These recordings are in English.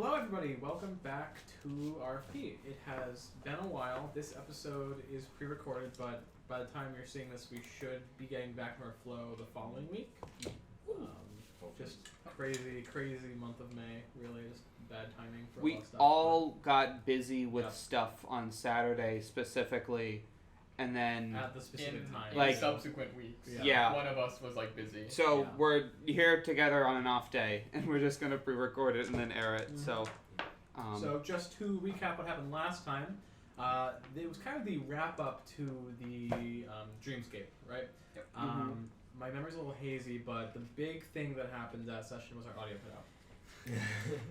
Hello everybody, welcome back to RFP. It has been a while. This episode is pre-recorded, but by the time you're seeing this, we should be getting back to our flow the following week. Just crazy month of May, really, just bad timing for a lot of stuff. We all got busy with stuff on Saturday specifically, and then at the specific time. like subsequent weeks. Yeah. One of us was like busy. So we're here together on an off day, and we're just gonna pre-record it and then air it. So just to recap what happened last time, it was kind of the wrap up to the Dreamscape, right? Yep. My memory's a little hazy, but the big thing that happened that session was our audio cut out.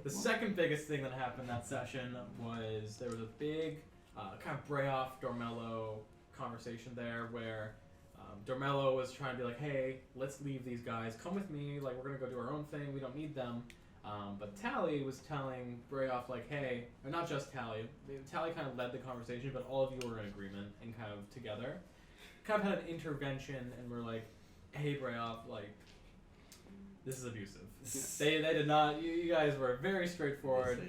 The second biggest thing that happened that session was there was a big kind of Brayoft Dormello conversation there where Dormello was trying to be like, hey, let's leave these guys, come with me, like we're gonna go do our own thing, we don't need them. But Tally was telling Brayoft like, hey, or not just Tally kind of led the conversation, but all of you were in agreement and kind of together kind of had an intervention and were like, hey Brayoft, like this is abusive. They did not, you guys were very straightforward.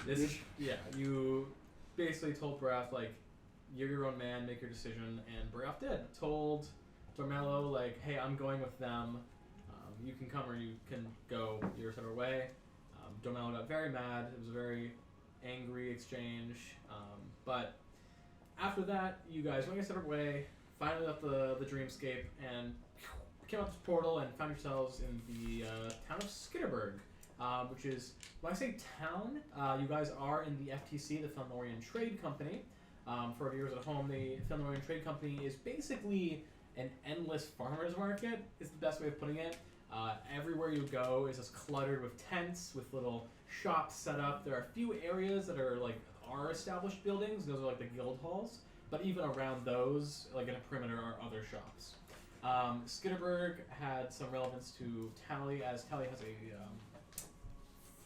This is crazy. You basically told Brayoft like, you're your own man, make your decision, and Brayoft did. Told Dormello like, hey, I'm going with them. You can come or you can go your separate way. Dormello got very mad. It was a very angry exchange. But after that, you guys went your separate way, finally left the Dreamscape, and came out this portal and found yourselves in the town of Skitterberg, which is, when I say town, you guys are in the FTC, the Felnorian Trade Company. For viewers at home, the Felnorian Trade Company is basically an endless farmer's market, is the best way of putting it. Everywhere you go is just cluttered with tents, with little shops set up. There are a few areas that are like our established buildings. Those are like the guild halls. But even around those, like in a perimeter, are other shops. Skitterberg had some relevance to Tally, as Tally has a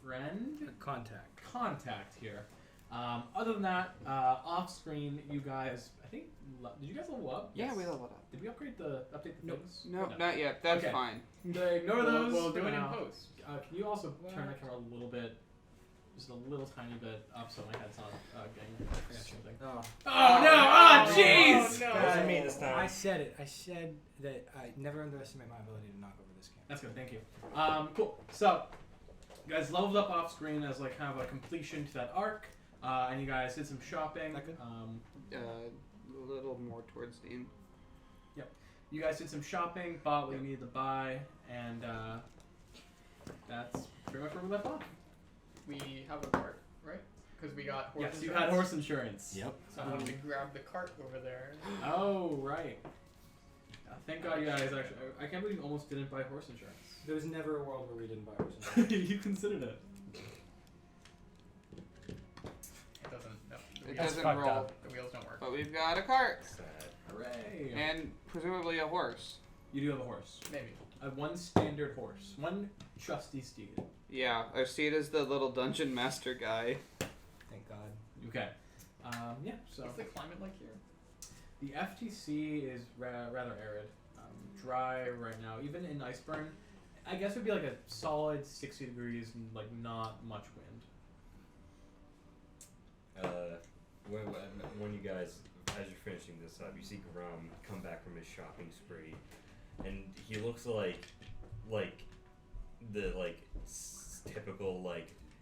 friend? A Contact here. Other than that, off screen, you guys, I think, did you guys level up? yeah, we leveled up. Did we update the things? No, not yet. That's Okay. fine. Ignore those. We'll do for it in now. post. Can you also turn that camera a little bit, just a little tiny bit up so my head's not getting something? Oh. Oh no! Oh jeez! no. Wasn't me this time. I said it. I said that I never underestimate my ability to knock over this game. That's good. Thank you. Cool. So, you guys leveled up off screen as like kind of a completion to that arc, and you guys did some shopping. That good? A little more towards the end. You guys did some shopping, bought what you needed to buy, and that's pretty much where we left off. We have a cart, right? Because we got horse Yes, you insurance. had horse insurance. Yep. So I wanted to grab the cart over there. Oh, right. Thank God you guys actually... I can't believe you almost didn't buy horse insurance. There was never a world where we didn't buy horse insurance. You considered it. It doesn't. No, the It wheels- doesn't fucked roll, up. The wheels don't work. but we've got a cart Hooray. and presumably a horse. You do have a horse. Maybe. One standard horse. One trusty steed. Yeah, our seat is the little dungeon master guy. Thank God. Okay. Yeah, so... What's the climate like here? The FTC is rather arid. Dry right now. Even in Iceburn, I guess it would be like a solid 60 degrees and like not much wind. When you guys, as you're finishing this up, you see Grum come back from his shopping spree, and he looks like the typical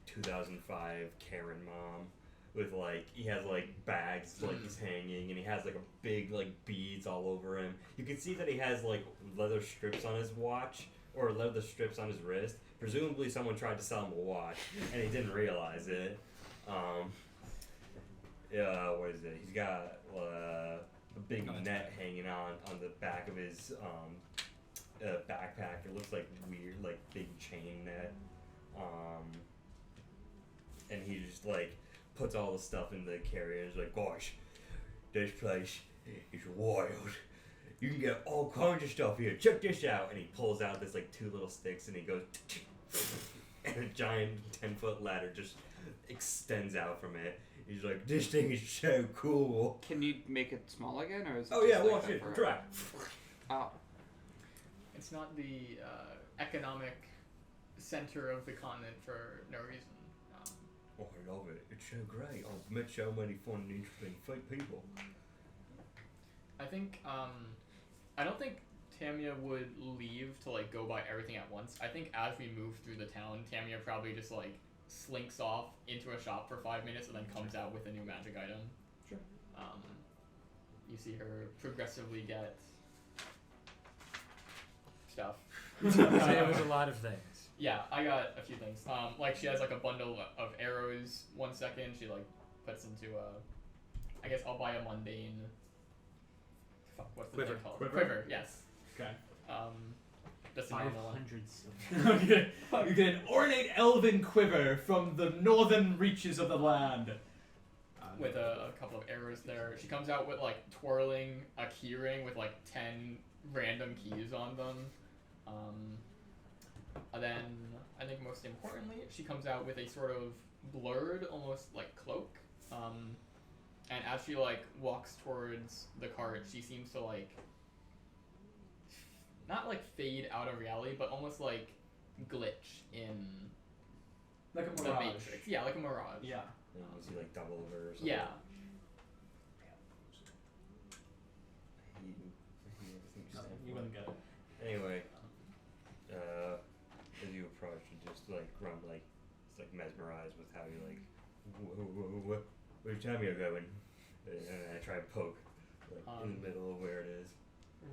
2005 Karen mom. With he has bags he's hanging, and he has a big beads all over him. You can see that he has leather strips on his watch or leather strips on his wrist. Presumably someone tried to sell him a watch and he didn't realize it. What is it? He's got a big net hanging on the back of his backpack. It looks like weird big chain net. And he just puts all the stuff in the carrier. He's like, gosh, this place is wild. You can get all kinds of stuff here. Check this out. And he pulls out this 2 little sticks and he goes, and a giant 10-foot ladder just extends out from it. He's like, this thing is so cool. Can you make it small again, or is it? Oh yeah, just watch that it. for- Try. Oh. It's not the economic center of the continent for no reason. Oh, I love it. It's so great. I've met so many fun and interesting people. I think I don't think Tamia would leave to like go buy everything at once. I think as we move through the town, Tamia probably just like slinks off into a shop for 5 minutes and then comes out with a new magic item. Sure. You see her progressively get stuff. So it was a lot of things. Yeah, I got a few things. Like she has like a bundle of arrows. 1 second, she like puts into a. I guess I'll buy a mundane. Fuck, what's the Quiver. thing called? Quiver? Yes. Okay. Just a normal one. 500 silver. You get an ornate elven quiver from the northern reaches of the land. With a couple of arrows there. She comes out with like twirling a keyring with like 10 random keys on them. And then I think most importantly, she comes out with a sort of blurred, almost like cloak. And as she like walks towards the cart, she seems to like not like fade out of reality, but almost like glitch in Like a the mirage. Matrix. Yeah, like a mirage. Yeah. And was he like double over or something? Yeah. I hate everything you No, stand you for. wouldn't get it. Anyway, as you approach, you just like run like it's like mesmerized with how you like where's Tamio going? And I try to poke like in the middle of where it is.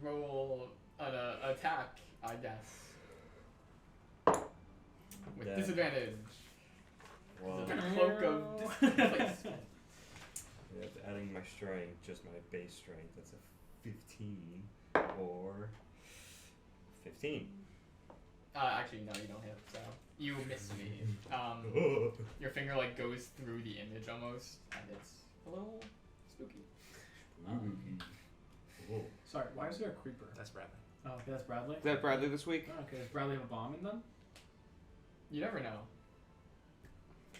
Roll an attack, I guess. With Yeah. disadvantage. Well, The cloak of displacement. yeah, adding my strength, just my base strength, that's a 15 or 15. Actually, no, you don't hit. So you miss me. Your finger like goes through the image almost, and it's a little spooky. Oh. Sorry, why is there a creeper? That's Bradley. Oh, okay, that's Bradley. Is that Bradley this week? Oh, okay, does Bradley have a bomb in them? You never know.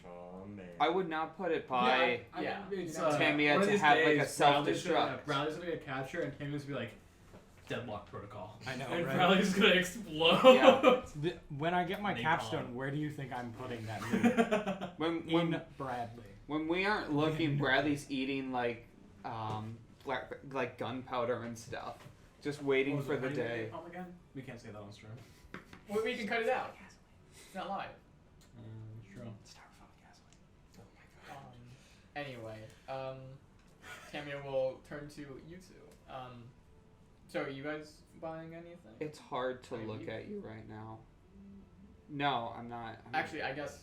Oh man. I would not put it by. Yeah. It's, Tamia one of to these have, like, a days, self-destruct. Bradley's gonna get captured, and Tammy's gonna be like, deadlock protocol. I know, And right? Bradley's gonna explode. Yeah. When I get my Napalm. capstone, where do you think I'm putting that move? When Bradley. when we aren't looking, Bradley's eating like like gunpowder and stuff, just waiting What was for it, the how do you day. make napalm again? We can't say that on stream. Well, we can cut it out. It's not live. True. Anyway, Tamia will turn to you two. So are you guys buying anything? It's hard to Are look you? at you right now. No, I'm not. Actually, I guess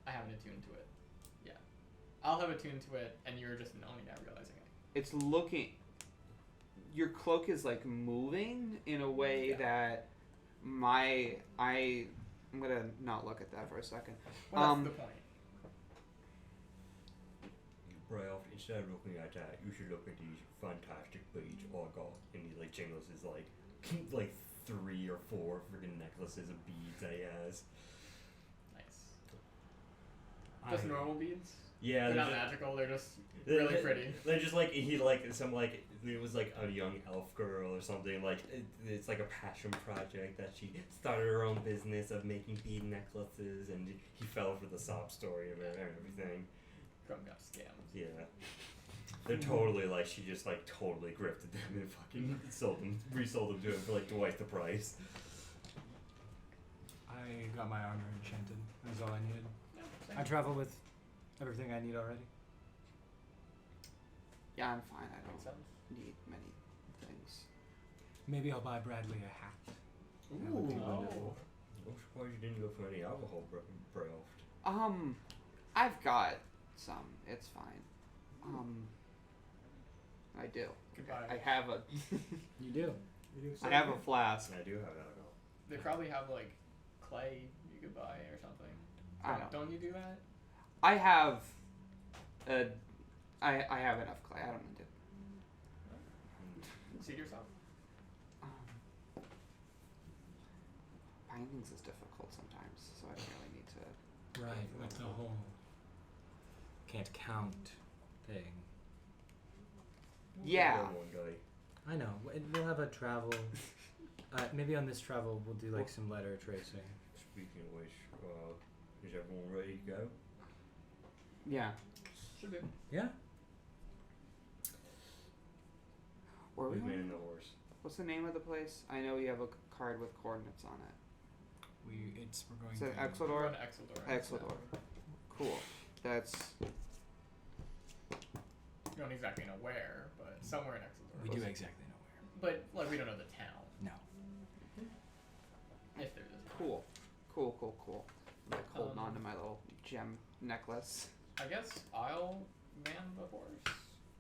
I haven't attuned to it. Yeah. I'll have attuned to it, and you're just only now realizing it. It's looking. Your cloak is like moving in a way Yeah. that I'm gonna not look at that for a second. Well, that's the point. Brayoft, instead of looking at that, you should look at these fantastic beads I got. And he like jingles his like like 3 or 4 freaking necklaces of beads that he has. Nice. Just normal beads? Yeah, They're not just, magical, they're just really pretty. They're just like he like some like it was like a young elf girl or something. Like it's like a passion project that she started her own business of making bead necklaces, and he fell for the sob story of it and everything. Probably got scammed. Yeah, they're totally like she just like totally grifted them and fucking resold them to him for like twice the price. I got my armor enchanted. That's all I needed. Yeah, I travel with everything I need already. Yeah, I'm fine. I Makes don't sense. need many things. Maybe I'll buy Bradley a hat. That would be Ooh. wonderful. I'm surprised you didn't go for any alcohol, Brayoft. I've got some. It's fine. I do. Goodbye. I have a. You do. I have a flask. I do have alcohol. They probably have like clay you could buy or something. I don't. Don't you do that? I have. I have enough clay. I don't need to. Seat yourself. Buying things is difficult sometimes, so I don't really need to. Right, with the whole can't count thing. Yeah. One day. I know. We'll have a travel. Maybe on this travel we'll do like some letter tracing. Speaking of which, is everyone ready to go? Yeah. Should be. Yeah. Where we Who's going? manning the horse? What's the name of the place? I know you have a card with coordinates on it. We're going Is it to We're Exeldor? going to Exeldor. Exeldor. Cool. That's We don't exactly know where, but somewhere in Exeldor. We do exactly know where. But like we don't know the town. No. If there is. cool. Cool. I'm like holding Um, on to my little gem necklace. I guess I'll man the horse.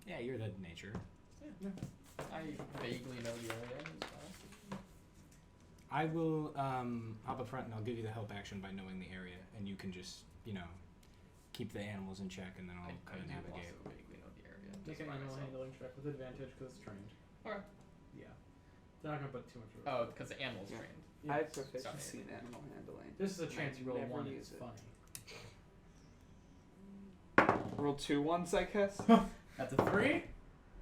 Yeah, you're the nature. I vaguely know the area as well. I will hop up front and I'll give you the help action by knowing the area, and you can just keep the animals in check, and then I'll I kind of do navigate. also vaguely know the area. Make just an by animal myself. handling check with advantage because it's trained. Okay. Yeah. They're not gonna put too much. Oh, because the animal's Yeah. trained. I have Yes. proficiency in animal handling. This is a chance you roll a Never one. use It's it. funny. Roll 2 ones, I guess. That's a 3.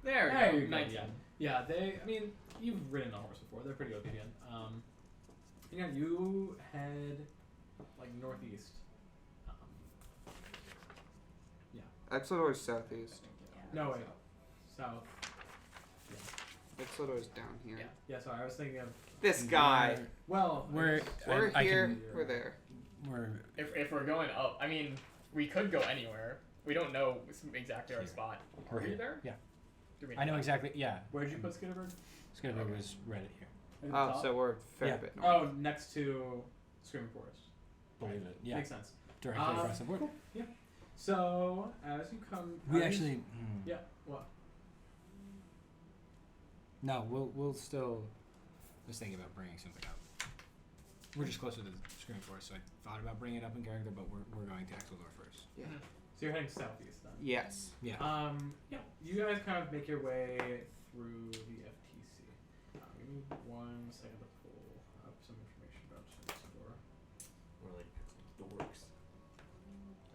There There we you go. go. 19. Yeah. They. I mean, you've ridden a horse before. They're pretty obedient. You head like northeast. Exeldor's southeast. No wait. South. Exeldor's down here. Yeah. Yeah. Sorry, I was thinking of. This guy. Well, We're We're I here. can, We're there. we're If we're going up, I mean, we could go anywhere. We don't know exactly our Here. spot. We're Are we here. there? Yeah. Do we I know that? exactly. Yeah. Where'd you put Skitterberg? Skitterberg was right at here. At the Oh, top? so we're a fair Yeah. bit north. Oh, next to Screaming Forest. Believe it. Yeah. Makes sense. Directly across the board. Cool. Yeah. So as you come, We as you- actually. Yeah. What? No, we'll still. I was thinking about bringing something up. We're just closer to the Screaming Forest, so I thought about bringing it up in character, but we're going to Exeldor first. Yeah. Mhm. So you're heading southeast then. Yes. Yeah. Yeah. You guys kind of make your way through the FTC. Give me 1 second to pull up some information about Exeldor. We're like dorks.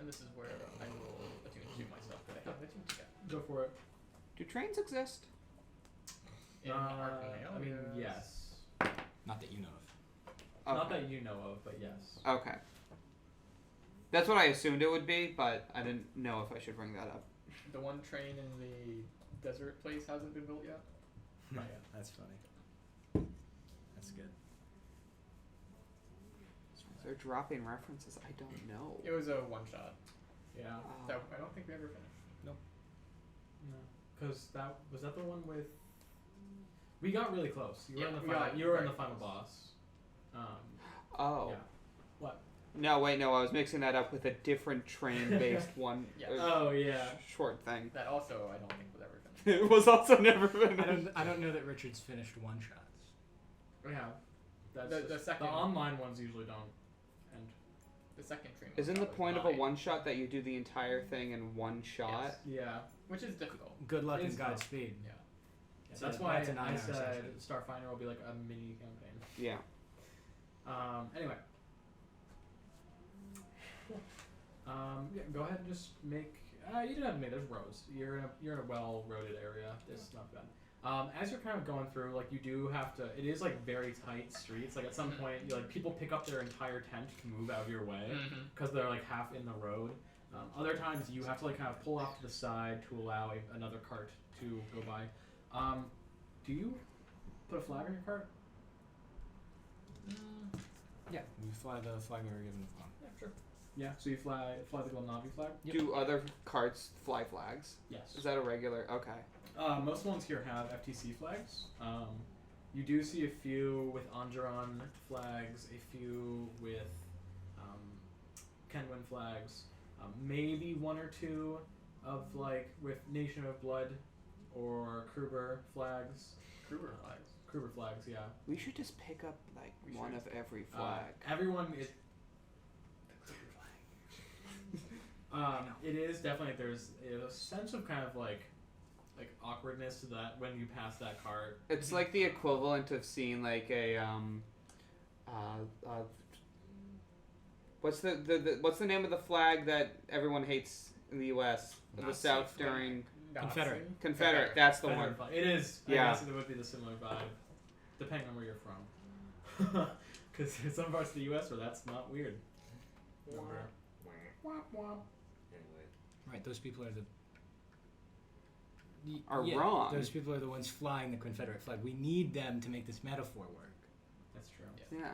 And this is where I will attune to myself that I have attuned to yet. Go for it. Do trains exist? In Arcaneo, I mean, yes. Not that you know of. Not Okay. that you know of, but yes. Okay. That's what I assumed it would be, but I didn't know if I should bring that up. The one train in the desert place hasn't been built yet. Not yet. That's funny. That's good. They're dropping references I don't know. It was a one shot Yeah. that I don't think we ever finished. No. Because was that the one with. We got really close. You were Yeah, in the we final. got You were in very the final close. boss. Oh. Yeah. What? No, wait, no, I was mixing that up with a different train-based one. Yeah. Oh yeah. Short thing. That also I don't think was ever finished. It was also never finished. I don't know that Richard's finished one shots. Yeah. That's The just- second- the online ones usually don't. And The second train. was Isn't the probably point of a mine. one-shot that you do the entire thing in one shot? Yes. yeah. Which is difficult. Good luck It's and Godspeed. Yeah. Yeah, So that's why that's a I 9-hour said session. Starfinder will be like a mini campaign. Yeah. Anyway. Yeah, go ahead and just make. You didn't have to make. There's roads. You're in a well-roaded area. It's not bad. As you're kind of going through, like you do have to. It is like very tight streets. Like at some point, people pick up their entire tent to move out of your way Mm-hmm. because they're like half in the road. Other times you have to like kind of pull off to the side to allow another cart to go by. Do you put a flag on your cart? Yeah, we fly the flag we were given the phone. Yeah, sure. Yeah. So you fly the Glenavi flag. Yep. Do other carts fly flags? Yes. Is that a regular? Okay. Most ones here have FTC flags. You do see a few with Angeron flags, a few with Kenwin flags, maybe one or two of like with Nation of Blood or Kruber flags. Kruger flags. Kruber flags, yeah. We should just pick up like We one should. of every flag. Everyone is. It is definitely there's a sense of kind of like awkwardness to that when you pass that cart. It's like the equivalent of seeing like a what's the name of the flag that everyone hates in the U.S. of the Nazi South flag. during Confederate. Confederate? That's the Confederate one. flag. It is. I Yeah. guess it would be the similar vibe, depending on where you're from. Because in some parts of the U.S. where that's not weird. Remember? Anyway, Right, those people are wrong. Those people are the ones flying the Confederate flag. We need them to make this metaphor work. That's true. Yeah.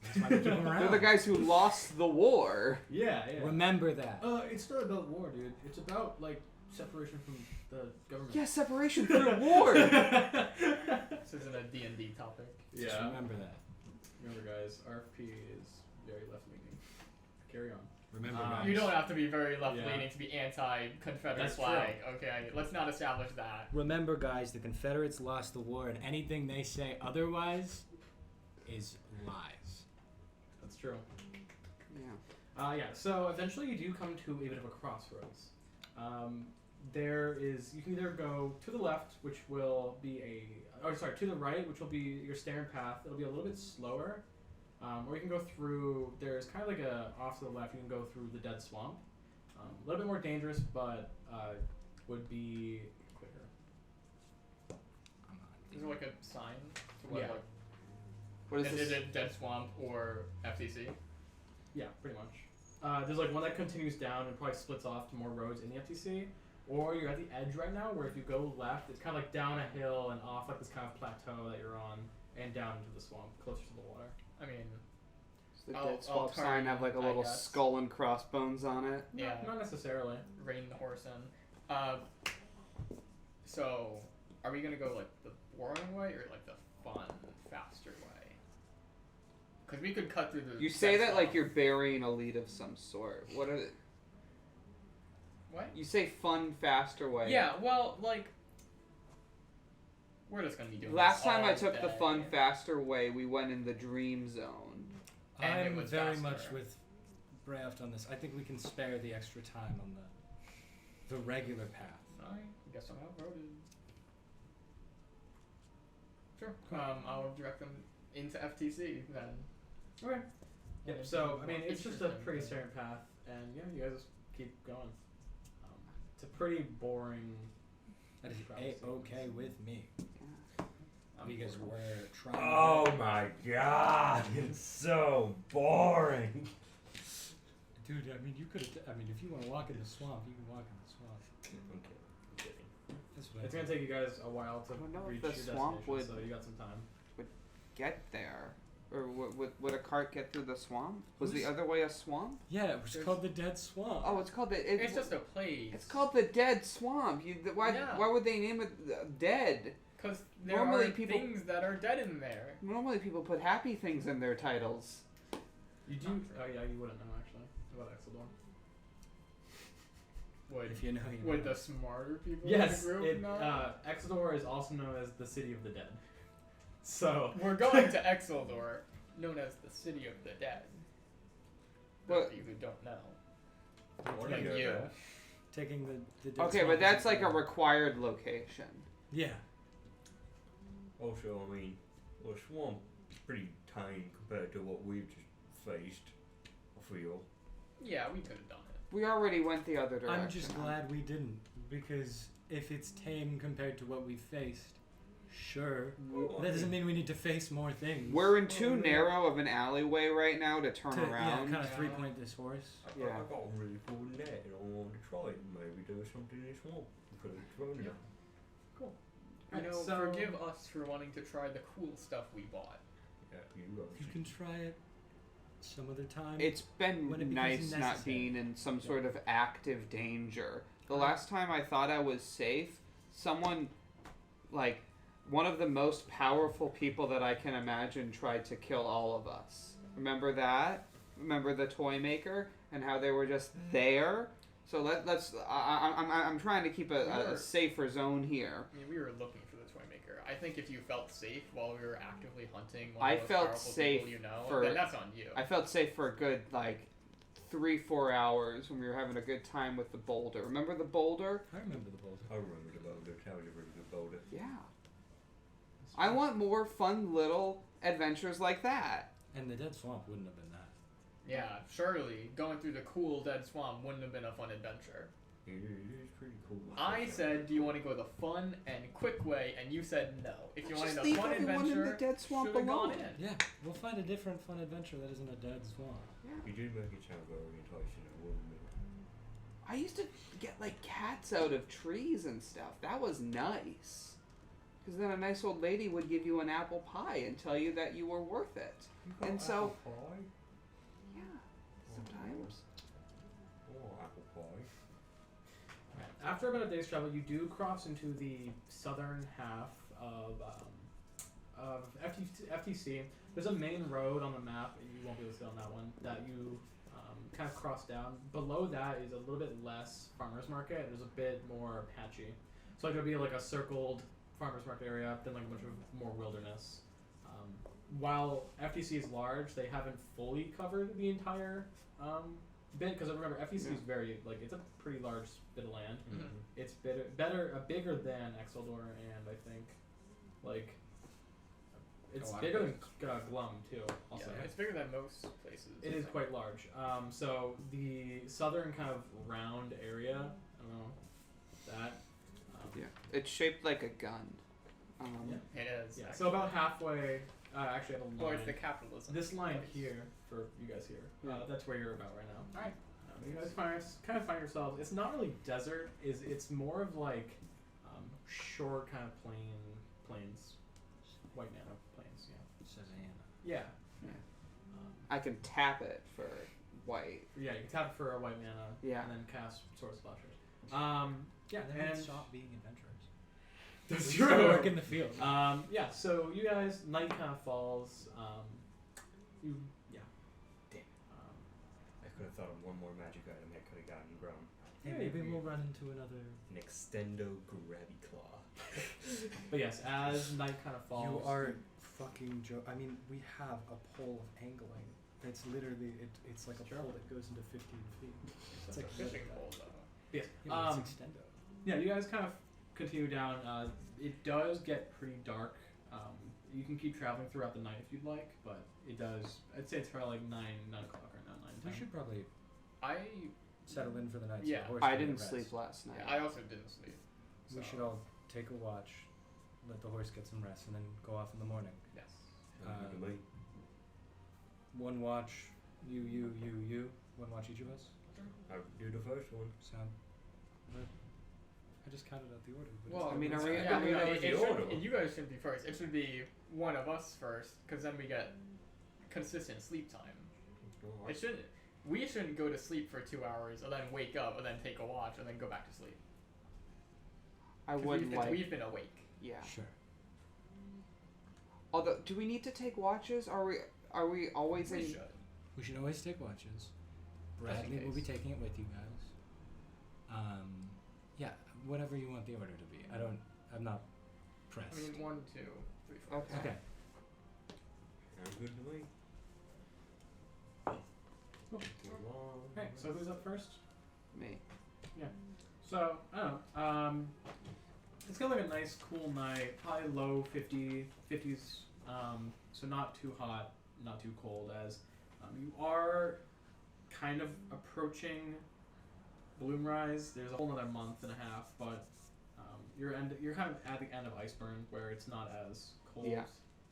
That's why we keep them around. They're the guys who lost the war. Yeah, yeah. Remember that. It's not about war, dude. It's about like separation from the government. Yeah, separation through war. This isn't a D&D topic. Just Yeah. remember that. Remember, guys, RFP is very left-leaning. Carry on. Remember, Um, guys. You don't have to be very left-leaning Yeah. to be anti-Confederate That's flag. Okay, let's not establish that. Remember, guys, the Confederates lost the war, and anything they say otherwise is lies. That's true. Yeah. Yeah, so eventually you do come to a bit of a crossroads. You can either go to the left, which will be to the right, which will be your standard path. It'll be a little bit slower. Or you can go through, there's kind of like off to the left, you can go through the dead swamp. A little bit more dangerous, but would be quicker. Is there like a sign to what Yeah. like What is is this? it Dead Swamp or FTC? Yeah, pretty much. There's like one that continues down and probably splits off to more roads in the FTC. Or you're at the edge right now, where if you go left, it's kind of like down a hill and off like this kind of plateau that you're on, and down into the swamp, closer to the water. I mean, Does the I'll dead swamp turn, sign have like a I little guess. skull and crossbones on it? yeah, Not necessarily. rein the horse in. So are we gonna go like the boring way or like the fun, faster way? Because we could cut through the. You say Dead that like Swamp. you're burying a lead of some sort. What are the, What? you say fun, faster way. Yeah, well, like, we're just gonna be doing. Last this time I all took the day. fun, faster way, we went in the dream zone. And it I'm was very faster. much with Brayoft on this. I think we can spare the extra time on the regular path. I guess I'm outvoted. Sure. I'll direct them into FTC then. Okay. Yep. And So it's I mean, more it's just a interesting pretty than- standard path, and yeah, you guys just keep going. It's a pretty boring. That is Travel A-okay with me. Because bored. we're trying Oh my god, it's so boring. Dude, I mean, you could have... I mean, if you want to walk in the swamp, you can walk in the swamp. I'm kidding. That's what It's I gonna take you guys a while to I don't know if reach the your swamp destination, would- so you got some time. Get there. Or would a cart get through the swamp? Was the Who's- other way a swamp? Yeah, it was There's- called the Dead Swamp. Oh, it's called the... It's just a place. It's called the Dead Swamp. Why Yeah. would they name it Dead? Because there Normally are people- things that are dead in there. Normally people put happy things in their titles. You do. Not Oh yeah, you wouldn't know actually about Exeldor. Would If you know, you would know. the smarter people Yes, in the group it, know? Exeldor is also known as the City of the Dead. So We're going to Exeldor, known as the City of the Dead. Well- Those of you who don't know. What Like do you. Taking the Dead Okay, Swamp but that's is like a required location. Yeah. Also, I mean, the swamp is pretty tame compared to what we've just faced. I feel. Yeah, we could have done it. We already went the other direction. I'm just glad we didn't, because if it's tame compared to what we faced, sure. Well, That doesn't mean we need to face more things. We're in too narrow of an alleyway right now to turn Yeah, around. kind of three-point this horse. I Yeah. got a really cool net and I wanted to try it and maybe do something in this swamp. Because it's fun. Yeah. Alright, You know, so- forgive us for wanting to try the cool stuff we bought. Yeah, you You can try it some other time. It's been When it becomes nice not necessary. being in some sort of active danger. The last time I thought I was safe, someone, like, one of the most powerful people that I can imagine tried to kill all of us. Remember that? Remember the toy maker and how they were just there? So let's. I'm trying to keep a safer zone here. I mean, we were looking for the toy maker. I think if you felt safe while we were actively hunting one I of the most felt powerful safe people you know, for- then that's on you. I felt safe for a good, like, 3-4 hours when we were having a good time with the boulder. Remember the boulder? I remember the boulder. I remember the boulder. That was a really good boulder. Yeah. I want more fun little adventures like that. And the Dead Swamp wouldn't have been that. Yeah, surely going through the cool dead swamp wouldn't have been a fun adventure. It is pretty cool. I said, do you want to go the fun and quick way? And you said no. If you wanted Just a leave fun everyone in the adventure, dead swamp should have gone alone. in. Yeah, we'll find a different fun adventure that isn't a Dead Swamp. You did make it sound very enticing, though, wouldn't it? I used to get like cats out of trees and stuff. That was nice. Because then a nice old lady would give you an apple pie and tell you that you were worth it. And so, yeah, sometimes. Oh, apple pie. After about a day's travel, you do cross into the southern half of FTC. There's a main road on the map, and you won't be able to see on that one, that you kind of cross down. Below that is a little bit less farmer's market. There's a bit more patchy. So like there'll be like a circled farmer's market area, then like a bunch of more wilderness. While FTC is large, they haven't fully covered the entire bit, because remember FTC is very like it's a pretty large bit of land. Mm-hmm. It's bigger than Exeldor, and I think like it's bigger than Glum too. Also, Yeah, it's bigger than most places. it is quite large. So the southern kind of round area, I don't know that. Yeah, it's shaped like a gun. Yeah. It is. Yeah. Actually. So about halfway. Actually, I have a line. Well, it's the capitalism. This line here for you guys here. That's where you're about right now. All right. You guys kind of find yourselves. It's not really desert. It's more of like short kind of plains, white mana plains. Savannah. Yeah. I can tap it for white. Yeah. You can tap it for a white mana. Yeah. And then cast Sword Splashers. Yeah. And then And stop being adventurers. that's We true. work in the field. Yeah. So you guys, night kind of falls. You. Yeah. Damn. I could have thought of one more magic item I could have gotten Grum. Hey, Yeah, maybe we- we'll run into another. An extendo grabby claw. But yes, as night kind of falls. You are fucking I mean, we have a pole of angling. It's literally it's like a Sure. pole that goes into 15 feet. It's like like a fishing pole, though. Yes. Yeah, but it's extendo. Yeah, you guys kind of continue down. It does get pretty dark. You can keep traveling throughout the night if you'd like, but it does. I'd say it's probably like 9 o'clock right now. 9, 10. We should probably I settle in for the night. Yeah, so the horse I can get didn't rest. sleep last night. I also didn't sleep. We so- should all take a watch, let the horse get some rest, and then go off in the morning. Yes. Sounds good to me. One watch, you. One watch each of us. I would do the first one. Sound. I just counted out the order. But Well, I mean, are it's- we- Yeah, are we no, already it order? should, you guys shouldn't be first. It should be one of us first, because then we get consistent sleep time. Oh, It shouldn't. We shouldn't go to sleep for 2 hours and then wake up and then take a watch and then go back to sleep. I 'Cause would we've, like. we've been awake. Yeah. Sure. Although, do we need to take watches? Are we always We in? should. We should always take watches. Just in Bradley will be case. taking it with you guys. Yeah, whatever you want the order to be. I'm not pressed. I mean, 1, 2, 3, 4. Okay. Okay. Sounds good to me. Cool. Okay, so who's up first? Me. So I don't know. It's kind of like a nice, cool night. Probably low 50s. So not too hot, not too cold. As you are kind of approaching Bloom Rise. There's a whole another month and a half, but you're kind of at the end of Iceburn, where it's not as cold. Yeah.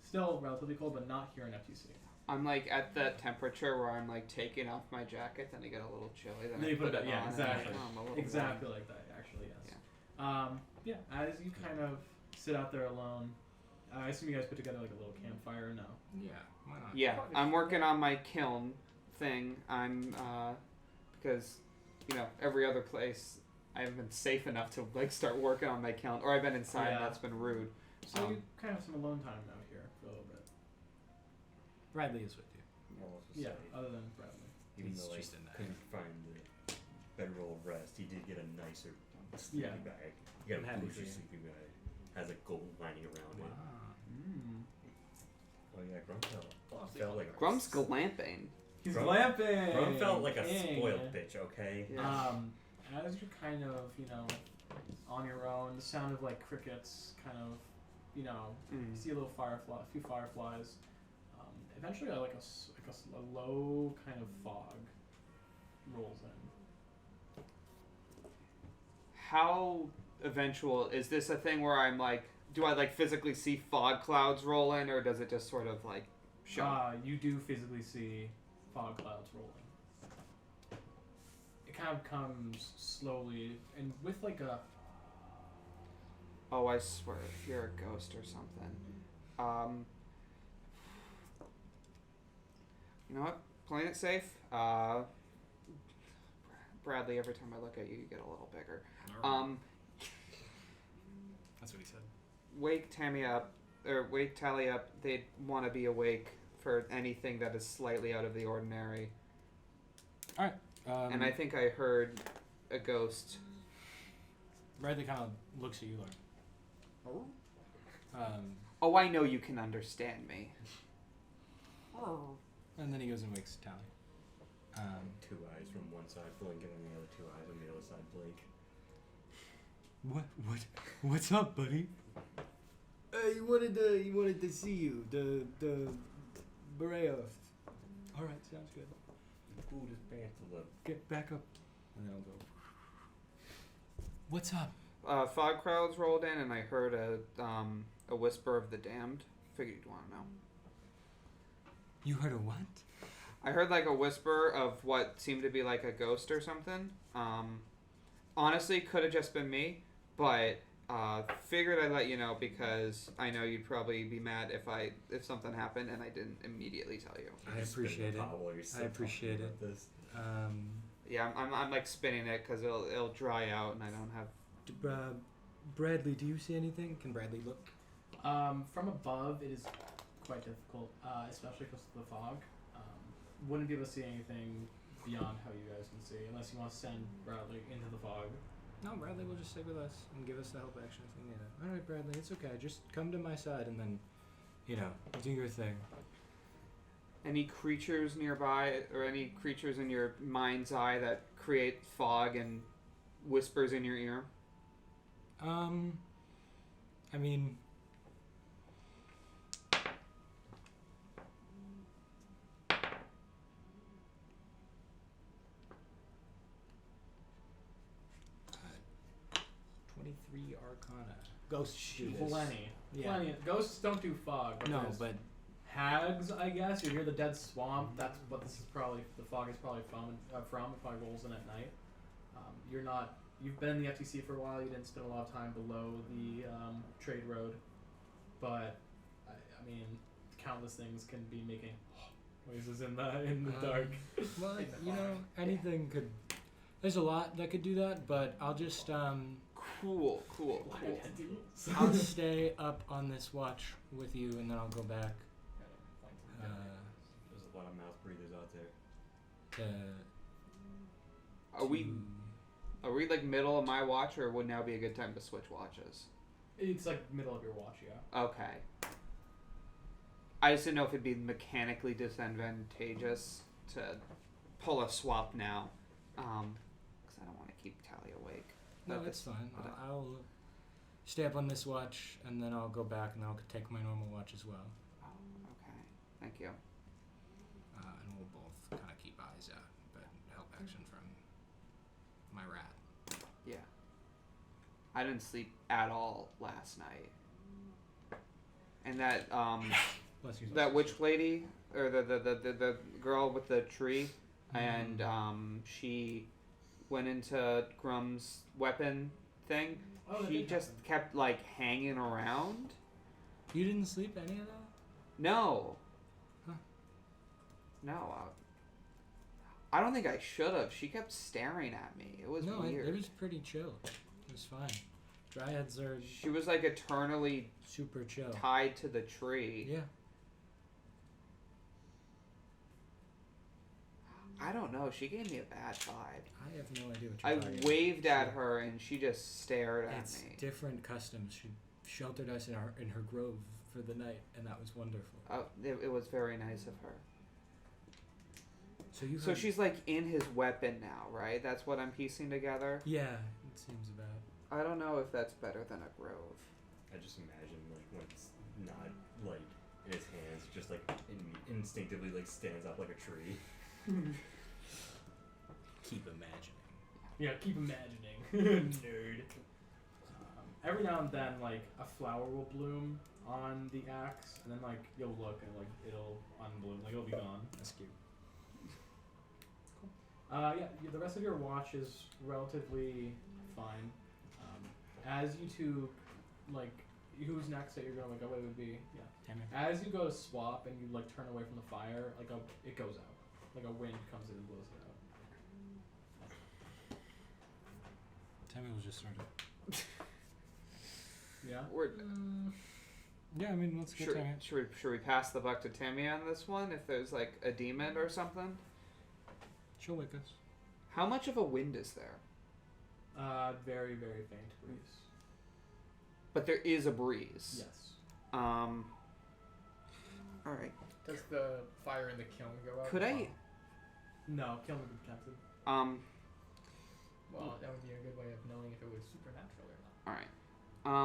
Still relatively cold, but not here in FTC. I'm like at that temperature where I'm like taking off my jacket, then I get a little chilly, then Then I you put it it back- yeah, on, exactly. and I'm a little Exactly like that, actually, yes. Yeah, as you kind of sit out there alone, I assume you guys put together like a little campfire. No. Yeah, why not? warm. Yeah, I'm working on my kiln thing. I'm because every other place I haven't been safe enough to like start working on my kiln, or I've been inside. Yeah. And that's been rude. So you kind of have some alone time out here for a little bit. Bradley is with you. Yeah, other than Bradley. Even He's though I just in that. couldn't find the bedroll of rest, he did get a nicer sleeping Yeah. bag. He got I'm a happy booster for you. sleeping bag. Has a gold lining around it. Mm. Oh yeah, Grum felt Well, felt like Grum's glamping. He's Grum- glamping. Grum felt like a Dang. spoiled bitch. Okay. Yeah. As you're kind of, on your own, the sound of like crickets, kind of, you Mm. see a little firefly, a few fireflies. Eventually, like a low kind of fog rolls in. How eventual is this a thing where I'm like, do I like physically see fog clouds roll in, or does it just sort of like show? You do physically see fog clouds rolling. It cab comes slowly and with like a. Oh, I swear, if you're a ghost or something. You know what? Playing it safe. Bradley, every time I look at you, you get a little bigger. That's what he said. Wake Tammy up, or wake Tally up. They'd want to be awake for anything that is slightly out of the ordinary. Alright. And I think I heard a ghost. Bradley kind of looks at you like, Oh, I know you can understand me. and then he goes and wakes Tally. 2 eyes from one side, blinking, and the other 2 eyes on the other side blink. What's up, buddy? He wanted to see you. The Brayoft. All right, sounds good. Pulled his pants a little. Get back up, and then I'll go. What's up? Fog crowds rolled in, and I heard a whisper of the damned. Figured you'd want to know. You heard a what? I heard like a whisper of what seemed to be like a ghost or something. Honestly, could have just been me, but figured I'd let you know because I know you'd probably be mad if something happened and I didn't immediately tell you. I appreciate it. I appreciate it. This. Yeah, I'm like spinning it because it'll dry out and I don't have. Bradley, do you see anything? Can Bradley look? From above, it is quite difficult, especially because of the fog. Wouldn't be able to see anything beyond how you guys can see, unless you want to send Bradley into the fog. No, Bradley will just stay with us and give us the help action if we need it. All right, Bradley, it's okay. Just come to my side and then, do your thing. Any creatures nearby or any creatures in your mind's eye that create fog and whispers in your ear? I mean, 23 Arcana. Ghosts do this. Plenty. Yeah. Plenty. Ghosts don't do fog. But No, there's but hags, I guess. You hear the dead swamp. That's what this is probably. The fog is probably from. It probably rolls in at night. You're not. You've been in the FTC for a while. You didn't spend a lot of time below the trade road, but I mean, countless things can be making noises in the dark. well, anything could. There's a lot that could do that, but I'll just Cool. I'll stay up on this watch with you, and then I'll go back. There's a lot of mouth breathers out there. Are we like middle of my watch, or would now be a good time to switch watches? It's like middle of your watch, yeah. Okay. I just didn't know if it'd be mechanically disadvantageous to pull a swap now, because I don't want to keep Tally awake. No, it's fine. I'll stay up on this watch, and then I'll go back, and I'll take my normal watch as well. Oh, okay. Thank you. And we'll both kind of keep eyes out, but help action from my rat. Yeah. I didn't sleep at all last night. And that Bless you. that witch lady, or the girl with the tree, and she went into Grum's weapon thing. Oh, that She did just happen. kept like hanging around. You didn't sleep any of that? No. Huh. No. I don't think I should have. She kept staring at me. It was No, weird. it was pretty chill. It was fine. Dryads are She was like eternally super chill. tied to the tree. Yeah. I don't know. She gave me a bad vibe. I have no idea what I you're talking about. waved at her and she just stared at It's me. different customs. She sheltered us in her grove for the night, and that was wonderful. It was very nice of her. So you. So heard- she's like in his weapon now, right? That's what I'm piecing together. Yeah, it seems about. I don't know if that's better than a grove. I just imagine like when it's not like in his hands, it just like instinctively like stands up like a tree. Keep imagining. Yeah, keep imagining. Nerd. Every now and then, like, a flower will bloom on the axe, and then, like, you'll look and, like, it'll unbloom. Like, it'll be gone. That's cute. The rest of your watch is relatively fine. As you two, like, who's next that you're going to like away would be, Tamia. as you go to swap and you like turn away from the fire, like it goes out. Like a wind comes in and blows it out. Tamia was just sort of. Yeah? Yeah, I mean, let's get Tamia. Should we pass the buck to Tamia on this one if there's like a demon or something? She'll wake us. How much of a wind is there? Very, very faint breeze. But there is a breeze. Yes. All right. Does the fire in the kiln go out? Could I? No, kiln would be protected. Well, that would be a good way of knowing if it was supernatural or not. All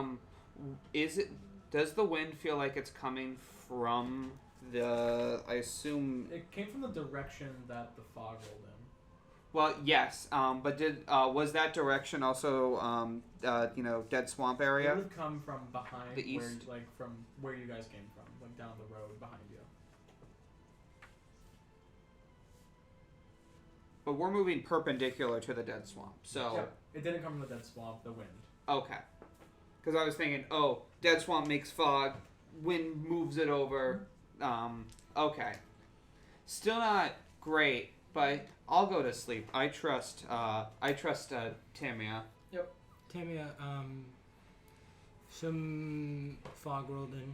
right. Does the wind feel like it's coming from the? I assume. It came from the direction that the fog rolled in. Well, yes. But was that direction also Dead Swamp It area? would have come from behind The east? from where you guys came from, like down the road behind you. But we're moving perpendicular to the Dead Swamp, so Yeah, it didn't come from the dead swamp, the wind. okay. Because I was thinking, Dead Swamp makes fog, wind moves it over. Okay. Still not great, but I'll go to sleep. I trust Tamia. Tamia, some fog rolled in.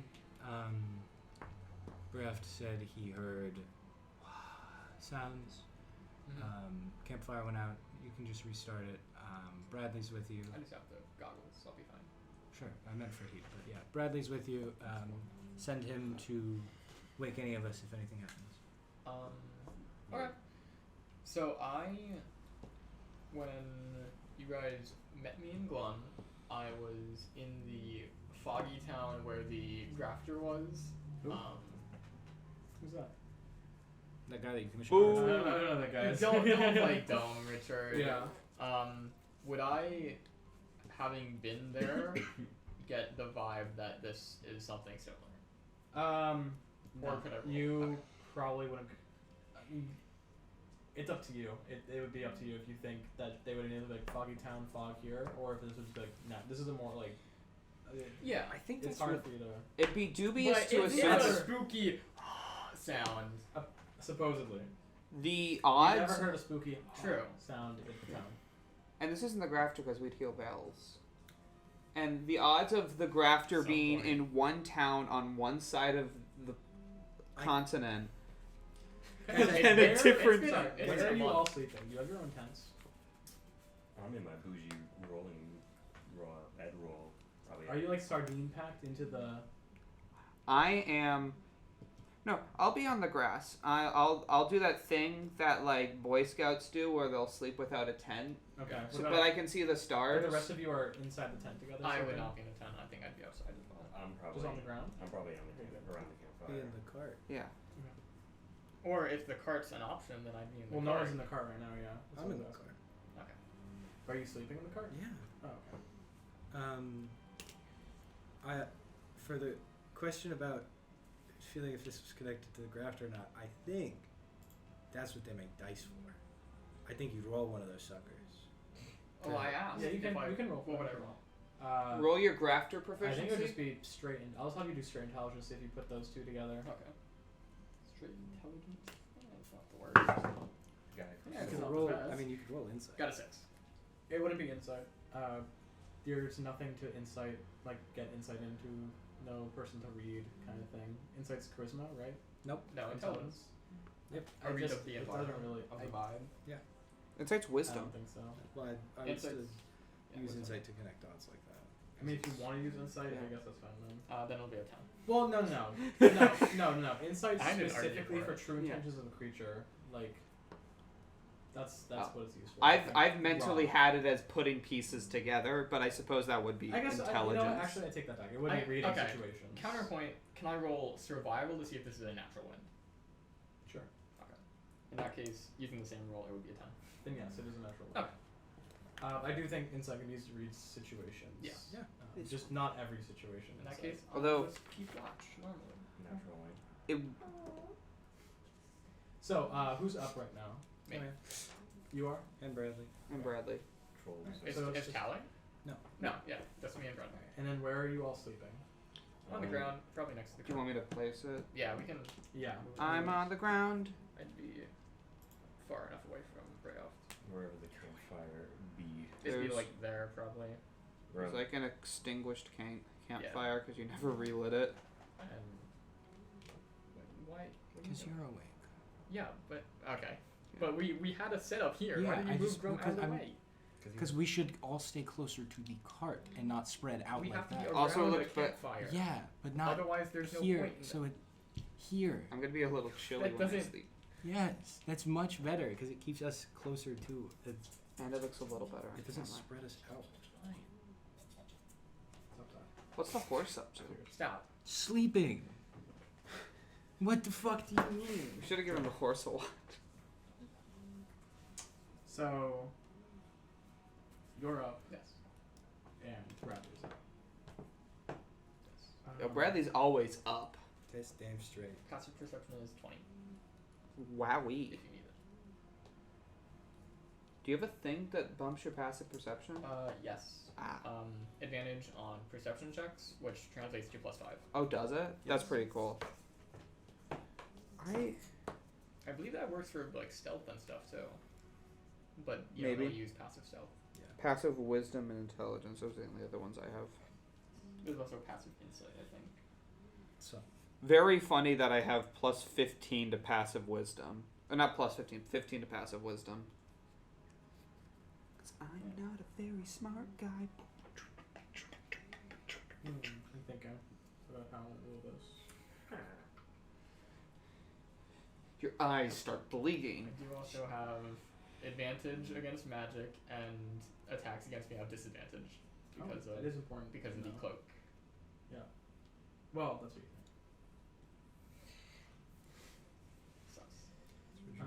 Brayoft said he heard sounds. Campfire went out. You can just restart it. Bradley's with you. I just have the goggles, so I'll be fine. Sure, I meant for heat, but yeah. Bradley's with you. Send him to wake any of us if anything happens. Okay. So when you guys met me in Glum, I was in the foggy town where the grafter was. Who? Who's that? That guy that you commissioned. Ooh. I don't know that guy. Don't play dumb, Richard. Yeah. Would I, having been there, get the vibe that this is something similar? Or Or could I roll? you probably wouldn't. It's up to you. It would be up to you if you think that they would either be like foggy town, fog here, or if this would be like, nah, this is a more like. Yeah. I think It's that's hard what for you to. it'd be dubious But to it's assume a Yes. spooky sound. Supposedly. the I've odds. never heard a spooky True. sound in the town. And this isn't the grafter because we'd heal bells. And the odds of the grafter So being boring. in one town on one side of the continent. It's And been- a different. it's been- Sorry, it's where been are a you month. all sleeping? You have your own tents. I'm in my bougie rolling bed roll. Probably. Are you like sardine packed into the? I am. No, I'll be on the grass. I'll do that thing that like Boy Scouts do where they'll sleep without a tent. Okay. So, but I can see the stars. The rest of you are inside the tent together. I would sleeping? not be in a tent. I think I'd be outside as well. I'm probably Just on the ground. I'm probably on the around the Be campfire. in the cart. Yeah. Or if the cart's an option, then I'd be in the Well, no cart. one's in the cart right now. Yeah. That's I'm what in the I was cart. Okay. asking. Are you sleeping in the cart? Yeah. Oh, okay. For the question about feeling if this was connected to the graft or not, I think that's what they make dice for. I think you'd roll one of those suckers. Oh, I asked. Yeah, you can. if I, You can roll. What would I whatever. roll? Roll your grafter I proficiency. think it would just be straight. I'll just have you do straight intelligence if you put those two together. Okay. Straight intelligence. That's not the word. Guy. Yeah, You it's could not roll. bad. I mean, you could roll insight. Got a 6. It wouldn't be insight. There's nothing to insight, like get insight into. No person to read, kind of thing. Insight's charisma, right? Nope. No, intelligence. Yep. I read just- of the it doesn't environment, really. of the vibe. Insight's I wisdom. don't think so. Well, I would still Insight's- yeah, use wisdom. insight to connect dots like that. I mean, if you want to use insight, Yeah. I guess that's fine then. Then it'll be a 10. Well, no. No. Insight I didn't argue specifically for for it. true Yeah. intentions of the creature, like. That's what it's used for. I've mentally Raw. had it as putting pieces together, but I suppose that would be I guess intelligence. actually, I take that back. It wouldn't be reading okay. situations. Counterpoint, can I roll survival to see if this is a natural win? Sure. In that case, using the same roll, it would be a 10. Then yes, it is a natural one. Okay. I do think insight can be used to read situations. Yeah. Yeah. Just not every situation. In that insight. case, Although- I'll just keep watch normally. Natural one. It, So, who's up right now? Me. You are? And Bradley. And Bradley. Trolls. Is, So it's is just- Callie? No. No, yeah, that's me and Bradley. And then where are you all sleeping? On the ground, probably next to the Do you want me to place it? Yeah, we can. Yeah. I'm on the ground. I'd be far enough away from Brayoft. Wherever the campfire be. It'd be There's- like there probably. It's like an extinguished Yeah. campfire because you never relit it. And why? What do you Because do? you're awake. Yeah, but okay. But we had a setup here. Yeah, Why did you I move just- Grum out because of the I'm- way? Because we should all stay closer to the cart and not spread out We like have to be that. around Also, the look, but- campfire. Yeah, but not Otherwise, there's no here. point. In So it here. I'm gonna be a little chilly That when I doesn't- sleep. Yes, that's much better because it keeps us closer to it. And it looks a little better. on It doesn't camera. spread us out. What's the horse up to? Stop. Sleeping. What the fuck do you mean? We should have given the horse a watch. So you're up Yes. and Bradley's up. Yo, Bradley's always up. That's damn straight. Passive perception is 20 Wowee. if you need it. Do you have a thing that bumps your passive perception? Yes. Ah. Advantage on perception checks, which translates to +5. Oh, does it? That's Yes. pretty cool. I believe that works for like stealth and stuff too. But you Maybe. don't really use passive stealth. Passive wisdom and intelligence. Those are the only other ones I have. There's also passive insight, I think. So Very funny that I have +15 to passive wisdom. Not +15, 15 to passive wisdom. 'Cause I'm not a very smart guy. I'm thinking about how we'll do this. Your eyes start I bleeding. do also have advantage against magic, and attacks against me have disadvantage because that of is important. because to of the know. cloak. Well, that's what you Sucks. think.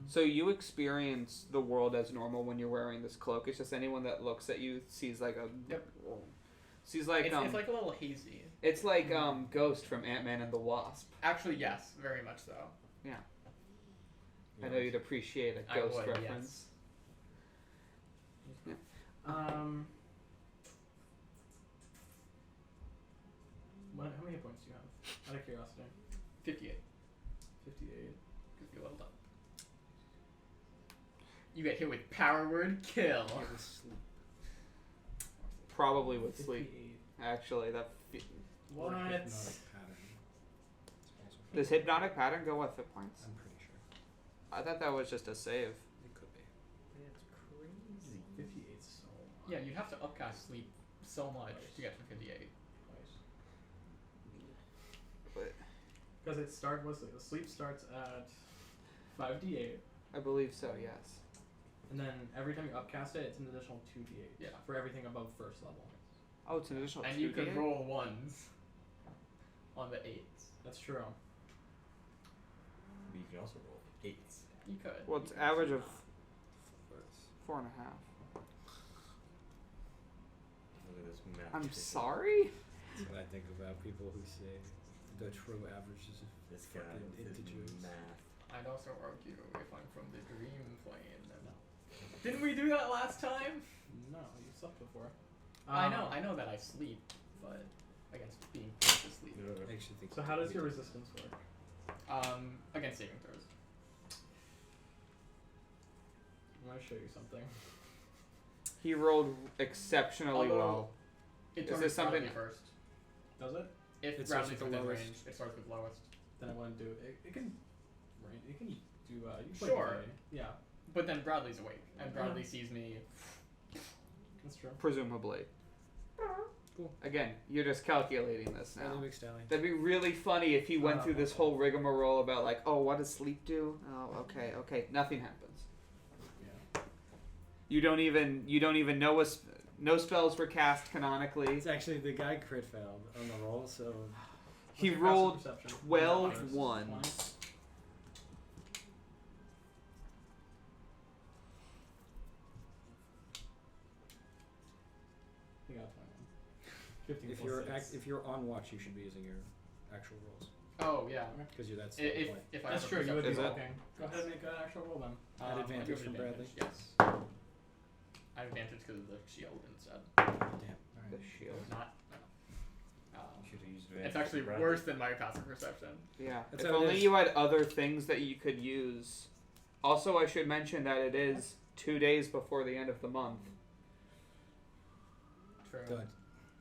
So you experience the world as normal when you're wearing this cloak. It's just anyone that looks at you sees like a Yep. sees like It's like a little hazy. it's like Ghost from Ant-Man and the Wasp. Actually, yes, very much so. I know you'd appreciate a I Ghost would, reference. How many points do you have? Out of curiosity. 58. 58. Because you leveled up. You get hit with power word kill. it was sleep. Probably with sleep. 58. Actually, that What? Or hypnotic pattern. It's also does hypnotic pattern go with hit points? I'm pretty sure. I thought that was just a save. It could be. That's crazy. 58 's so much. Yeah, you'd have to upcast sleep so much to get to 58. But Because it start was the sleep starts at 5d8, I believe so. Yes. and then every time you upcast it, it's an additional 2d8. Yeah. For everything above first level. Oh, it's an additional. And you could 2d8? roll ones on the 8s. That's true. But you can also roll 8s. You could. Well, it's average of First. 4.5. Look at this math. I'm ticket. sorry. That's what I think about people who say the true averages of This guy fucking with his integers. math. I'd also argue if I'm from the dream plane. Didn't we do that last time? No, you slept before. I know that I sleep, but against being forced to sleep. I actually think. So how does your resistance work? Against saving throws. I'm gonna show you something. He rolled exceptionally Although- well. It Is starts this with Bradley something- first. Does it? If It starts Bradley's with the within lowest. range, it starts with lowest. Then I want to do it. It can, right? It can do. You can play Sure. delay. Yeah, But then Bradley's awake, and Bradley sees me. that's true. Presumably. Cool. Again, you're just calculating this now. Stanley McStallion. That'd be really funny if he went Oh, through this okay. whole rigmarole about like, oh, what does sleep do? Oh, okay, nothing happens. Yeah. You don't even know no spells were cast canonically. It's actually the guy crit failed on the roll, so He What's your passive rolled perception? 12 20? ones. You got 21. 15 if plus you're 6. if you're on watch, you should be using your actual rolls. Oh yeah. Because you're that If slow if, point. if I That's have a true. You would be Is it? walking. Go ahead and make an actual roll then. At I do advantage have from advantage, Bradley? Yes. I have advantage because of the shield instead. Damn. The Alright. shield. Not. Should have used It's actually worse than my passive perception. Yeah. That's if how it only is. you had other things that you could use. Also, I should mention that it is 2 days before the end of the month. True. Good.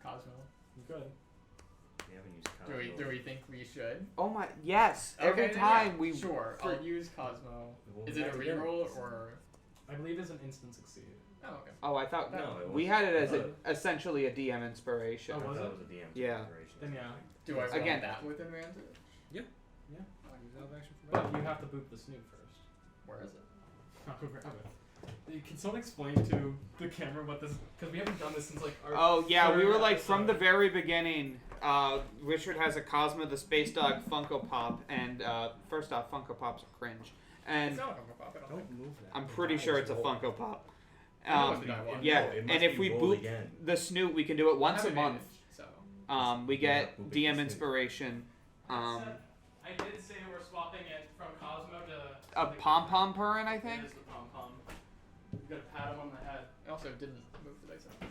Cosmo. You could. We haven't used Do Cosmo. we think we should? Oh my, yes. Every Okay, then time yeah, we. Sure. for- I'll use Cosmo. We'll Is it a have to get reroll it. or? I believe it's an instant succeed. Oh okay. Oh, I thought. No, it We wasn't. had it as Uh, essentially a DM inspiration. Oh, I was thought it? it was a DM Yeah. inspiration. Then yeah. Do I roll Again- that with advantage? But you have to boop the snoot first. Where is it? I'll go grab it. Can someone explain to the camera what this? Because we haven't done this since like our. Oh yeah, we third were like from the episode. very beginning. Richard has a Cosmo the Space Dog Funko Pop, and first off, Funko Pops are cringe, and It's not a Funko Pop. I don't think. Don't move that. I'm pretty sure it's a Funko Pop. I know it's the guy one. Yeah, No, it and must if be we rolled boop again. the snoot, we can do it once I a have month. advantage, so. We Yeah, get boop it DM to inspiration. I did say we're swapping it from Cosmo to. A pom pom purring, I It think. is the pom pom. You gotta pat him on the head. I also didn't move the dice up.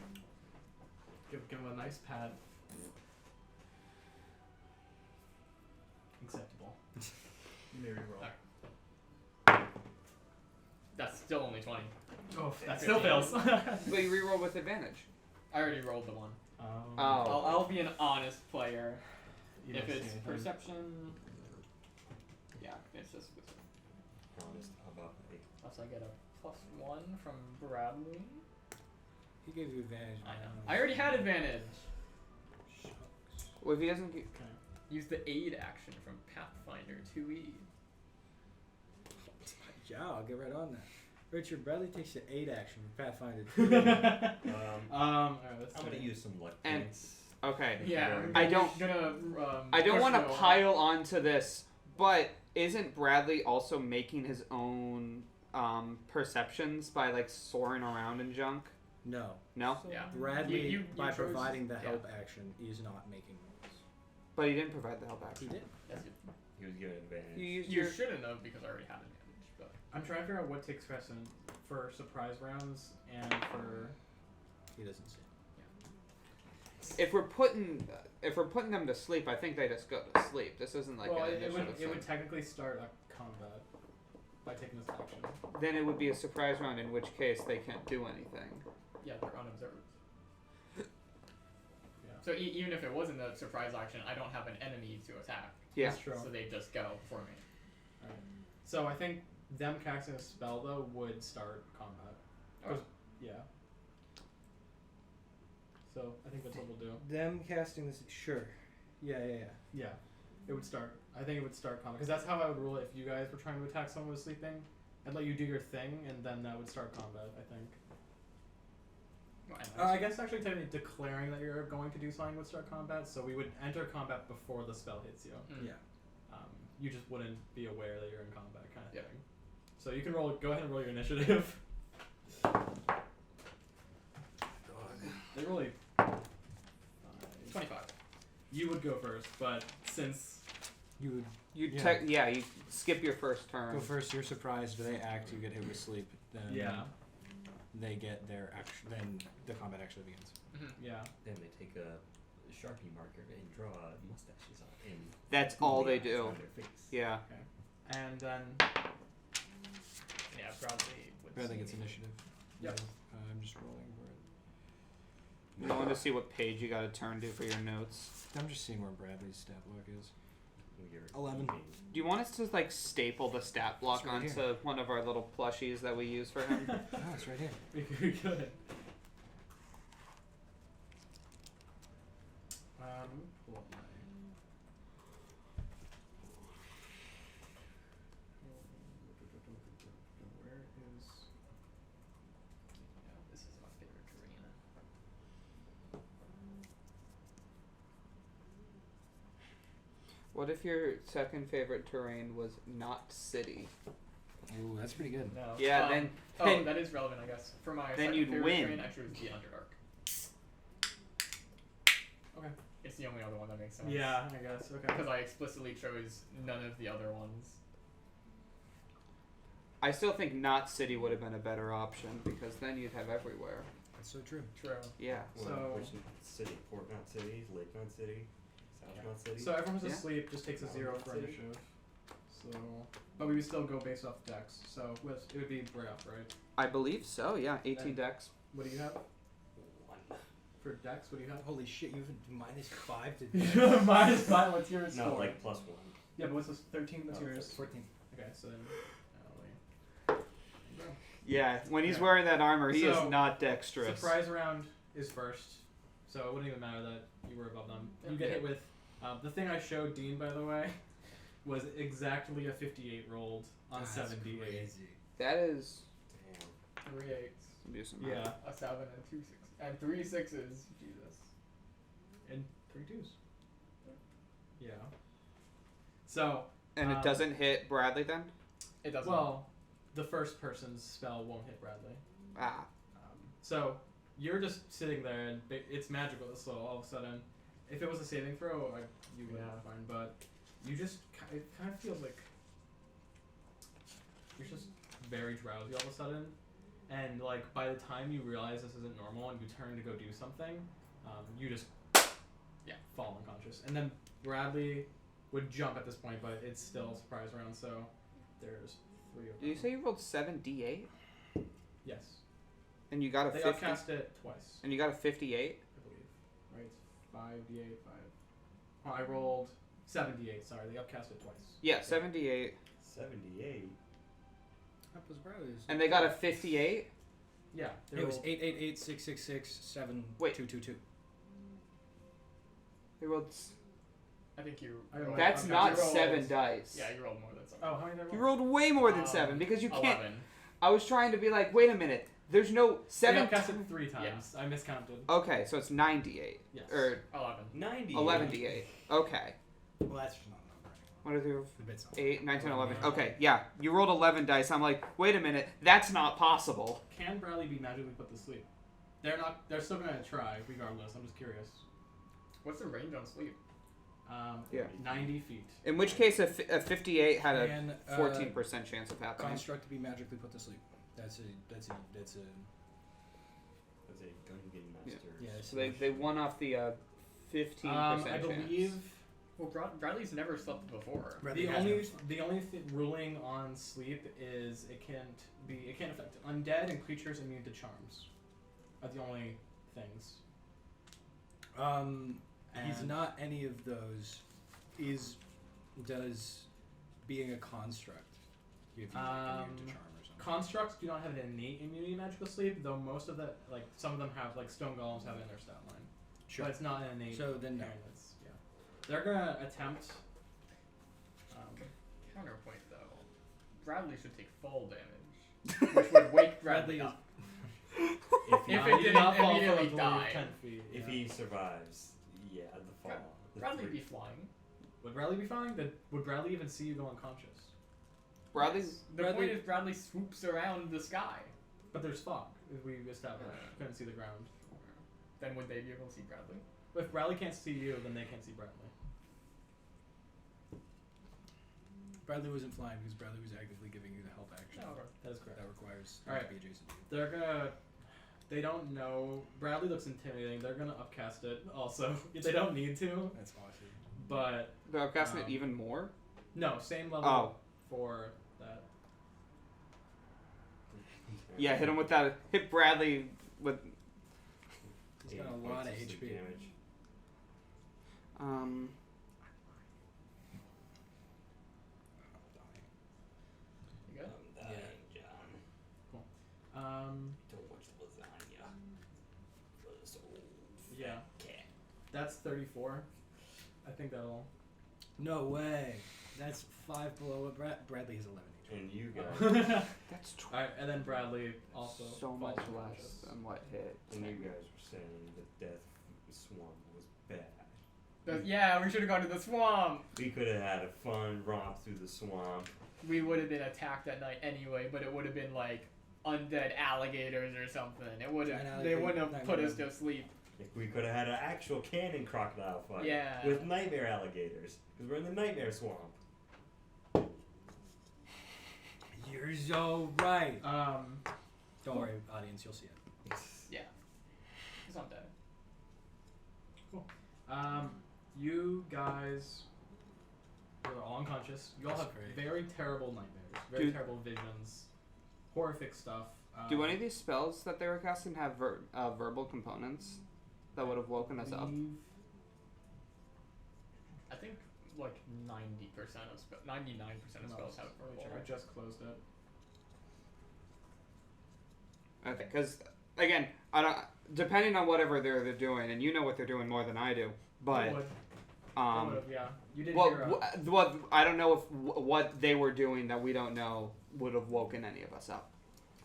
Give him a nice pat. Acceptable. You may reroll. That's still only 20. Oh, that still fails. But you reroll with advantage. I already rolled the one. Oh. I'll be an honest player. You If don't it's see anything. perception. Yeah, it's just. Honest about it. Plus, I get a +1 from Bradley. He gave you advantage. I know. man. I already had advantage. Shucks. Well, if he doesn't get. Use the aid action from Pathfinder E. 2E. Yeah, I'll get right on that. Richard, Bradley takes the 8 action from Pathfinder. Alright, let's I'm gonna see. use some luck And- points. Okay. Yeah, I don't- Gonna, I don't push want to the- pile onto this, but isn't Bradley also making his own perceptions by like soaring around and junk? No. No, Yeah. Bradley, You by chose- providing the yeah. help action, is not making noise. but he didn't provide the help He action. did. Yes, He was given advantage. You used you your. shouldn't have because I already had advantage. But I'm trying to figure out what takes precedent for surprise rounds and for. He doesn't see. If we're putting them to sleep, I think they just go to sleep. This isn't like well, an it would initiative thing. technically start a combat by taking this action. Then it would be a surprise round, in which case they can't do anything. yeah, they're unobserved. Yeah. So even if it wasn't a surprise action, I don't have an enemy to attack. Yeah. That's true. So they just go for me. Alright. So I think them casting a spell though would start combat. 'Cause- Yeah. So I think that's what we'll do. Them casting this. Sure. Yeah. Yeah. It would start. I think it would start combat because that's how I would rule it. If you guys were trying to attack someone who was sleeping, I'd let you do your thing and then that would start combat. I think. Well, I guess actually technically declaring that you're going to do something would start combat. So we would enter combat before the spell hits you. Mm. Yeah. You just wouldn't be aware that you're in combat, kind of Yeah. thing. So you can roll. Go ahead and roll your initiative. They really. 25. You would go first, but since You would You Yeah. you skip your first turn. go first. You're surprised. They act. You get hit with sleep. Then yeah, they get their action. Then the combat actually begins. Mm-hmm. yeah, Then they take a Sharpie marker and draw mustaches on and That's glue all the they eyes do. on their face. Yeah. and then Yeah, Bradley would Bradley see gets me. initiative. Yep. I'm just rolling for it. I wanted to see what page you got to turn to for your notes. I'm just seeing where Bradley's stat block is. Weird. 11. Do you want us to like staple the stat block It's right onto here. one of our little plushies that we use for him? Oh, it's right here. we could. Pull up my. Where is? Yeah, this is my favorite terrain. What if your second favorite terrain was not city? Ooh, that's pretty good. No. Yeah, um, then Oh, that is relevant, I guess. For my then second you'd favorite win. terrain, I choose the Underdark. Okay. It's the only other one that makes sense. Yeah, I guess. Okay. Because I explicitly chose none of the other ones. I still think not city would have been a better option because then you'd have everywhere. That's so true. True. Yeah. So- which city? Port Knot City, Lake Knot City, South Yeah. Knot City. So everyone's Yeah. asleep. Just takes a 0 for City. initiative. So, but we would still go based off dex. So it would be Brayoft, right? I believe so. Yeah. 18 decks. What do you have One. for dex? What do you have? Holy shit, you have -5 to Minus 5. What's yours? No, score? like +1. Yeah, but what's this? 13. What's Oh, yours? 14. Okay, so then. Yeah. When he's Yeah. wearing that armor, he So, is not dexterous. Surprise round is first, so it wouldn't even matter that you were above them. You get hit with the thing I showed Dean, by the way, was exactly a 58 rolled on That's 78. crazy. That is. Damn. 3 8s, some decent Yeah, amount. a 7, and 2 6, and 3 6s. Jesus. and 3 2s. Yeah. So And it doesn't hit Bradley then? It doesn't. well, the first person's spell won't hit Bradley. Ah. So you're just sitting there, and it's magical. So all of a sudden, if it was a saving throw, you would have fine. But you just it kind of feels like you're just very drowsy all of a sudden, and like by the time you realize this isn't normal and you turn to go do something, you just fall unconscious. And then Bradley would jump at this point, but it's still a surprise round. So there's 3 of them. Did you say you rolled 7d8? Yes? And you got a They 50? upcast it twice. And you got a 58? I believe. Right? It's 5d8, 5. Oh, I rolled 7d8, sorry. They upcast it twice. Yeah, 78. 78. That was Bradley's. And they got a 58? Yeah. It was 888-666-7222. They rolled. I think you. I rolled- That's okay, not you rolled- 7 dice. Yeah, you rolled more than 7. Oh, how many did I roll? You rolled way more than 7 because you can't. 11. I was trying to be like, wait a minute. There's no They 7. upcast it 3 times. I miscounted. Okay, so it's 98. Yes. Or 11. 90. 11d8. Okay. Well, that's just not a number anymore. What are they? The bits on 8, 9, 10, 11. Yeah. Okay, yeah. You rolled 11 dice. I'm like, wait a minute. That's not possible. Can Bradley be magically put to sleep? They're not. They're still gonna try regardless. I'm just curious. What's the range on sleep? Yeah. 90 feet. In which case, a 58 had a And, 14% chance of happening. construct to be magically put to sleep. That's a That's a Gungan master. yeah. So they won off the 15% I chance. believe Well, Bradley's never slept before. Bradley the has only no sleep. ruling on sleep is it can't affect undead and creatures immune to charms. Are the only things. He's And- not any of those. Does being a construct give you like, immune to charm or something? Constructs do not have an innate immunity to magical sleep, though most of the some of them have stone golems have it in their stat line. Sure. But it's not an innate. So then no. It's- yeah. They're gonna attempt. Counterpoint though, Bradley should take fall damage, which would wake Bradley Bradley is- up. If he, If he it did didn't not fall immediately from die. 10 feet. if he survives, the fall. the Bradley three- be flying. Would Bradley be fine? Would Bradley even see you go unconscious? Bradley's. The Bradley- point is Bradley swoops around the sky. But there's fog. If we established, couldn't see the ground. Then would they be able to see Bradley? But if Bradley can't see you, then they can't see Bradley. Bradley wasn't flying because Bradley was actively giving you the help action. No, okay. That is correct. That requires Alright. to be adjacent to you. They're gonna. They don't know. Bradley looks intimidating. They're gonna upcast it. Also, they don't need to. That's awesome. But They're upcasting it Um, even more? no, same level Oh. for that. Yeah, hit him with that. Hit Bradley with. He's got a 8 lot of points sleep HP. damage. You good? I'm dying, John. Don't watch lasagna. For this old Yeah. cat. That's 34. I think that'll. No way. That's 5 below what Bradley has 11 HP. And you guys, Alright, That's and then Bradley also. so much falls less unconscious. than what hit. and you guys were saying that Death Swamp was bad. Yeah, we should have gone to the swamp. We could have had a fun romp through the swamp. We would have been attacked at night anyway, but it would have been like undead alligators or something. It would Giant have. They alligator- wouldn't have not put gonna- us to sleep. Like we could have had an actual canon crocodile fight Yeah. with nightmare alligators because we're in the nightmare swamp. You're so right. Don't worry, audience, you'll see it. He's not dead. You guys are all unconscious. You all That's have great. very terrible nightmares, very Dude. terrible visions, horrific stuff. Do any of these spells that they were casting have verbal components that would have woken us up? I think like 99% of spells have verbal. I just closed it. Okay, because again, I don't. Depending on whatever they're doing, and you know what they're doing more than I do, but It would, yeah. You did well, hear what I don't know if what they were doing that we don't know would have woken any of us up.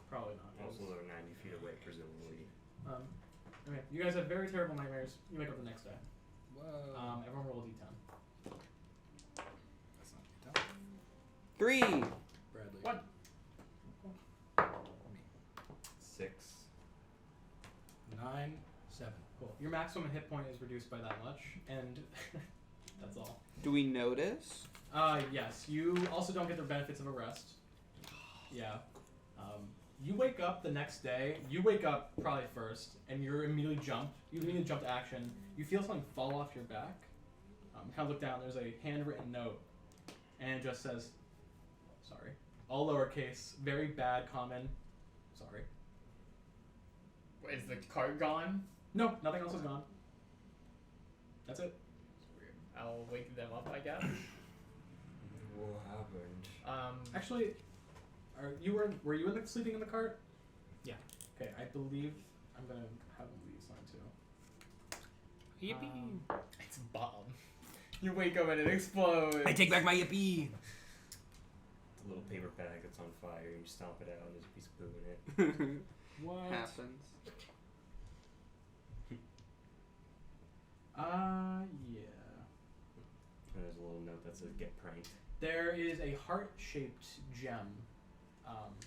probably not. Also, they're 90 feet away, presumably. Okay, you guys have very terrible nightmares. You wake up the next day. Whoa. Everyone roll a d10. That's not good. 3. Bradley. What? 6. 9, 7. Cool. Your maximum hit point is reduced by that much, and that's all. Do we notice? Yes. You also don't get the benefits of a rest. Yeah. You wake up the next day. You wake up probably first, and you're immediately jumped. You immediately jump to action. You feel something fall off your back. Kind of look down. There's a handwritten note, and it just says, "Sorry." All lowercase. Very bad. Common. Sorry. Is the card gone? No, nothing else is gone. That's it. Weird. I'll wake them up, I guess. What happened? Actually, were you sleeping in the cart? Yeah. Okay, I believe I'm gonna have them leave sign too. Yippee! It's bomb. You wake up and it explodes. I take back my yippee! It's a little paper bag that's on fire. You stomp it out, and there's a piece of poo in it. What? Happens. Yeah. And there's a little note that says "Get pranked." There is a heart-shaped gem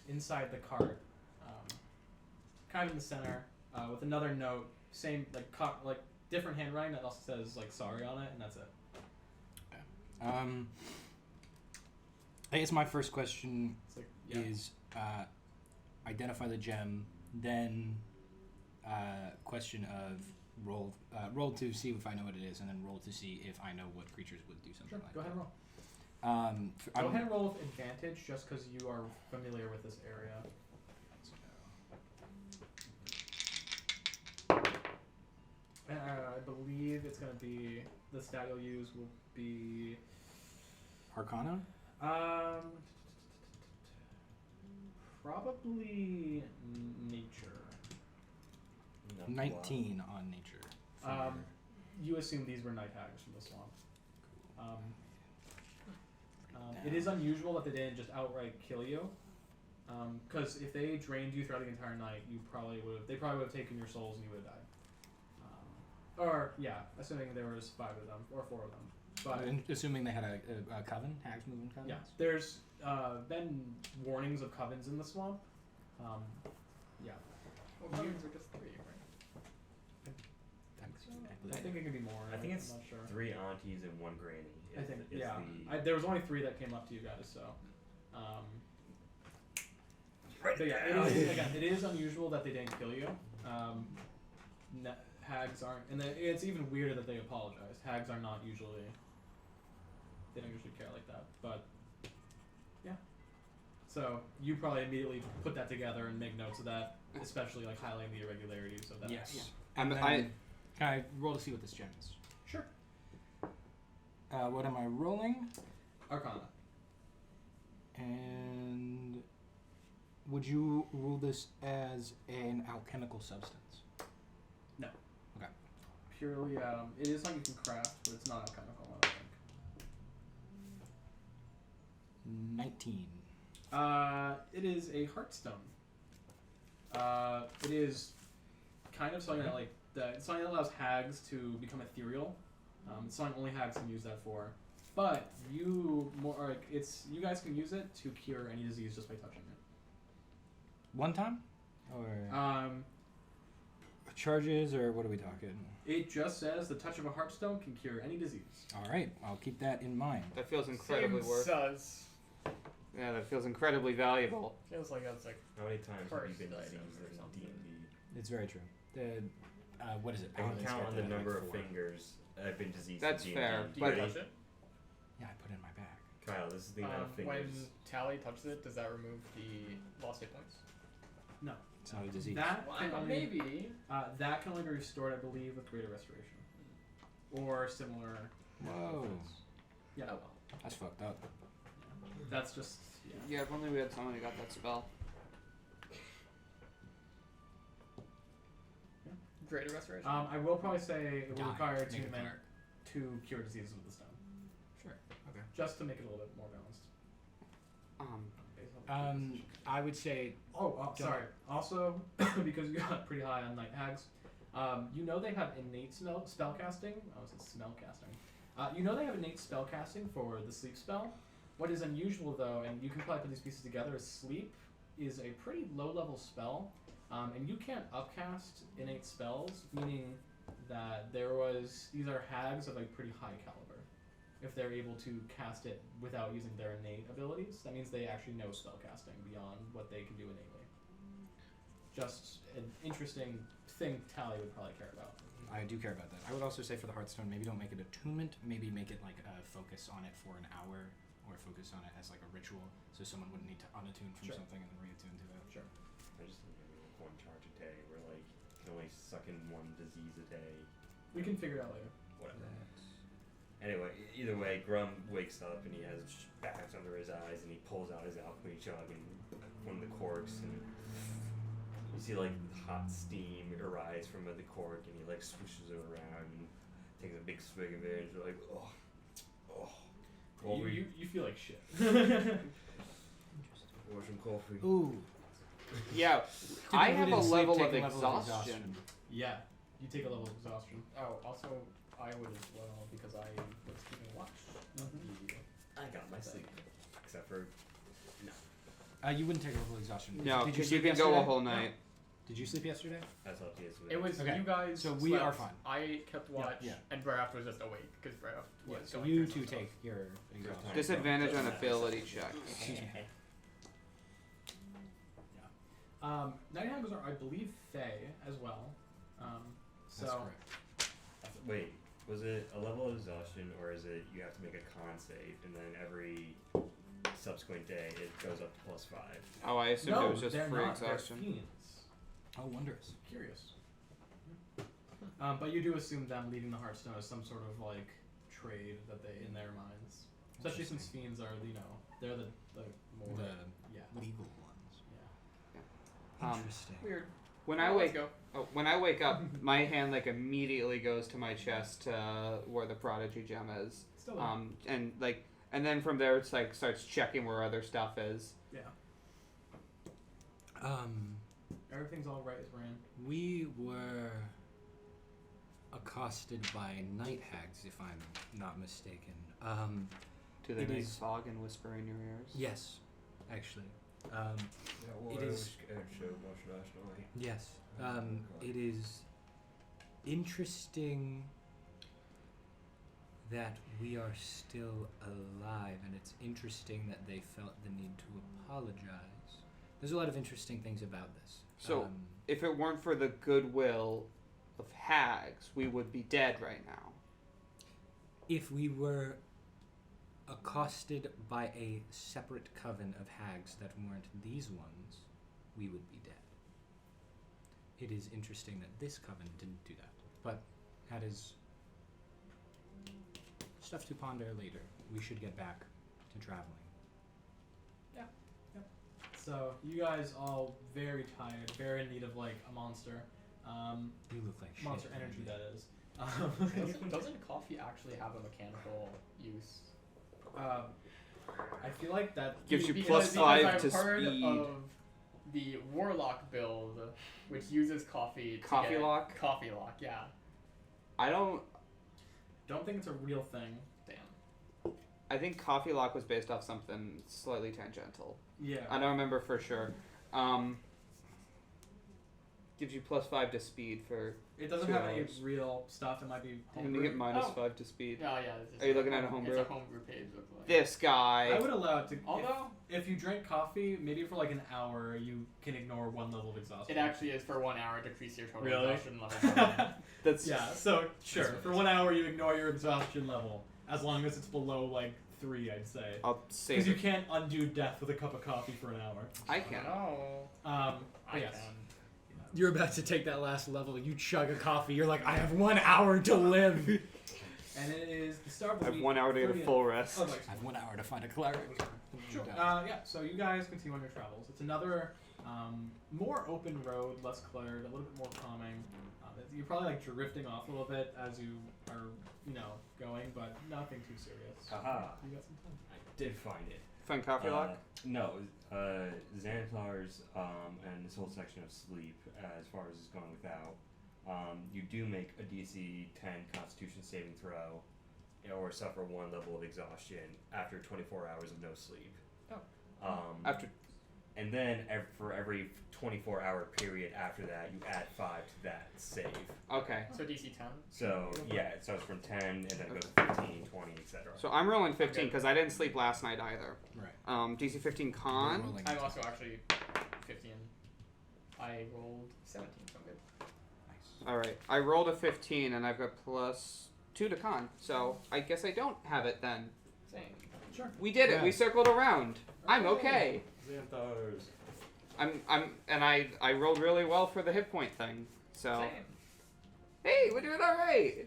inside the cart, kind of in the center, with another note, same like different handwriting that also says like "sorry" on it, and that's it. I guess my first question It's like yeah. is identify the gem, then question of roll to see if I know what it is, and then roll to see if I know what creatures would do something Sure. like Go ahead and that. roll. Go Go ahead and roll with advantage, just because you are familiar with this area. I believe it's going to be the stat you'll use will be Arcana? probably nature. Not 19 on nature. You assume these were night hags from the swamp. It is unusual that they didn't just outright kill you, because if they drained you throughout the entire night, they probably would have taken your souls and you would have died. Or yeah, assuming there was 5 of them or 4 of them. But And assuming they had a coven, hags moving covens? yeah, there's been warnings of covens in the swamp. Yeah, Well, mutants are just 3, right? I think it could be more. I think it's I'm not sure. 3 aunties and 1 granny. I think is yeah. the- There was only 3 that came up to you guys, so. But yeah, it is unusual that they didn't kill you. Hags aren't, and it's even weirder that they apologized. Hags are not usually. They don't usually care like that, but yeah. So you probably immediately put that together and make notes of that, especially like highlighting the irregularities of that. Yes. Yeah. And I'm- then, can I roll to see what this gem is? Sure. What am I rolling? Arcana. And would you rule this as an alchemical substance? Purely, it is something you can craft, but it's not alchemical, I don't think. 19. It is a heartstone. It is kind of something that it's something that allows hags to become ethereal. It's something only hags can use that for. But you guys can use it to cure any disease just by touching it. One time? Or charges, or what are we talking? It just says the touch of a heartstone can cure any disease. All right, I'll keep that in mind. That feels incredibly Same worth. sus. Yeah, that feels incredibly valuable. Feels like that's like How many times have you First been item diseased or in something. D&D? It's very true. The what is it? I can Paladins count got on the that at, number like, of 4. fingers I've been diseased That's in D&D. fair, do you but- touch it? Yeah, I put it in my bag. Kyle, this is the amount of When fingers. Tally touches it, does that remove the lost hit points? No. It's not a disease. That can Well, only, maybe. that can only be restored, I believe, with Greater Restoration. Or similar. Whoa, Yeah. Oh well. that's fucked up. That's just. Yeah. Yeah, if only we had someone who got that spell. Greater restoration. I will probably say it will Die. require Make it attunement cleric. to cure diseases with the stone. Sure. Okay. Just to make it a little bit more balanced. Based on the Um, I would say sorry. Also, because you got pretty high on night hags, you know they have innate spell casting. Oh, it's smell casting. You know they have innate spell casting for the sleep spell. What is unusual though, and you can probably put these pieces together, is sleep is a pretty low level spell, and you can't upcast innate spells, meaning that these are hags of a pretty high caliber. If they're able to cast it without using their innate abilities, that means they actually know spell casting beyond what they can do innately. Just an interesting thing Tally would probably care about. I do care about that. I would also say for the Hearthstone, maybe don't make it attunement. Maybe make it like a focus on it for an hour, or focus on it as like a ritual, so someone wouldn't need to unattune from Sure. something and then reattune to it. Sure. I just think maybe like one charge a day, where like you can only suck in one disease a day. We can figure it out later. Whatever. Anyway, either way, Grum wakes up and he has bags under his eyes and he pulls out his alchemy jug and one of the corks, and you see like hot steam arise from the cork, and he like swishes it around and takes a big swig of it, and you're like, oh. Coffee. You feel like shit. Or some coffee. Ooh. Yeah, Typically I have a didn't sleep, level take of a level exhaustion. Yeah. You take a level of exhaustion. Oh, also I would as well because I was keeping watch. of the- I got my sleep, except for You wouldn't take a level of exhaustion. No, Did because you you sleep can go a yesterday? whole night. Did you sleep yesterday? I slept yesterday. It was Okay, you guys. so we slept, are fine. I kept watch, yeah. and Brayoft was just awake because Brayoft was. So going you through two some take your exhaustion. time. Disadvantage on ability check. Excuse me. Night hags are, I believe, Fey as well. So That's correct. Wait, was it a level of exhaustion, or is it you have to make a con save, and then every subsequent day it goes up to +5? Oh, I assumed no, it was just they're free not. exhaustion. They're fiends. Oh, wondrous. Curious. But you do assume them leaving the Hearthstone as some sort of like trade that they in their minds, especially since fiends are they're the more The yeah legal ones. yeah. Interesting. Weird. When I wake up, my hand like immediately goes to my chest where the prodigy gem is. Still there. And then from there it's like starts checking where other stuff is. Yeah. Everything's all right as we're in. We were accosted by night hags, if I'm not mistaken. Do they It make is- fog and whisper in your ears? Yes, actually. It is- Yes. It is interesting that we are still alive, and it's interesting that they felt the need to apologize. There's a lot of interesting things about this. So, if it weren't for the goodwill of hags, we would be dead right now. if we were accosted by a separate coven of hags that weren't these ones, we would be dead. It is interesting that this coven didn't do that, but that is stuff to ponder later. We should get back to traveling. So you guys all very tired, very in need of like a monster. You look like Monster shit. energy, that is. Doesn't coffee actually have a mechanical use? I feel like that Gives you Because +5 I've to heard speed. of the warlock build, which uses coffee. To Coffee get lock? Coffee lock, yeah. I don't think it's a real thing. Damn. I think Coffee Lock was based off something slightly tangential. Yeah. I don't remember for sure. gives you +5 to speed for. It doesn't 2 have any hours. real stuff. It might be And you homebrew. get Oh. -5 to speed. Yeah, yeah. This is Are you looking at a homebrew? It's a homebrew page. Looks like. This guy. I would allow it to. Although If you drink coffee, maybe for like an hour, you can ignore 1 level of exhaustion. it actually is for 1 hour, decrease your total Really? exhaustion level. That's Yeah, so sure. For 1 hour, you ignore your exhaustion level, as long as it's below like 3, I'd say. I'll save Because you it. can't undo death with a cup of coffee for an hour. I can. No. But I yes. can. You're about to take that last level. You chug a coffee. You're like, I have 1 hour to live. And it is the start of I the have week. 1 hour to get a 30th. full rest. Oh, nice. I have 1 hour to find a cleric. Sure. Yeah, so you guys continue on your travels. It's another more open road, less cluttered, a little bit more calming. You're probably like drifting off a little bit as you are, going, but nothing too serious. Aha. You got some time. I did find it. Find coffee lock? No, Xanathar's and this whole section of sleep, as far as it's going without. You do make a DC 10 Constitution saving throw, or suffer 1 level of exhaustion after 24 hours of no sleep. Oh. After. And then for every 24-hour period after that, you add 5 to that save. Okay. So DC 10. So yeah, it starts from 10 and then goes to 15, 20, etc. So I'm rolling 15 because I didn't sleep last night either. Right. DC 15 con. Rolling. I'm also actually 15. I rolled 17, so I'm good. Nice. All right. I rolled a 15 and I've got +2 to con. So I guess I don't have it then. Same. Sure. We did it. Yeah. We circled around. I'm okay. Xanathar's. I rolled really well for the hit point thing. So Same. hey, we're doing all right.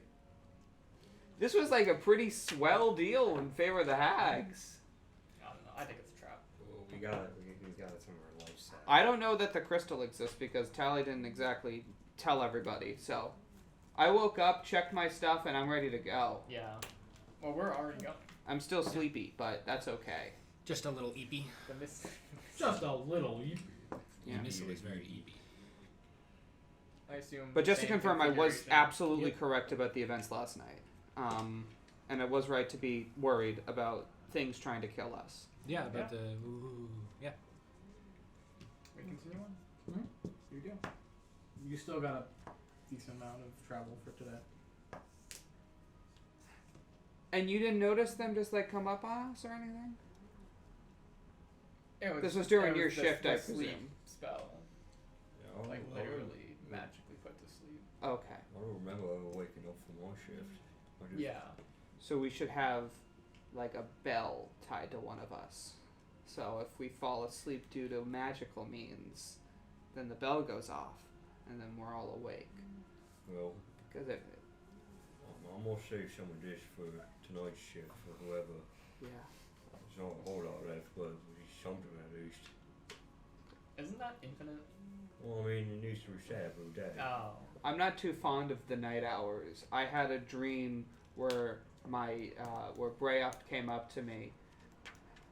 This was like a pretty swell deal in favor of the hags. I don't know. I think it's a trap. Well, we got some of our life set. I don't know that the crystal exists because Tally didn't exactly tell everybody. So I woke up, checked my stuff, and I'm ready to go. Yeah. Well, we're already going. I'm still sleepy, but that's okay. Just a little eepy. The miss. Just a little. Yeah. The missile is very eepy. I assume. But just to same confirm, I was configuration. absolutely Yep. correct about the events last night. And I was right to be worried about things trying to kill us. Yeah, but yeah. We continue on. Here you go. You still got a decent amount of travel for today. And you didn't notice them just like come up on us or anything? This was during your shift, I sleep presume. spell. Yeah, Like literally magically put to sleep. Okay. I don't remember ever waking up from one shift. I just- Yeah. So we should have like a bell tied to one of us. So if we fall asleep due to magical means, then the bell goes off, and then we're all awake. Well, Because it, I'm gonna save some of this for tonight's shift for whoever. yeah. There's not a whole lot left, but something at least. Isn't that infinite? Well, I mean, it needs to reset every day. Oh. I'm not too fond of the night hours. I had a dream where where Brayoft came up to me,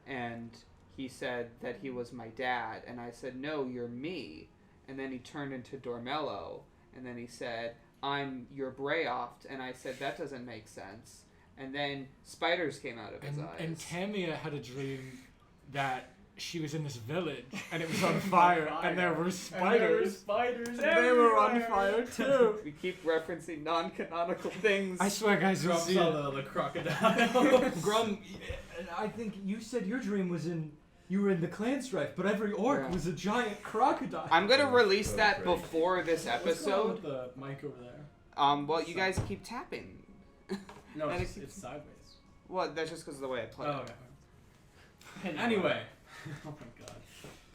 and he said that he was my dad, and I said, "No, you're me." And then he turned into Dormello, and then he said, "I'm your Brayoft," and I said, "That doesn't make sense." And then spiders came out of his eyes. And Tamia had a dream that she was in this village and it was on fire and there were spiders. Spiders And they were on fire too. We keep referencing non-canonical things. I swear, guys, you'll Grump see saw it. the crocodile. Grum, I think you said your dream was you were in the clan strife, but every orc Yeah. was a giant crocodile. I'm gonna Yeah, release so that great. before this What's going on episode. with the mic over there? Well, you guys keep tapping. No, And it's, it it's sideways. Well, that's just because of the way I put Oh, it. okay. Anyway. Oh my god.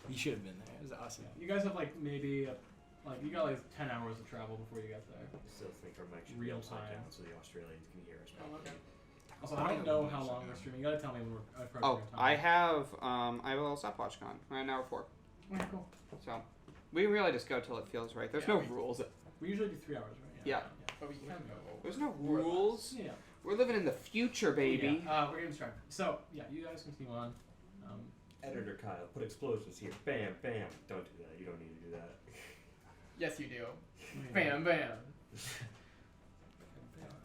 You should have been there. It was awesome. You guys have like maybe you got like 10 hours of travel before you get there. I still think our mic should Real be upside time. down so the Australians can hear us. Oh, okay. Also, I don't know how long we're streaming. You gotta tell me when we're approaching Oh, our time. I have a little stopwatch on. We're at an hour 4. Okay, cool. So we really just go till it feels right. There's Yeah, no we- rules. We usually do 3 hours, right? Yeah. But we can go over. There's no more or less. rules. Yeah. We're living in the future, baby. Yeah. We're getting distracted. So, yeah, you guys continue on. Editor Kyle, put explosions here. Bam, bam. Don't do that. You don't need to do that. Yes, you do. Bam, bam.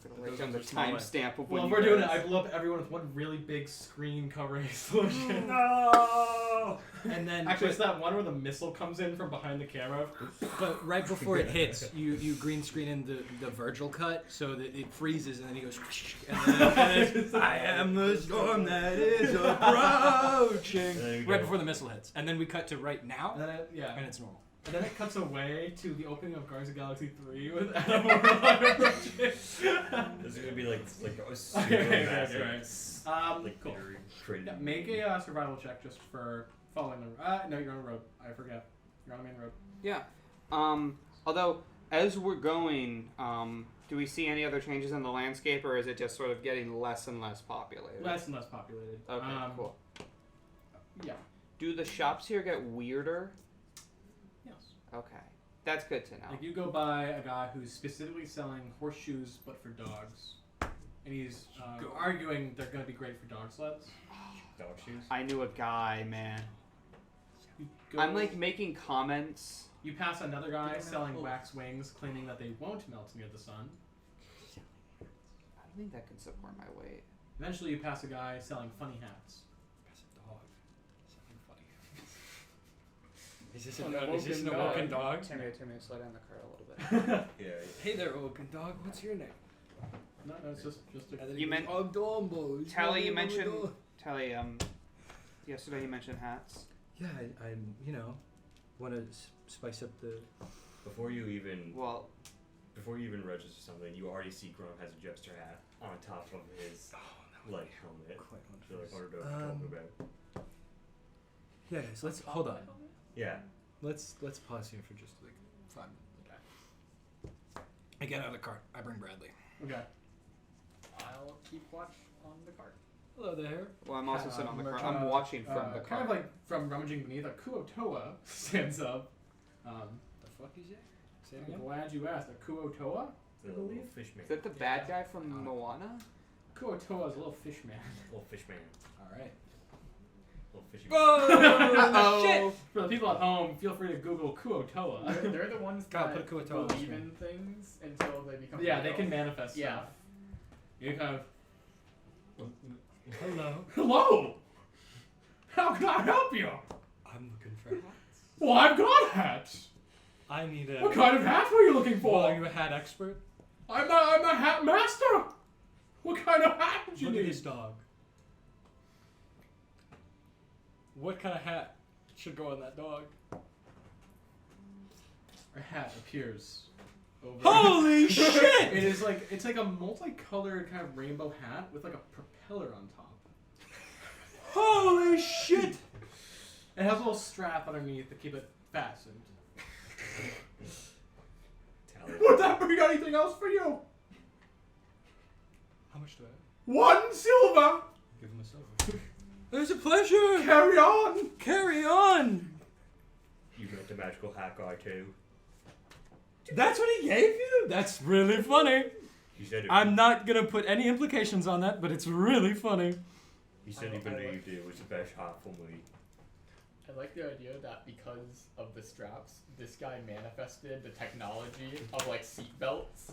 Gonna write Those down the ones are smaller. timestamp of Well, when if you we're doing it, guys- I blew up everyone with one really big screen covering explosion. No. And then Actually, it's that one where the missile comes in from behind the camera. but right before it hits, you green screen in the Virgil cut so that it freezes and then he goes and then I am the storm that is approaching And then we right go- before the missile hits. And then we cut to right now And then it, yeah. and it's normal. And then it cuts away to the opening of Guardians of the Galaxy 3 with Adam Warlock approaching. This is gonna be like a super Okay, massive, right. like Cool. very crazy. Yeah, make a survival check just for following the. No, you're on a road. I forget. You're on the main road. Yeah. Although as we're going, do we see any other changes in the landscape, or is it just sort of getting less and less populated? Less and less populated. Okay, cool. Yeah. Do the shops here get weirder? Yes. Okay, that's good to know. Like you go by a guy who's specifically selling horseshoes, but for dogs, and he's arguing they're going to be great for dog sleds. Dog shoes. I knew a guy, man. You go, I'm like making comments. You pass another guy They're selling cool. wax wings, claiming that they won't melt near the sun. I don't think that can support my weight. Eventually, you pass a guy selling funny hats. Pass a dog. Something funny. Is this An an awoken awoken dog? Timmy, slow down the car a little bit. Yeah. Hey there, awoken dog. What's your name? No, it's just a. You meant- Oh, Dumbo. Tally, you mentioned. Tally, yesterday you mentioned hats. Yeah, I want to spice up the. Before you even Well, register something, you already see Grom has a jester hat on top of his like helmet. Quite So like, wonderful. what are we talking about? Yeah, so let's hold on. Yeah. Let's pause here for just like 5 minutes. Okay. I get out of the cart. I bring Bradley. Okay. I'll keep watch on the cart. Hello there. well, I'm also sitting on the car. I'm watching from the car. Kind of like from rummaging beneath, a Kuotoa stands up. The fuck is it? Say it I'm again. glad you asked. A Kuotoa? The little fish man. Is that the bad guy from Moana? Kuotoa is a little fish man. Little fish man. All right. Little fishy man. Oh Shit! For the people at home, feel free to Google Kuotoa. They're the ones God, that put a Kuotoa on believe screen. in things until they become Yeah, they real. can manifest Yeah. stuff. You kind of, Hello. hello! How can I help you? I'm looking for hats. Well, I've got hats. I need a. What kind of hat were you looking Well, for? are you a hat expert? I'm a hat master. What kind of hat did you Look at need? this dog. What kind of hat should go on that dog? A hat appears over. Holy shit! It is like it's like a multicolored kind of rainbow hat with like a propeller on top. Holy shit! It has a little strap underneath to keep it fastened. Tally. Would that bring anything else for you? How much do I have? 1 silver. Give him a silver. There's a pleasure! Carry on. Carry on! You met the magical hat guy too. That's what he gave you? That's really funny. He said it. I'm not gonna put any implications on that, but it's really funny. He said he believed it was the best hat for me. I like the idea that because of the straps, this guy manifested the technology of like seat belts.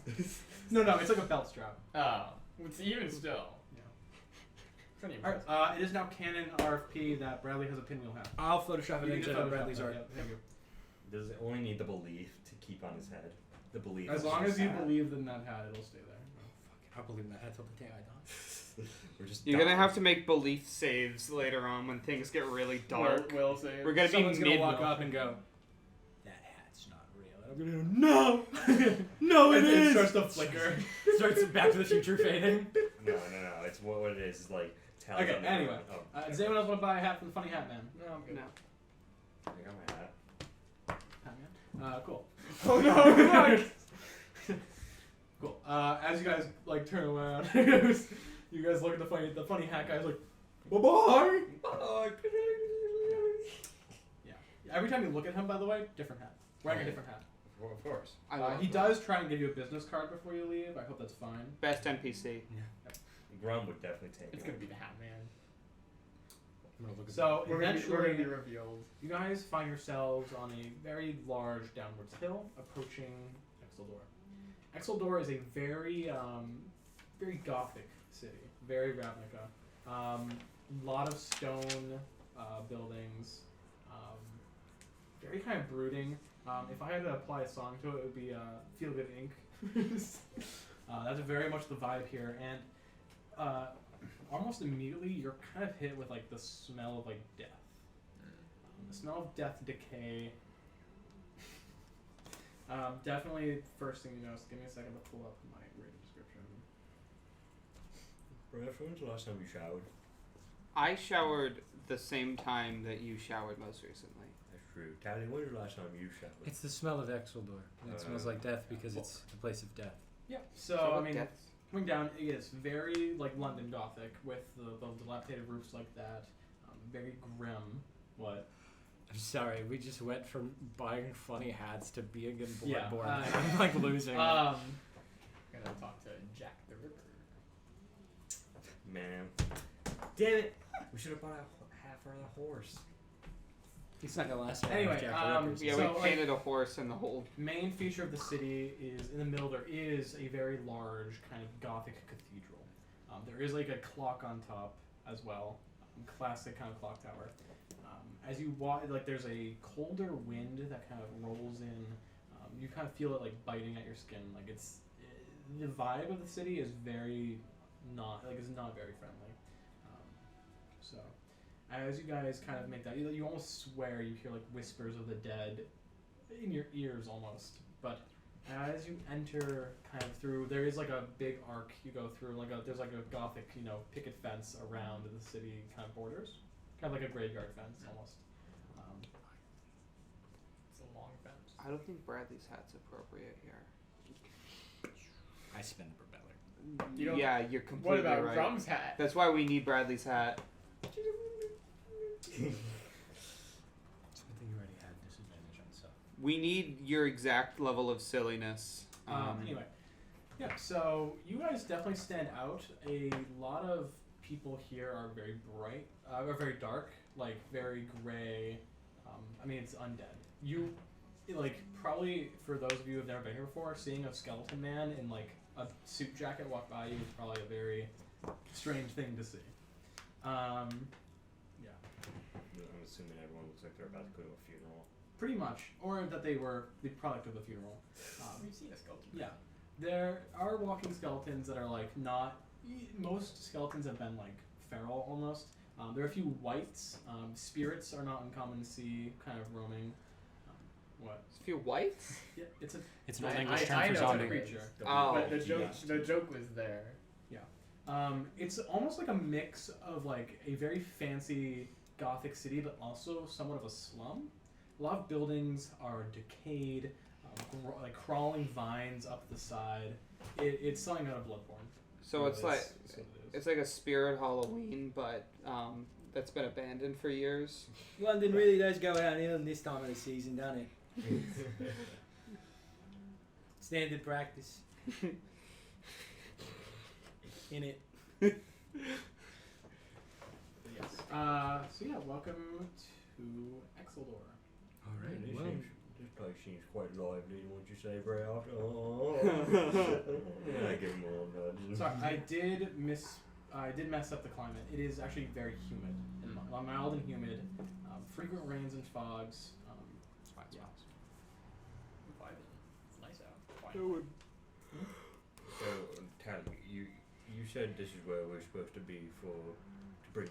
No, it's like a belt strap. Oh, it's even still. Yeah. Pretty All impressive. right. It is now canon RFP that Bradley has a pinwheel hat. I'll Photoshop it You into can Photoshop Bradley's that, art. yeah, thank you. Does it only need the belief to keep on his head? The belief. As is long just as you hat. believe in that hat, it'll stay there. I'll believe in that hat till the day I die. We're just. You're gonna dying. have to make belief saves later on when things get really dark. Will say. We're gonna Someone's be gonna mid. walk up and go, that hat's not real. And I'm gonna go, no! And it it is! starts to flicker. Starts Back to the Future fading. No. It's what it is like. Tally Okay, on the anyway. ground. Oh, Does anyone else want to buy a hat from the Funny Hat Man? No, I'm good. No. I got my hat. Hat Man? Cool. Oh no! Cool. As you guys like turn around, you guys look at the funny hat guy's like, bye bye. Bye. Yeah. Every time you look at him, by the way, different hat. Wearing a different hat. Well, of course. I love He that. does try and give you a business card before you leave. I hope that's fine. Best NPC. Grum would definitely take It's it. gonna be the Hat Man. I'm gonna look at So We're gonna eventually, be revealed. you guys find yourselves on a very large downwards hill approaching Exeldor. Exeldor is a very very gothic city, very Ravnica. Lot of stone buildings, very kind of brooding. If I had to apply a song to it, it would be "Feel Good Inc." That's very much the vibe here, and almost immediately you're kind of hit with like the smell of like death. The smell of death, decay. Definitely, first thing you notice. Give me a second to pull up my rating description. Brayoft, when's the last time you showered? I showered the same time that you showered most recently. That's true. Tally, when's the last time you showered? It's the smell of Exeldor. And it smells like death because it's the place of death. Yeah. So I mean, Deaths? coming down, it is very like London Gothic with the dilapidated roofs like that. Very grim. What? I'm sorry, we just went from buying funny hats to being in Yeah, Bloodborne. I'm like losing. it. Gonna talk to Jack the Ripper. Man. Damn it! We should have bought half of the horse. It's not gonna last. Anyway, Yeah, So, we painted a horse in the whole. Main feature of the city is in the middle. There is a very large kind of Gothic cathedral. There is like a clock on top as well, classic kind of clock tower. As you walk, like there's a colder wind that kind of rolls in. You kind of feel it like biting at your skin. Like the vibe of the city is very it's not very friendly. So as you guys kind of make that, you almost swear you hear like whispers of the dead in your ears almost. But as you enter kind of through, there is like a big arc you go through. There's like a Gothic picket fence around the city kind of borders. Kind of like a graveyard fence, almost. It's a long fence. I don't think Bradley's hat's appropriate here. I spin the propeller. You don't- Yeah, you're completely What about right. Rum's hat? That's why we need Bradley's hat. It's a good thing you already had disadvantage on stuff. We need your exact level of silliness. Anyway, yeah. So you guys definitely stand out. A lot of people here are very bright, or very dark, like very gray. I mean, it's undead. You, like, probably for those of you who have never been here before, seeing a skeleton man in like a suit jacket walk by you is probably a very strange thing to see. Yeah, I'm assuming everyone looks like they're about to go to a funeral. pretty much, or that they were the product of the funeral. We've seen a skeleton. Yeah, there are walking skeletons that are like not. Most skeletons have been like feral almost. There are a few whites. Spirits are not uncommon to see, kind of roaming. What? A few whites? Yeah, it's a. It's an I- old English I term for know zombie. the creature. Oh. But the joke was there. It's almost like a mix of like a very fancy Gothic city, but also somewhat of a slum. A lot of buildings are decayed, like crawling vines up the side. It's something out of Bloodborne. So it's like that's what it is. it's like a spirit Halloween, but that's been abandoned for years. London really does go downhill this time of the season, doesn't it? Standard practice. In it. But yes. So yeah, welcome to Exeldor. All right. This, Well, this place seems quite lively, won't you say, Brayoft? Oh. I give him all nuts. Sorry, I did mess up the climate. It is actually very humid, and mild and humid. Frequent rains and fogs. Yeah. Vibing. It's nice out. Fine. So, Tally, you said this is where we're supposed to be to bring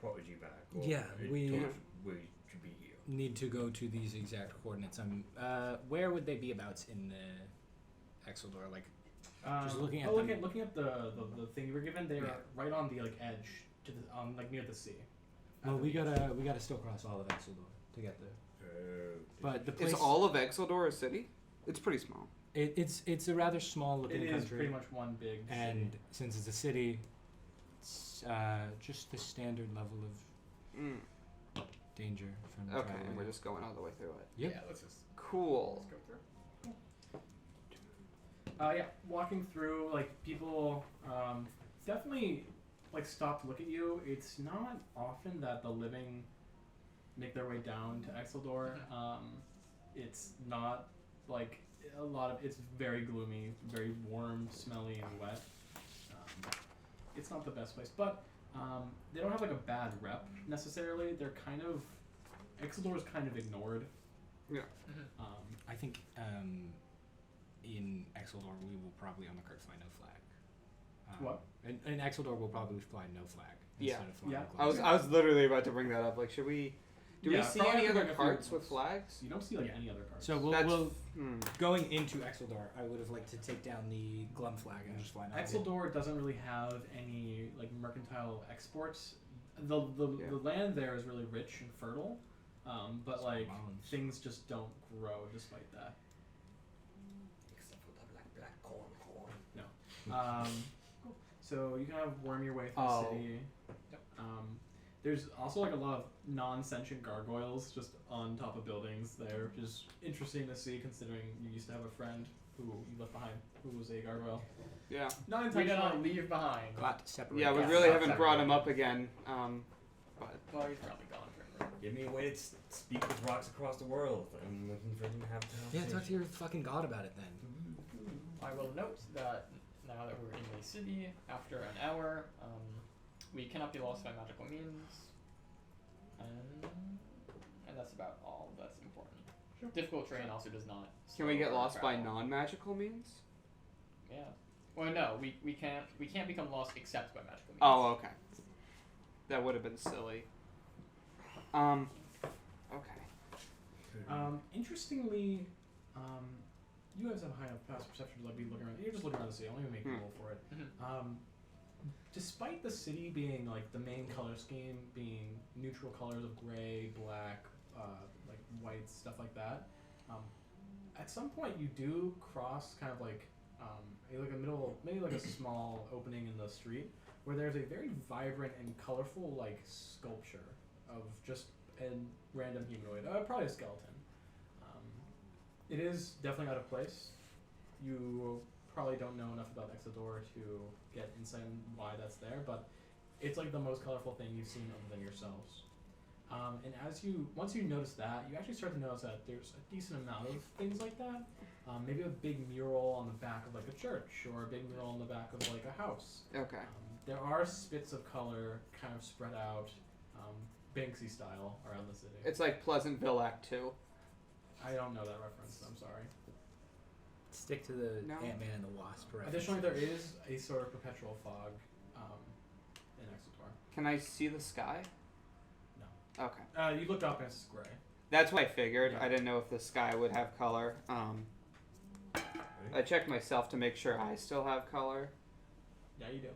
Prodigy back. Or Yeah, it we- told us we should be here. need to go to these exact coordinates. Where would they be about in the Exeldor? Like, Just looking at them. looking at the thing you were given, they are Yeah. right on the like edge to the like near the sea. well, we gotta still cross all of Exeldor to get there. But the place, Is all of Exeldor a city? It's pretty small. it's a rather small looking It is country, pretty much one big and city. since it's a city, it's just the standard level of Mm. danger from Okay, traveling. and we're just going all the way through it. Yep. Yeah, let's just Cool. go through. Yeah, walking through, like, people definitely, like, stop to look at you. It's not often that the living make their way down to Exeldor. It's not, like, it's very gloomy, very warm, smelly, and wet. it's not the best place, but they don't have like a bad rep necessarily. They're kind of Exeldor is kind of ignored. Yeah. I think in Exeldor we will probably on the card fly no flag. What? In Exeldor we'll probably fly no flag Yeah. instead of flying Yeah. glove. I was literally about to bring that up. Like, should we? Do Yeah, we see probably any have to other bring a few cards of with those. flags? You don't see like any other cards. So we'll, That's we'll hmm. going into Exeldor, I would have liked to take down the Glum flag and just fly no. Exeldor doesn't really have any like mercantile exports. The Yeah. land there is really rich and fertile, but Small like mounds. things just don't grow despite that. Except for the black corn. So you kind of worm your way through Oh. the city. There's also like a lot of non-sentient gargoyles just on top of buildings there, which is interesting to see considering you used to have a friend who you left behind who was a gargoyle. Yeah. Not We did not intentionally. leave behind. Got separate. Yeah, we Yeah, really not haven't that brought great. him up again. But Well, he's probably gone forever. Give me a way to speak with rocks across the world. I'm looking for them to have a Yeah, conversation. talk to your fucking god about it then. I will note that now that we're in the city, after an hour, we cannot be lost by magical means, and that's about all that's important. Sure. Difficult terrain also does not. can we slow get our lost by travel. non-magical means? Yeah. Well, no, we can't become lost except by magical means. Oh, okay. That would have been silly. Okay. Interestingly, you guys have a high enough past perception to like be looking around. You're just looking around the city. I don't even make you roll for it. Mhm. Despite the city being like the main color scheme being neutral colors of gray, black, like white, stuff like that, at some point you do cross kind of like like a middle, maybe like a small opening in the street where there's a very vibrant and colorful like sculpture of just a random humanoid, probably a skeleton. It is definitely out of place. You probably don't know enough about Exeldor to get insight on why that's there, but it's like the most colorful thing you've seen other than yourselves. And once you notice that, you actually start to notice that there's a decent amount of things like that. Maybe a big mural on the back of like a church, or a big mural on the back of like a house. Okay. There are spits of color kind of spread out, Banksy style, around the city. It's like Pleasantville Act 2. I don't know that reference. I'm sorry. Stick to the No. Ant-Man and the Wasp reference. Additionally, there is a sort of perpetual fog in Exeldor. Can I see the sky? No. Okay. You look up and it's gray. That's what I figured. Yeah. I didn't know if the sky would have color. I checked myself to make sure I still have color. Yeah, you do.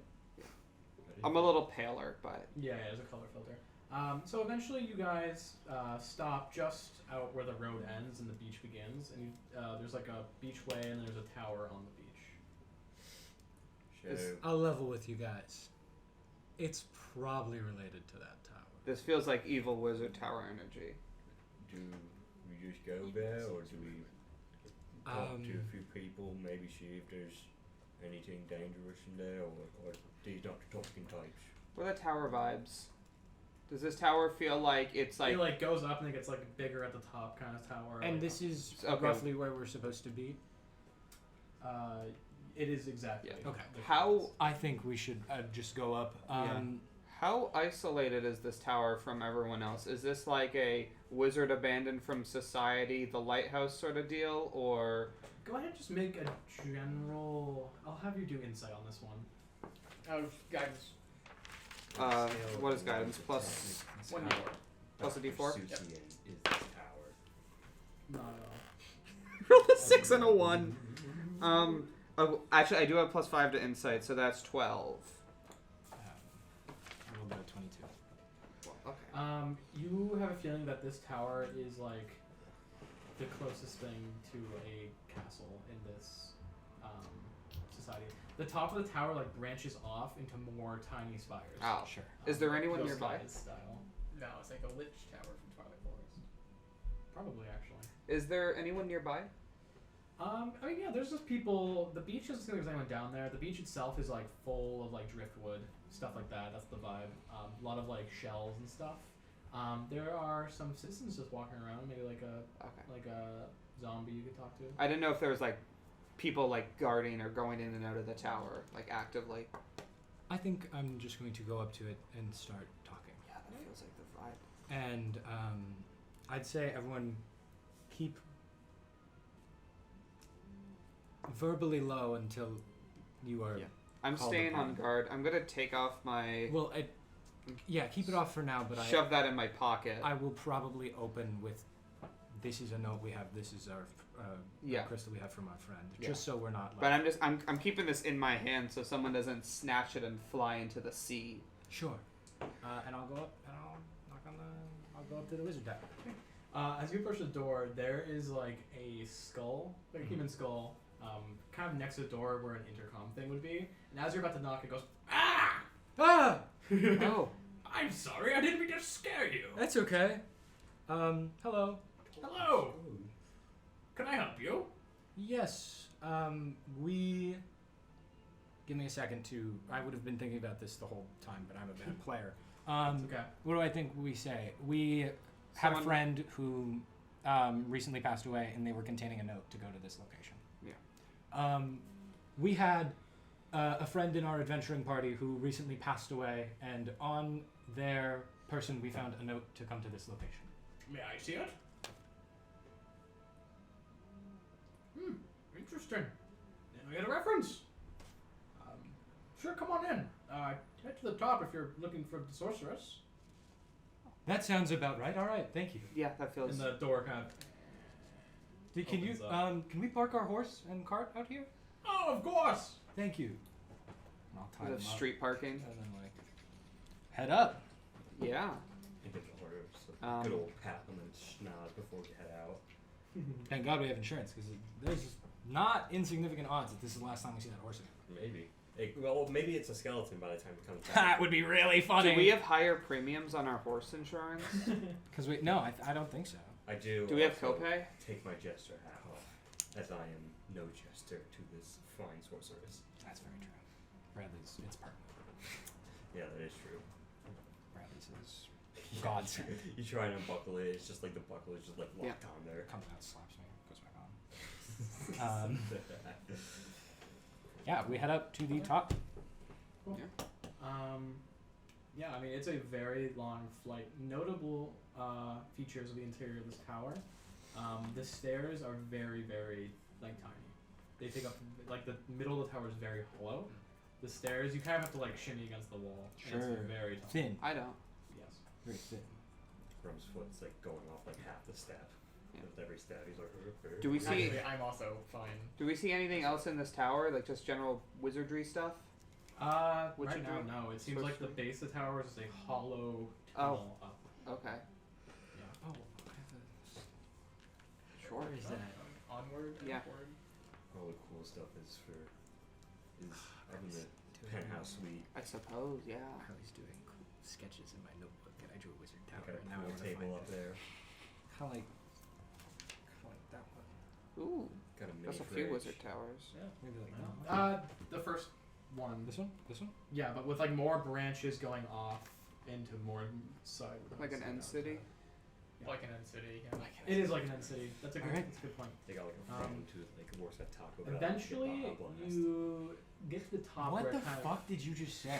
I'm a little paler, but Yeah, there's a color filter. So eventually, you guys stop just out where the road ends and the beach begins, and there's like a beachway and there's a tower on the beach. So, I'll level with you guys. It's probably related to that tower. this feels like evil wizard tower energy. do we just go there, or do we talk to a few people, maybe see if there's anything dangerous in there, or these not the talking types? What are the tower vibes? Does this tower feel like it's like It like goes up and it gets like bigger at the top, kind of tower. And like, this is Okay. roughly where we're supposed to be. it is exactly. Yeah. Okay. how I think we should just go up. how isolated is this tower from everyone else? Is this like a wizard abandoned from society, the lighthouse sort of deal, or Go ahead and just make a general. I'll have you do insight on this one. Out of guidance. what is guidance? Plus 1d4. Plus a D4? Susian is this tower. Not at all. roll a 6 and a 1? Actually, I do have plus 5 to insight, so that's 12. I rolled a 22. Okay. You have a feeling that this tower is like the closest thing to a castle in this society. The top of the tower like branches off into more tiny spires. Oh, Sure. Is there anyone Ghost nearby? Guides Style. No, it's like a lich tower from Twilight Forest. Probably actually. Is there anyone nearby? I mean, yeah, there's just people. The beach doesn't seem like there's anyone down there. The beach itself is like full of like driftwood, stuff like that. That's the vibe. A lot of like shells and stuff. There are some citizens just walking around, maybe like a zombie you could talk to. I didn't know if there was like people like guarding or going in and out of the tower, like actively. I think I'm just going to go up to it and start talking. Yeah, that feels like the vibe. And I'd say everyone keep verbally low until you are. Yeah. I'm called staying upon. on guard. I'm gonna take off my. Well, yeah, keep it off for now. But shove that in my pocket. I will probably open with. This is a note we have. This is our Yeah. crystal we have from our friend. Yeah. Just so we're not. But I'm keeping this in my hand so someone doesn't snatch it and fly into the sea. Sure. And I'll go up and I'll knock on the. I'll go up to the wizard tower. As you approach the door, there is like a skull, like a human skull, kind of next to the door where an intercom thing would be. And as you're about to knock, it goes, ah! Ah! Oh. I'm sorry, I didn't mean to scare you. That's okay. Hello. Hello. Can I help you? Yes. We. Give me a second to. I would have been thinking about this the whole time, but I'm a bad player. It's okay. What do I think we say? We had a Someone- friend who recently passed away, and they were containing a note to go to this location. Yeah. We had a friend in our adventuring party who recently passed away, and on their person we found a note to come to this location. May I see it? Interesting. Didn't I get a reference? Sure, come on in. Head to the top if you're looking for the sorceress. That sounds about right. All right, thank you. Yeah, that feels. And the door kind of. Can you Opens up. can we park our horse and cart out here? Oh, of course. Thank you. And I'll tie The them up, street parking. and then like head up. Yeah. Individual order, so Um, good old pat and then schnoz before we head out. Thank God we have insurance because there's not insignificant odds that this is the last time we see that horse again. Maybe. Well, maybe it's a skeleton by the time it comes back. That would be really funny. Do we have higher premiums on our horse insurance? Because no, I don't think so. I do. Do we have also copay? Take my jester hat off, as I am no jester to this fine sorceress. That's very true. Bradley's it's permanent. Yeah, that is true. Bradley's is godsend. You try and unbuckle it, it's just like the buckle is just like locked on there. Comes out, slaps me, goes back on. Yeah, we head up to the top. Cool. Yeah, I mean, it's a very long flight. Notable features of the interior of this tower. The stairs are very, very, like, tiny. They take up, like, the middle of the tower is very hollow. The stairs, you kind of have to, like, shimmy against the wall. And Sure. it's very tall. Thin. I don't. Yes. Very thin. Rum's foot's like going off like half the step. Yeah. With every step, he's like. Do we see? Actually, I'm also fine. Do we see anything else in this tower, like just general wizardry stuff? Right What you now, doing? no. It seems like the base of the tower is a hollow tunnel up. Okay. Yeah. Oh, Sure. where is that? Onward. Yeah. Upward. All the cool stuff is up in the penthouse suite. I suppose. Yeah. I was doing cool sketches in my notebook, and I drew a wizard Got tower. a And now I pool want to table find up it. there. Kind of like that one. Ooh. Got a mini That's a few fridge. wizard towers. Maybe like Well, the first one. this one. This one. Yeah, but with like more branches going off into more side. Like an end city. Yeah. Like an end city. Yeah. It is like an end city. That's a good. Alright. That's a good point. They got like a front to like works at Taco Bell. Eventually, Baja Blast. you get to the top. What where the it kind fuck did you just say?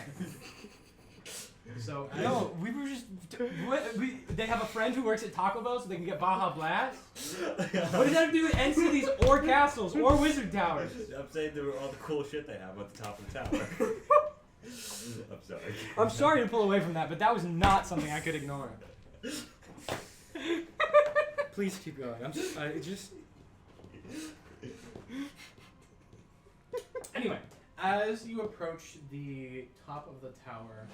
Of, so as No, we were just. They have a friend who works at Taco Bell so they can get Baja Blast? What does that have to do with end cities or castles or wizard towers? I'm saying there were all the cool shit they have at the top of the tower. I'm sorry. I'm sorry to pull away from that, but that was not something I could ignore. Please keep going. Anyway, as you approach the top of the tower,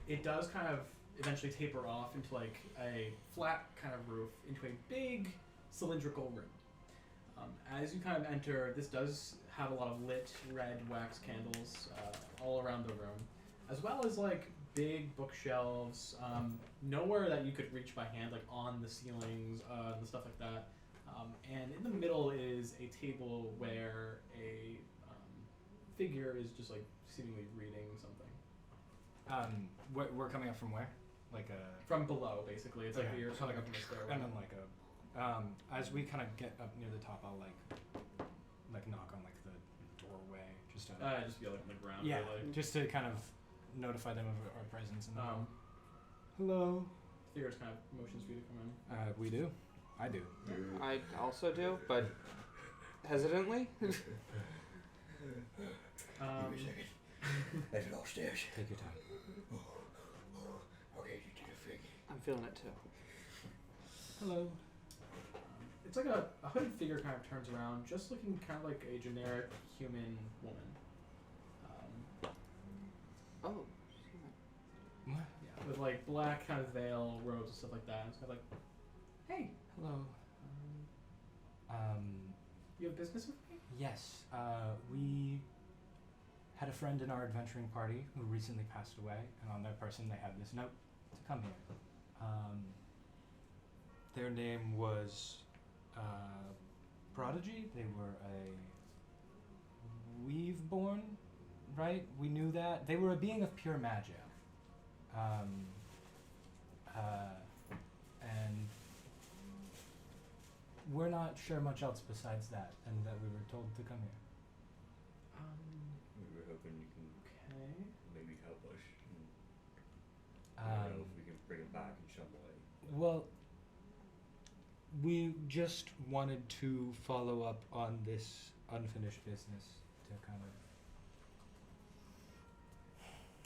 it does kind of eventually taper off into like a flat kind of roof into a big cylindrical room. As you kind of enter, this does have a lot of lit red wax candles all around the room, as well as like big bookshelves, nowhere that you could reach by hand, like on the ceilings and stuff like that. And in the middle is a table where a figure is just like seemingly reading something. We're coming up from where? Like a. From below, basically. It's like Okay. you're coming up from the stairway. And then like a. As we kind of get up near the top, I'll like knock on like the doorway, Just to, Just be like on the ground. yeah, Really. just to kind of notify them of our presence in the room. Um, Hello. Figures kind of motions for you to come in. We do. I do. I also do, but hesitantly. Headed upstairs. Take your time. Okay, you do the thing. I'm feeling it too. Hello. It's like a hooded figure kind of turns around, just looking kind of like a generic human woman. Oh. What? Yeah, with like black kind of veil, robes and stuff like that. And it's kind of like, hey, Hello. you have business with me? Yes. We had a friend in our adventuring party who recently passed away, and on their person they had this note to come here. Their name was Prodigy. They were a weave-born, right? We knew that. They were a being of pure magia. And we're not sure much else besides that, and that we were told to come here. We were hoping you can Okay. maybe help us. I don't know if we can bring it back in some way. Well, we just wanted to follow up on this unfinished business to kind of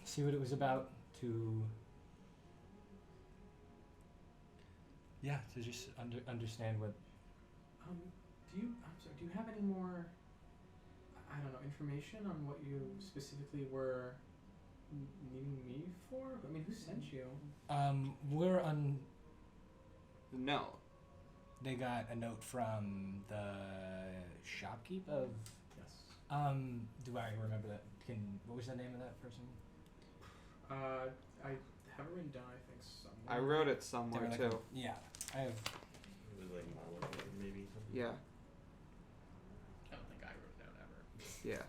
see what it was about, to just understand what. Do you have any more, I don't know, information on what you specifically were needing me for? I mean, who sent you? We're No. They got a note from the shopkeep of. Yes. Do I remember that? What was the name of that person? I have it written down, I think, somewhere. I wrote it They somewhere were like too. yeah, I have. It was like Malachi, maybe something. Yeah. I don't think I wrote it down ever. Yeah.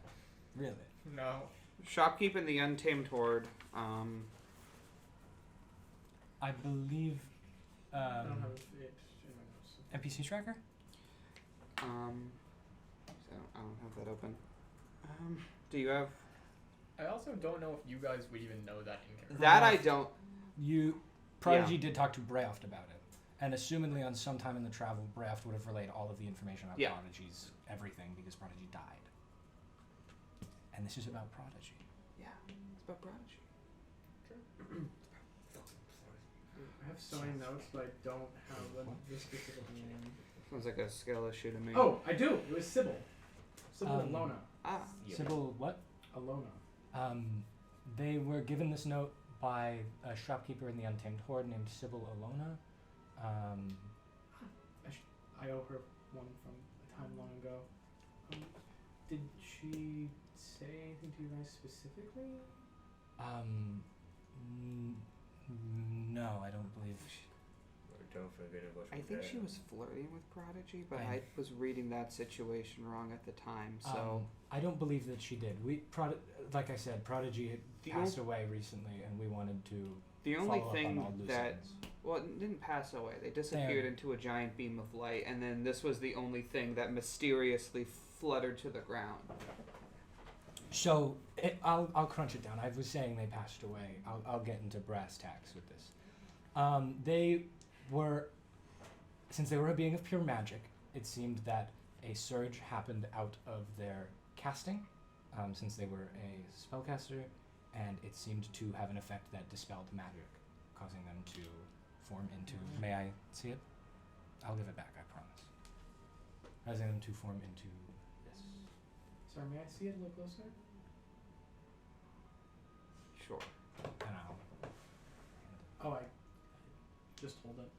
Really? No. Shopkeep and the Untamed Horde. I believe. I don't have it in my notes. NPC tracker. So I don't have that open. Do you have I also don't know if you guys would even know that in character. that? I don't. Prodigy did talk to Brayoft about it, and assumedly on some time in the travel, Brayoft would have relayed all of the information about Yeah. Prodigy's everything because Prodigy died. And this is about Prodigy. Yeah. It's about Prodigy. I have so many notes, but I don't have the specific name. Sounds like a skill issue to me. Oh, I do! It was Sybil. Sybil Alona. Ah. Yeah. Sybil, what? Alona. They were given this note by a shopkeeper in the Untamed Horde named Sybil Alona. I owe her one from a time long ago. Did she say anything to you guys specifically? No, I don't believe. I don't think any of us I were think there. she was flirting with Prodigy, but And- I was reading that situation wrong at the time. So I don't believe that she did. Like I said, Prodigy had The passed away recently, and we wanted to the only follow up on all thing loose that ends. well, it didn't pass away. They disappeared into a giant beam of light, and then this was the only thing that mysteriously fluttered to the ground. So I'll crunch it down. I was saying they passed away. I'll get into brass tacks with this. They were, since they were a being of pure magic, it seemed that a surge happened out of their casting, since they were a spellcaster, and it seemed to have an effect that dispelled magic, causing them to form into. May I see it? I'll give it back. I promise. Causing them to form into this. Sorry, may I see it a little closer? Sure. And I'll. Oh, I just hold it.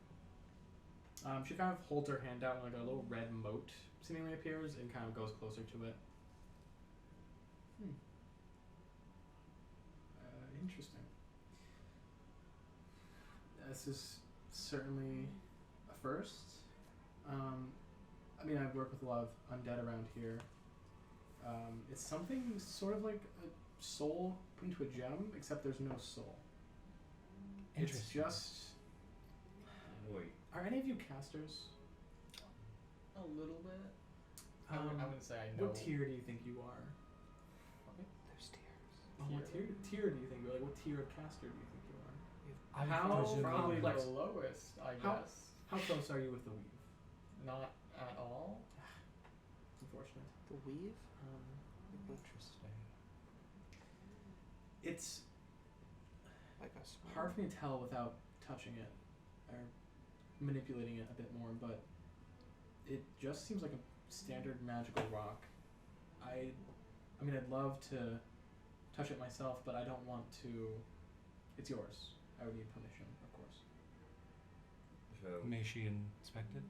She kind of holds her hand out, and like a little red mote seemingly appears and kind of goes closer to it. Interesting. This is certainly a first. I mean, I've worked with a lot of undead around here. It's something sort of like a soul put into a gem, except there's no soul. It's Interesting. just. Wait. Are any of you casters? A little bit. I wouldn't say I know. What tier do you think you are? what tier do you think? Like, what tier of caster do you think you are? I would How presume Probably complex- the lowest, I How- guess. How close are you with the weave? Not at all. Unfortunate. The weave? Interesting. It's Like a small. hard for me to tell without touching it or manipulating it a bit more, but it just seems like a standard magical rock. I mean, I'd love to touch it myself, but I don't want to. It's yours. I would need permission, of course. So May she inspect it?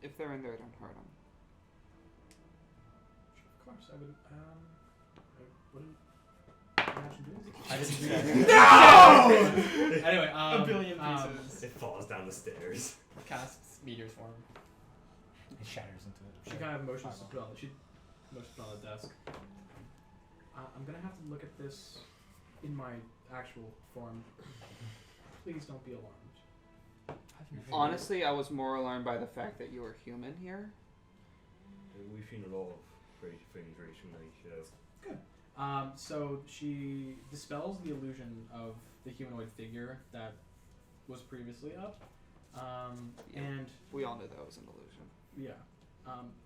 If they're in there, don't hurt them. Of course, I would. I wouldn't imagine doing this. I didn't say No! Anyway, A billion pieces. it falls down the stairs. Casts meteor's form. It shatters into it. She kind of motions to put on. She motions to put on the desk. I'm gonna have to look at this in my actual form. Please don't be alarmed. Honestly, I was more alarmed by the fact that you were human here. We've seen a lot of crazy things recently, so. So she dispels the illusion of the humanoid figure that was previously up, Yeah. and We all knew that was an illusion. yeah,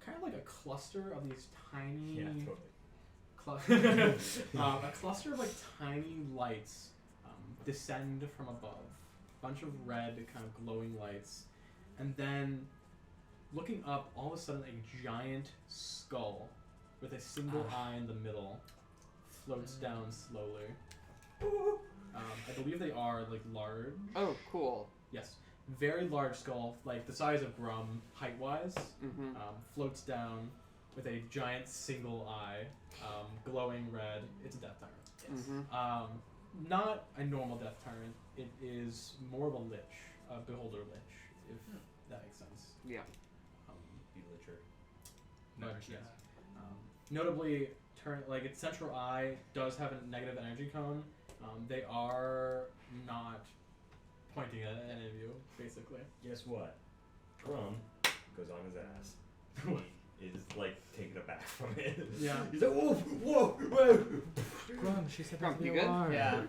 kind of like a cluster of these tiny. Yeah, totally. A cluster of like tiny lights descend from above. Bunch of red, kind of glowing lights, and then looking up, all of a sudden, a giant skull with a single eye in the middle floats down slowly. I believe they are like large. Oh, cool. Yes, very large skull, like the size of Grum, height-wise. Mm-hmm. Floats down with a giant single eye, glowing red. It's a death tyrant. Mm-hmm. Not a normal death tyrant. It is more of a lich, a beholder lich, if that makes sense. Yeah. Be licher. But Never yes. said Notably, its central eye does have a negative energy cone. They are not pointing at any of you, basically. Guess what? Grum goes on his ass. He is like taken aback from it. Yeah. He's like, whoa, whoa, whoa. Grum, she said Grum, not to be you good? alarmed. Yeah.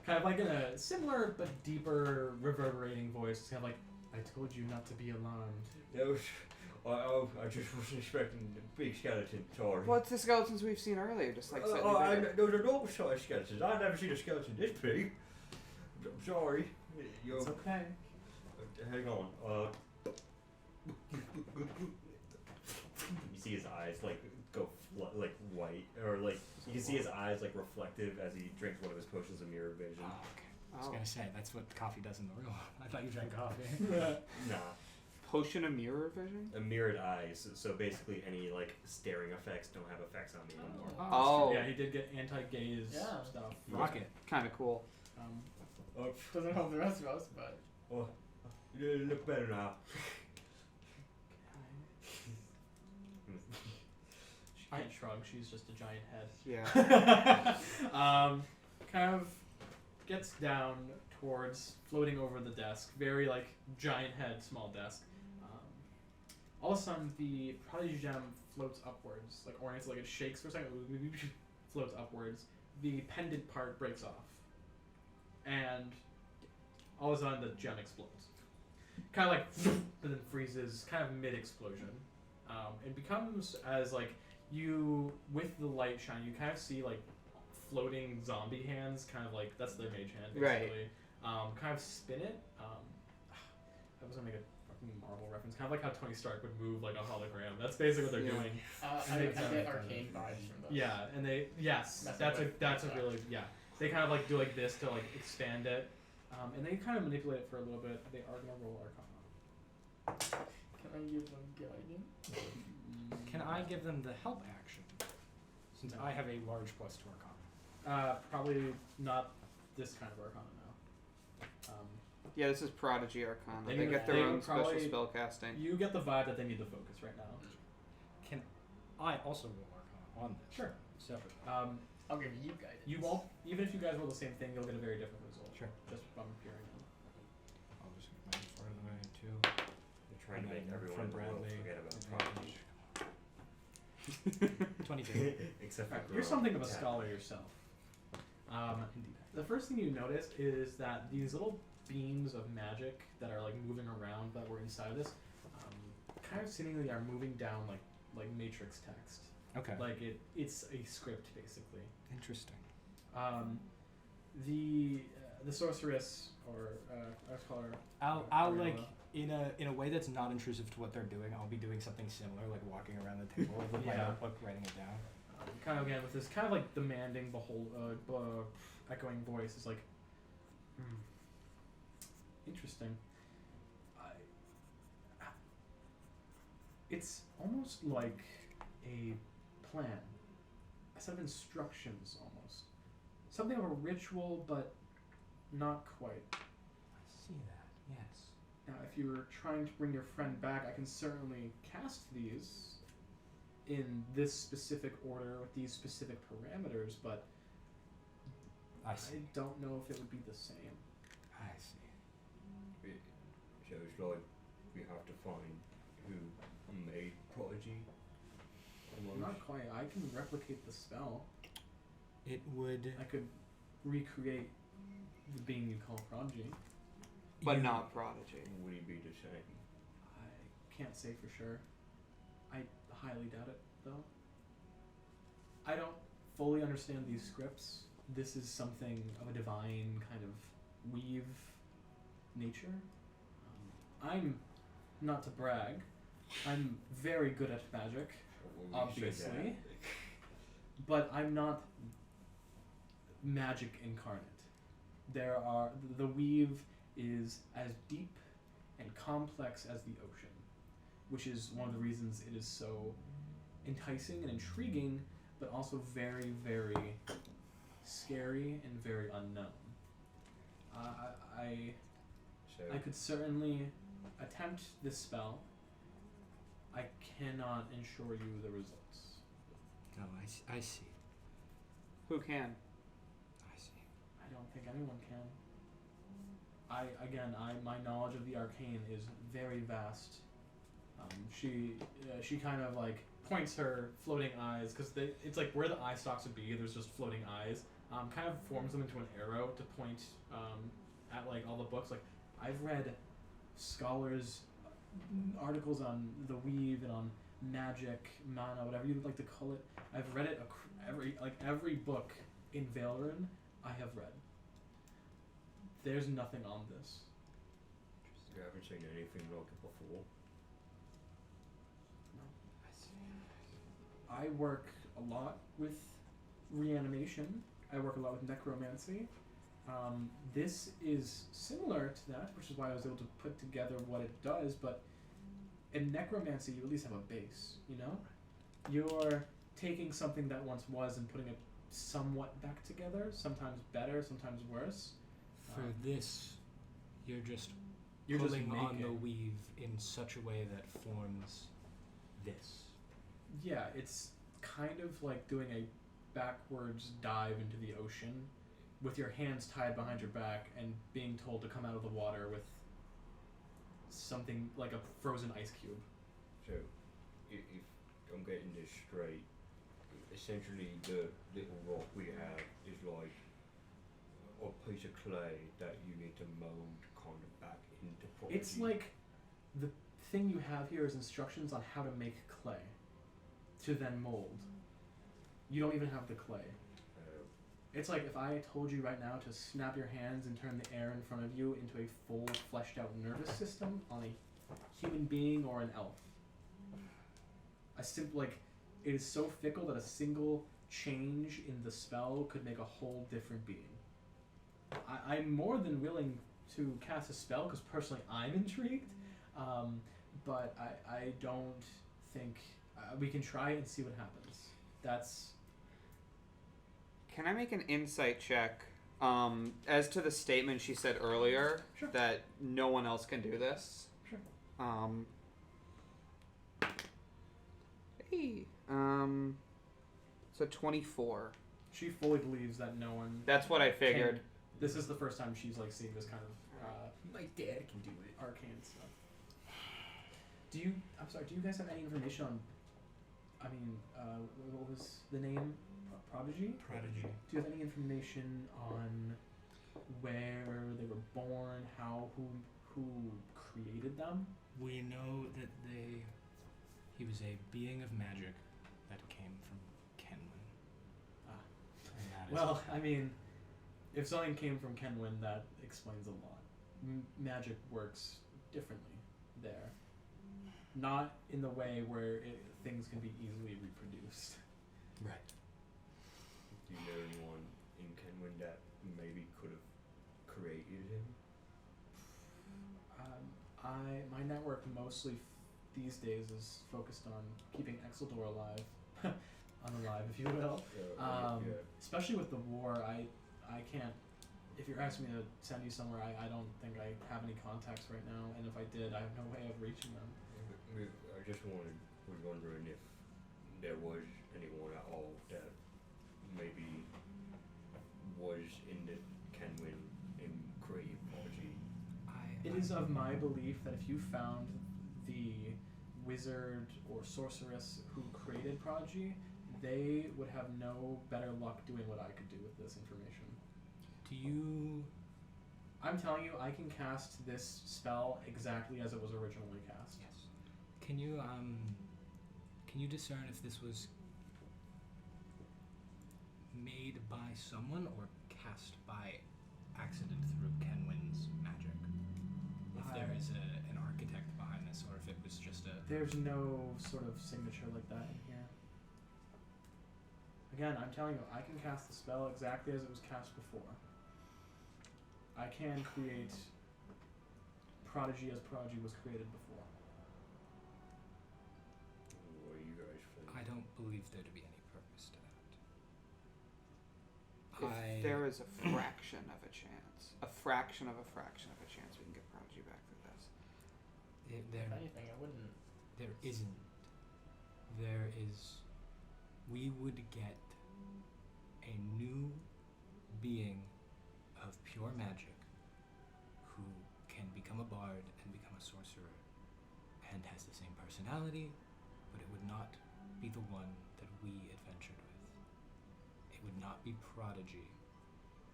Kind of like in a similar but deeper, reverberating voice. Kind of like, I told you not to be alarmed. I just wasn't expecting the big skeleton. Sorry. What's the skeletons we've seen earlier? Just like sitting Those are normal sized skeletons. I've never seen a skeleton this big. I'm sorry. It's okay. Hang on. You see his eyes like go like white, or like you can see his eyes like reflective as he drinks one of his potions of mirror vision. Oh, okay. I was Oh. gonna say that's what coffee does in the real world. I thought you drank coffee. Nah, Potion of mirror vision? a mirrored eyes. So basically, any like staring effects don't have effects on me anymore. Oh. Yeah, he did get anti-gaze Yeah. stuff. Rocket. Kind of cool. Doesn't help the rest of us, but You look better now. She can't shrug. She's just a giant head. Yeah. Kind of gets down towards floating over the desk. Very like giant head, small desk. All of a sudden, the Prodigy Gem floats upwards, like orients, like it shakes for a second, floats upwards. The pendant part breaks off, and all of a sudden the gem explodes. Kind of like, but then freezes, kind of mid-explosion. It becomes as like you, with the light shine, you kind of see like floating zombie hands, kind of like that's their mage hand, basically. Right. Kind of spin it. I was gonna make a fucking Marvel reference, kind of like how Tony Stark would move like a hologram. That's basically what they're Yeah. doing. I get arcane vibes from those. Yeah, and they Messing that's a with that. really They kind of like do like this to like expand it, and they kind of manipulate it for a little bit. They are gonna roll Arcana. Can I give them guidance? Can I give them the help action? Since I have a large plus to Arcana. Probably not this kind of Arcana now. Yeah, this is Prodigy Arcana. They They need- get their they own would special probably- spell casting. You get the vibe that they need the focus right now. Can I also roll Arcana on this? Sure. Separately. I'll give you guidance. You won't, even if you guys roll the same thing, you'll get a very different result. Sure. Just from hearing them. I'll just get my part of the way too. They're trying to And make then everyone from in the world Bradley, forget about advantage. Prodigy. 22. Except for Alright, you're something of a Tap. scholar yourself. Indeed. The first thing you notice is that these little beams of magic that are like moving around that were inside of this, kind of seemingly are moving down like matrix text. Okay. Like it's a script basically. Interesting. The sorceress or let's call her. I'll Ariella. like in a way that's not intrusive to what they're doing. I'll be doing something similar, like walking around the table with my Yeah. notebook, writing it down. Kind of again with this kind of like demanding, echoing voice. It's like, interesting. It's almost like a plan, a set of instructions almost. Something of a ritual, but not quite. I see that. Yes. Now, if you're trying to bring your friend back, I can certainly cast these in this specific order with these specific parameters, but I see. I don't know if it would be the same. I see. So it's like we have to find who made Prodigy. Almost. Not quite. I can replicate the spell. It would. I could recreate the being you call Prodigy. But you- not Prodigy. Would he be the same? I can't say for sure. I highly doubt it, though. I don't fully understand these scripts. This is something of a divine kind of weave nature. I'm, not to brag, I'm very good at magic, Well, we should obviously, but I'm not magic incarnate. The weave is as deep and complex as the ocean, which is one of the reasons it is so enticing and intriguing, but also very, very scary and very unknown. So I could certainly attempt this spell. I cannot ensure you the results. No, I see. Who can? I see. I don't think anyone can. My knowledge of the arcane is very vast. She kind of like points her floating eyes, because it's like where the eye stalks would be, there's just floating eyes. Kind of forms them into an arrow to point at like all the books. Like I've read scholars articles on the weave and on magic, mana, whatever you would like to call it. I've read it every book in Valerin I have read. There's nothing on this. you haven't seen anything like it before. I see. I work a lot with reanimation. I work a lot with necromancy. This is similar to that, which is why I was able to put together what it does, but in necromancy you at least have a base, you know? You're taking something that once was and putting it somewhat back together, sometimes better, sometimes worse. For this, you're just You're just pulling on the making- weave in such a way that forms this. Yeah, it's kind of like doing a backwards dive into the ocean with your hands tied behind your back and being told to come out of the water with something like a frozen ice cube. So if I'm getting this straight, essentially the little rock we have is like a piece of clay that you need to mold kind of back into Prodigy. It's like the thing you have here is instructions on how to make clay to then mold. You don't even have the clay. It's like if I told you right now to snap your hands and turn the air in front of you into a full fleshed out nervous system on a human being or an elf. It is so fickle that a single change in the spell could make a whole different being. I'm more than willing to cast a spell because personally I'm intrigued, but I don't think we can try it and see what happens. That's Can I make an insight check as to the statement she said earlier Sure. that no one else can do this? Sure. Hey. So 24. she fully believes that no one. That's what I figured. This is the first time she's like seeing this kind of My dad can do it. arcane stuff. Do you guys have any information on I mean, what was the name? Prodigy? Prodigy. Do you have any information on where they were born, who created them? We know that he was a being of magic that came from Kenwyn. Ah. And that is Well, I mean, if something came from Kenwyn, that explains a lot. Magic works differently there. Not in the way where things can be easily reproduced. right. Do you know anyone in Kenwyn that maybe could have created him? My network mostly these days is focused on keeping Exeldor alive, unalive, if you will. Yeah. Especially with the war, I can't. If you're asking me to send you somewhere, I don't think I have any contacts right now, and if I did, I have no way of reaching them. I just was wondering if there was anyone at all that maybe was in the Kenwyn in creative Prodigy. It is of my belief that if you found the wizard or sorceress who created Prodigy, they would have no better luck doing what I could do with this information. Do you? I'm telling you, I can cast this spell exactly as it was originally cast. Yes. Can you discern if this was made by someone or cast by accident through Kenwyn's magic? If there is an architect behind this, or if it was just a... There's no sort of signature like that in here. Again, I'm telling you, I can cast the spell exactly as it was cast before. I can create Prodigy as Prodigy was created before. What do you guys think? I don't believe there to be any purpose to that. If there is a fraction of a chance, a fraction of a fraction of a chance we can get Prodigy back through this. If anything, I wouldn't. There isn't. There is... We would get a new being of pure magic who can become a bard and become a sorcerer and has the same personality, but it would not be the one that we adventured with. It would not be Prodigy.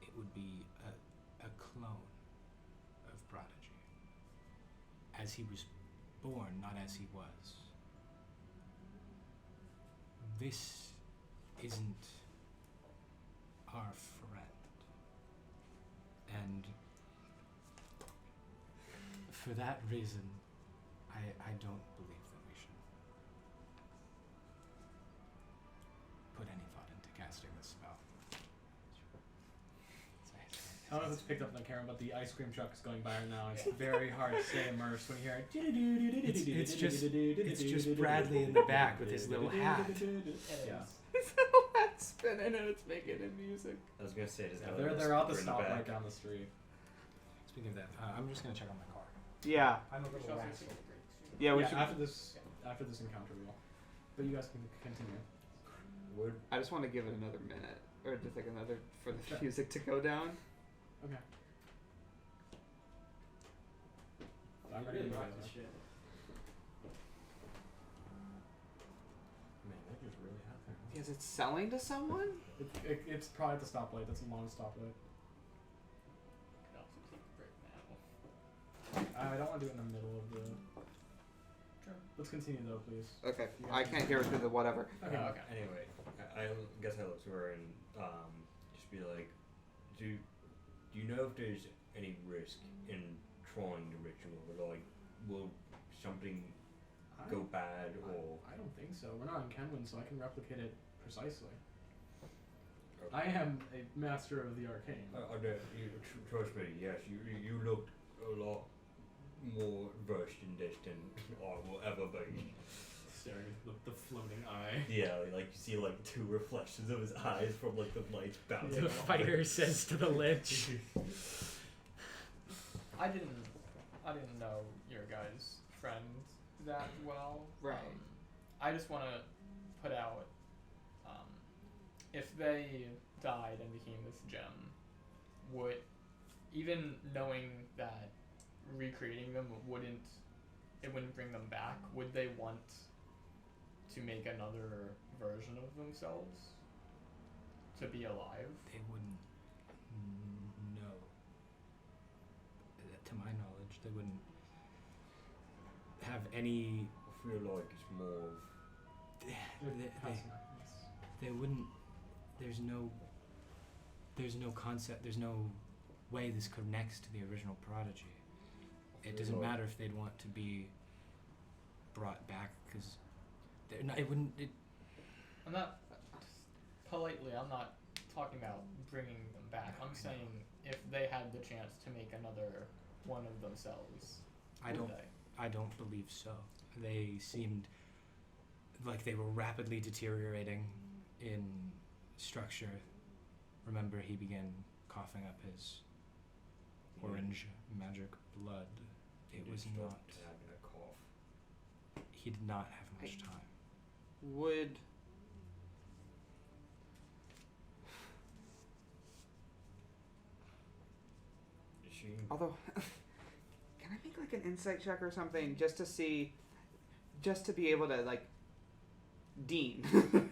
It would be a clone of Prodigy. As he was born, not as he was. This isn't our friend. And for that reason, I don't believe that we should put any thought into casting this spell. I don't know if it's picked up on the camera, but the ice cream truck is going by right now. It's very hard to stay immersed when you hear it. It's just Bradley in the back with his little hat. Yeah. His little hat's spinning and it's making him music. I was gonna say, They're at the stoplight down the street. Speaking of that, I'm just gonna check on my car. Yeah. I'm a little rascal. Yeah, we Yeah, should. after this encounter we will. But you guys can continue. Would I just want to give it another minute, or just like another for the Okay. music to go down. Okay. I'm ready to go. man, that just really happened. Is it selling to someone? It's probably at the stoplight. That's a long stoplight. Could also take a break now. I don't want to do it in the middle of the. Sure. Let's continue though, please. Okay, I can't hear it through the whatever. Okay. Okay. Anyway, I guess I look to her and just be like, do you know if there's any risk in trying the ritual? Or like, will something go bad or? I don't think so. We're not in Kenwyn, so I can replicate it precisely. Okay. I am a master of the arcane. Trust me, yes, you looked a lot more versed in this than I will ever be. Staring at the floating eye. Yeah, like you see like two reflections of his eyes from like the lights bouncing. The off fighter it. says to the lich. I didn't know your guys' friend that well. Right. I just want to put out, if they died and became this gem, would, even knowing that recreating them wouldn't bring them back, would they want to make another version of themselves to be alive? They wouldn't. No. To my knowledge, they wouldn't have any. I feel like it's more of They wouldn't. There's no concept. There's no way this connects to the original Prodigy. It doesn't matter if they'd want to be brought back because it wouldn't. I'm not politely. I'm not talking about bringing them back. I'm saying if they had the chance to make another one of themselves, would they? I don't believe so. They seemed like they were rapidly deteriorating in structure. Remember, he began coughing up his orange magic blood. It was not. having a cough. He did not have much time. Would Is she? although can I make like an insight check or something just to see, just to be able to like Dean.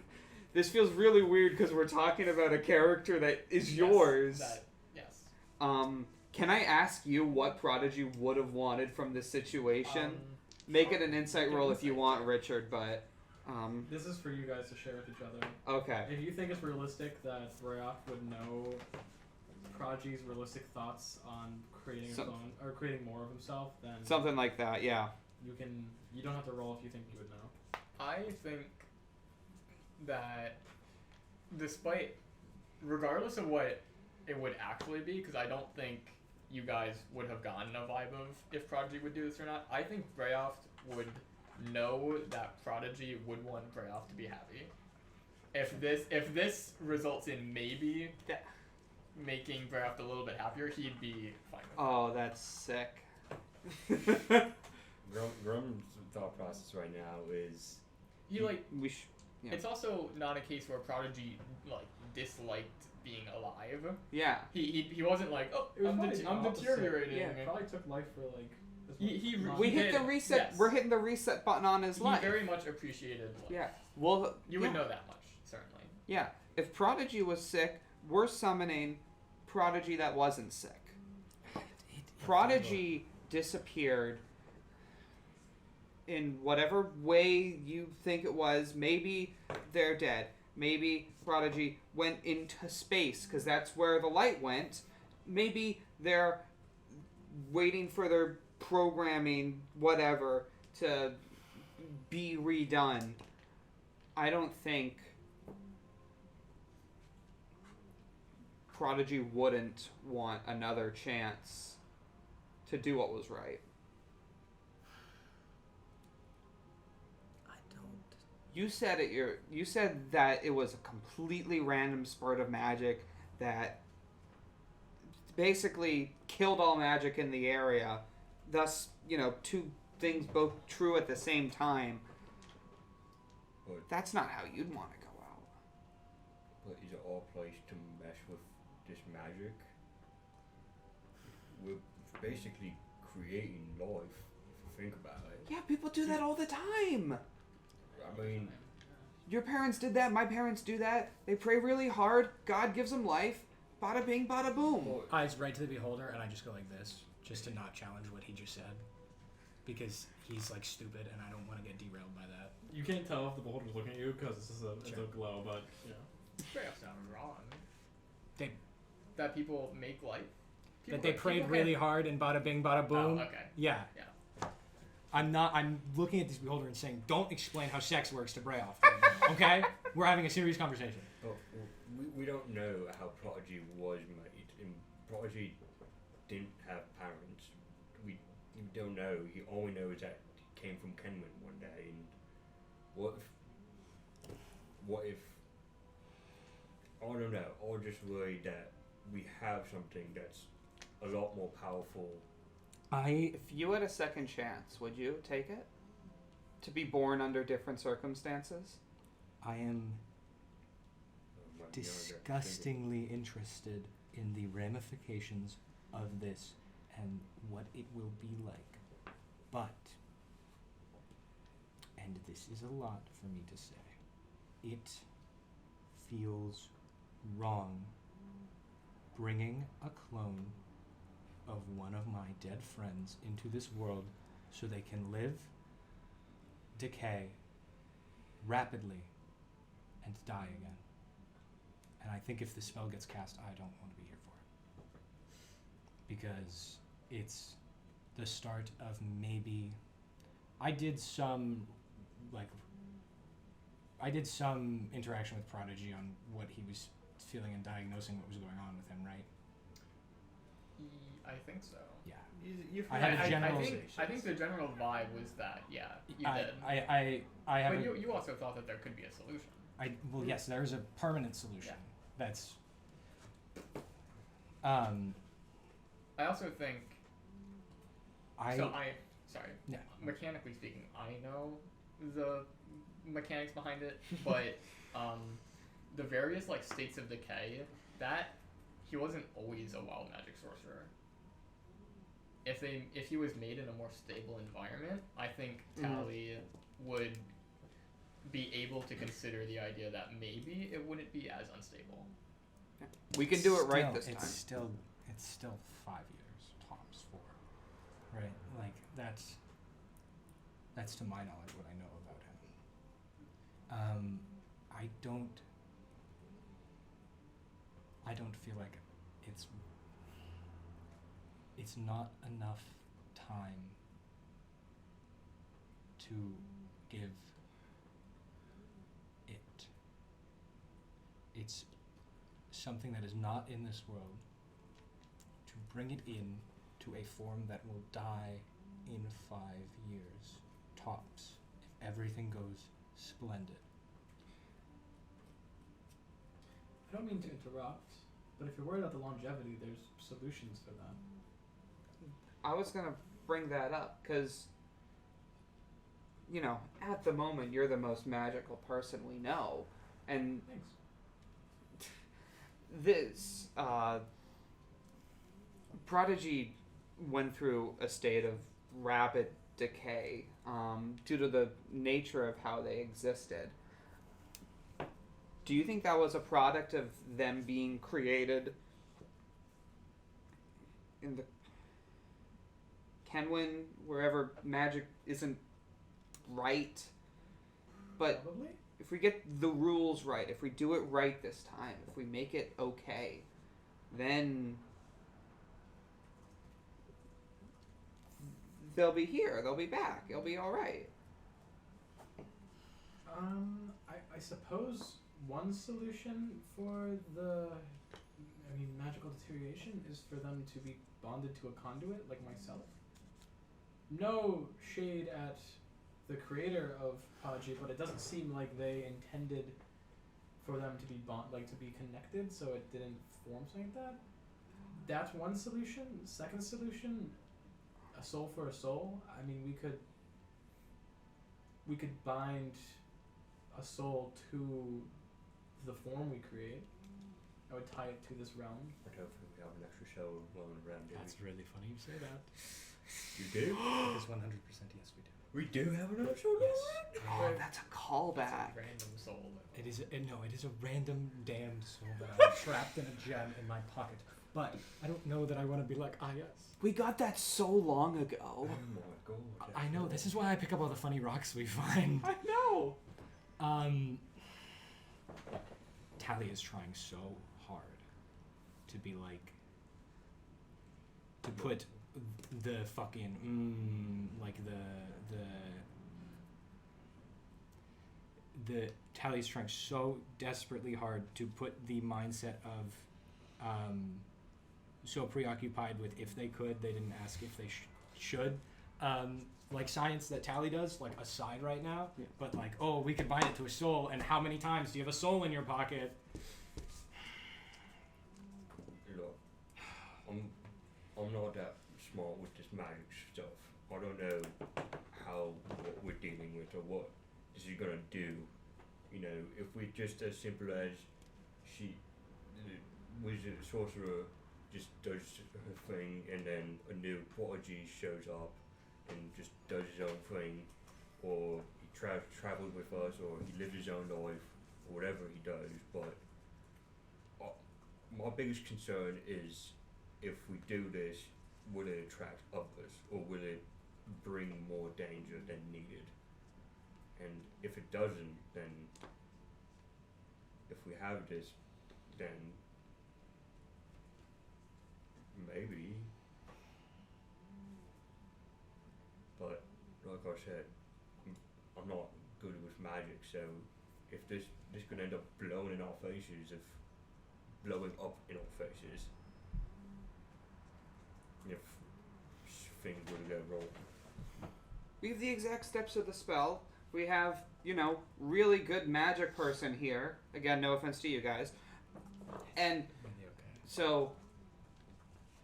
This feels really weird because we're talking about a character that is yours. Yes. Can I ask you what Prodigy would have wanted from this situation? Make it an insight roll if you want, Richard, but This is for you guys to share with each other. okay. If you think it's realistic that Brayoft would know Prodigy's realistic thoughts on creating a clone or creating more of himself, then Something like that, yeah. you don't have to roll if you think you would know. I think that regardless of what it would actually be, because I don't think you guys would have gotten a vibe of if Prodigy would do this or not, I think Brayoft would know that Prodigy would want Brayoft to be happy. If this results in maybe making Brayoft a little bit happier, he'd be fine with Oh, that's sick. Grum's thought process right now is He like We sh- yeah. it's also not a case where Prodigy like disliked being alive. Yeah. He wasn't like, oh, It was I'm probably the opposite. deteriorating. Yeah, it probably took life for like. We hit did, the reset. yes. We're hitting the reset button on his He life. very much appreciated life. Yeah. Well, You would know that much, certainly. Yeah. If Prodigy was sick, we're summoning Prodigy that wasn't sick. Prodigy disappeared in whatever way you think it was. Maybe they're dead. Maybe Prodigy went into space because that's where the light went. Maybe they're waiting for their programming, whatever, to be redone. I don't think Prodigy wouldn't want another chance to do what was right. I don't. You said you said that it was a completely random spurt of magic that basically killed all magic in the area. Thus, two things both true at the same time. But, That's not how you'd want to go out. but is it all placed to mesh with this magic? We're basically creating life, if you think about it. Yeah, people do that all the time. I mean, Your parents did that. My parents do that. They pray really hard. God gives them life. Bada bing, bada boom. Eyes right to the beholder, and I just go like this, just to not challenge what he just said, because he's like stupid, and I don't want to get derailed by that. You can't tell if the beholder's looking at you because it's a glow, but Brayoft's not wrong. They- That people make life. That they prayed really hard and bada bing, bada boom. Oh, okay. Yeah. Yeah. I'm looking at this beholder and saying, don't explain how sex works to Brayoft right now, okay? We're having a serious conversation. but we don't know how Prodigy was made, and Prodigy didn't have parents. We don't know. All we know is that he came from Kenman one day, and what if I don't know, or just worried that we have something that's a lot more powerful. If you had a second chance, would you take it? To be born under different circumstances? I am might be younger, disgustingly interested in the ramifications of this and what it will be like. But, and this is a lot for me to say. It feels wrong bringing a clone of one of my dead friends into this world so they can live, decay rapidly, and die again. And I think if the spell gets cast, I don't want to be here for it. Because it's the start of maybe... I did some interaction with Prodigy on what he was feeling and diagnosing what was going on with him, right? I think so. Yeah. You've I had a general... I think the general vibe was that, yeah, you did. I have... But you also thought that there could be a solution. Well, yes, there is a permanent solution. Yeah. That's... I also think... Sorry. Yeah. Mechanically speaking, I know the mechanics behind it, but the various like states of decay, that he wasn't always a wild magic sorcerer. If he was made in a more stable environment, I think Tally would be able to consider the idea that maybe it wouldn't be as unstable. We can do it right this time. It's still 5 years, tops 4. Right? Like, that's to my knowledge what I know about him. I don't feel like it's not enough time to give it. It's something that is not in this world, to bring it in to a form that will die in 5 years, tops, if everything goes splendid. I don't mean to interrupt, but if you're worried about the longevity, there's solutions for that. I was going to bring that up because, you know, at the moment, you're the most magical person we know. And Thanks. this, Prodigy went through a state of rapid decay due to the nature of how they existed. Do you think that was a product of them being created in the Kenwyn, wherever magic isn't right? But Probably. if we get the rules right, if we do it right this time, if we make it okay, then they'll be here, they'll be back, it'll be alright. I suppose one solution for the, magical deterioration is for them to be bonded to a conduit, like myself. No shade at the creator of Prodigy, but it doesn't seem like they intended for them to be to be connected, so it didn't form something like that. That's one solution. Second solution, a soul for a soul. We could bind a soul to the form we create. I would tie it to this realm. But hopefully we have an extra shell rolling around. That's really funny you say that. You do? It is 100% yes, we do. We do have another shell Yes. Oh, that's a It's callback. a random soul. It is a random damned soul that I have trapped in a gem in my pocket. But I don't know that I want to be like, yes. We got that so long ago. Oh my god. I know, this is why I pick up all the funny rocks we find. I know. Tally is trying so hard to be like, to put the fucking, the Tally's trying so desperately hard to put the mindset of, so preoccupied with if they could, they didn't ask if they should. Like science that Tally does, like aside right now, Yeah. but like, oh, we could bind it to a soul, and how many times do you have a soul in your pocket? Look, I'm not that smart with this magic stuff. I don't know what we're dealing with or what is he gonna do. You know, if we're just as simple as the wizard sorcerer just does her thing and then a new prodigy shows up and just does his own thing, or he traveled with us, or he lived his own life, or whatever he does. But my biggest concern is if we do this, will it attract others, or will it bring more danger than needed? And if it doesn't, then if we have this, then maybe. But like I said, I'm not good with magic, so if this could end up blowing in our faces, blowing up in our faces, if things were to go wrong. We have the exact steps of the spell. We have, really good magic person here. Again, no offense to you guys. And so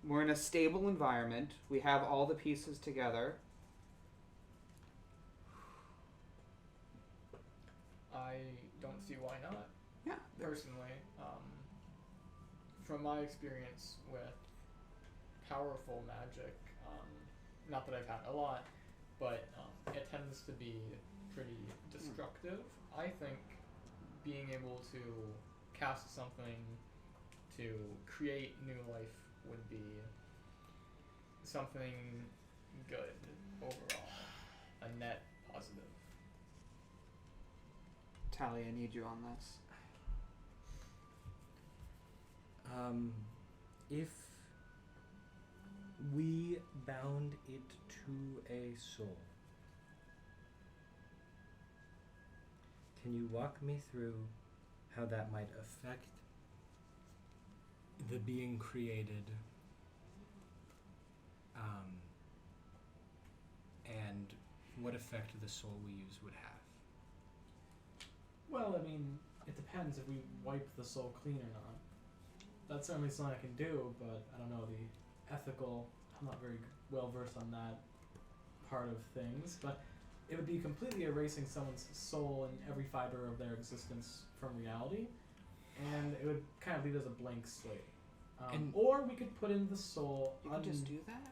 we're in a stable environment. We have all the pieces together. I don't see why not. Yeah. Personally, from my experience with powerful magic, not that I've had a lot, but it tends to be pretty destructive. I think being able to cast something to create new life would be something good overall, a net positive. Tally, I need you on this. If we bound it to a soul, can you walk me through how that might affect the being created, and what effect the soul we use would have? Well, I mean, it depends if we wipe the soul clean or not. That's certainly something I can do, but I don't know the ethical. I'm not very well versed on that part of things, but it would be completely erasing someone's soul and every fiber of their existence from reality, and it would kind of leave it as a blank slate. Or we could put in the soul. You can just do that?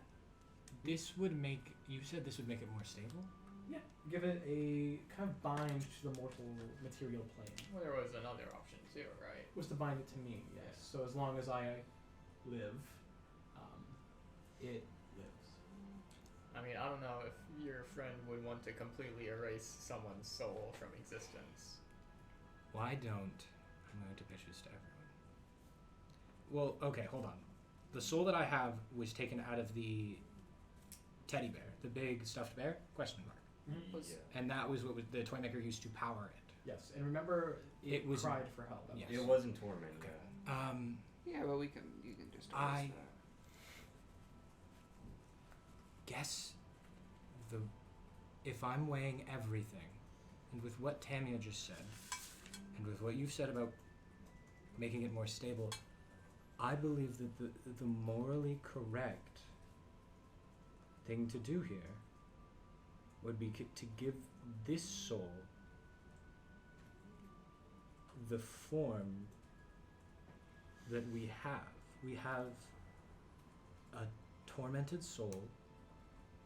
This would make, you said this would make it more stable? Yeah, give it a kind of bind to the mortal material plane. Well, there was another option too, right? Was to bind it to me, yes. So as long as I live, it lives. I mean, I don't know if your friend would want to completely erase someone's soul from existence. Why don't, I'm going to pitch this to everyone. Well, okay, hold on. The soul that I have was taken out of the teddy bear, the big stuffed bear? Question mark. Mm-hmm. Yeah. And that was what the toy maker used to power it. Yes, and remember, it was cried for help. Yes. It wasn't torment. Yeah, but you can just erase I that. guess if I'm weighing everything, and with what Tamia just said, and with what you've said about making it more stable, I believe that the morally correct thing to do here would be to give this soul the form that we have. We have a tormented soul,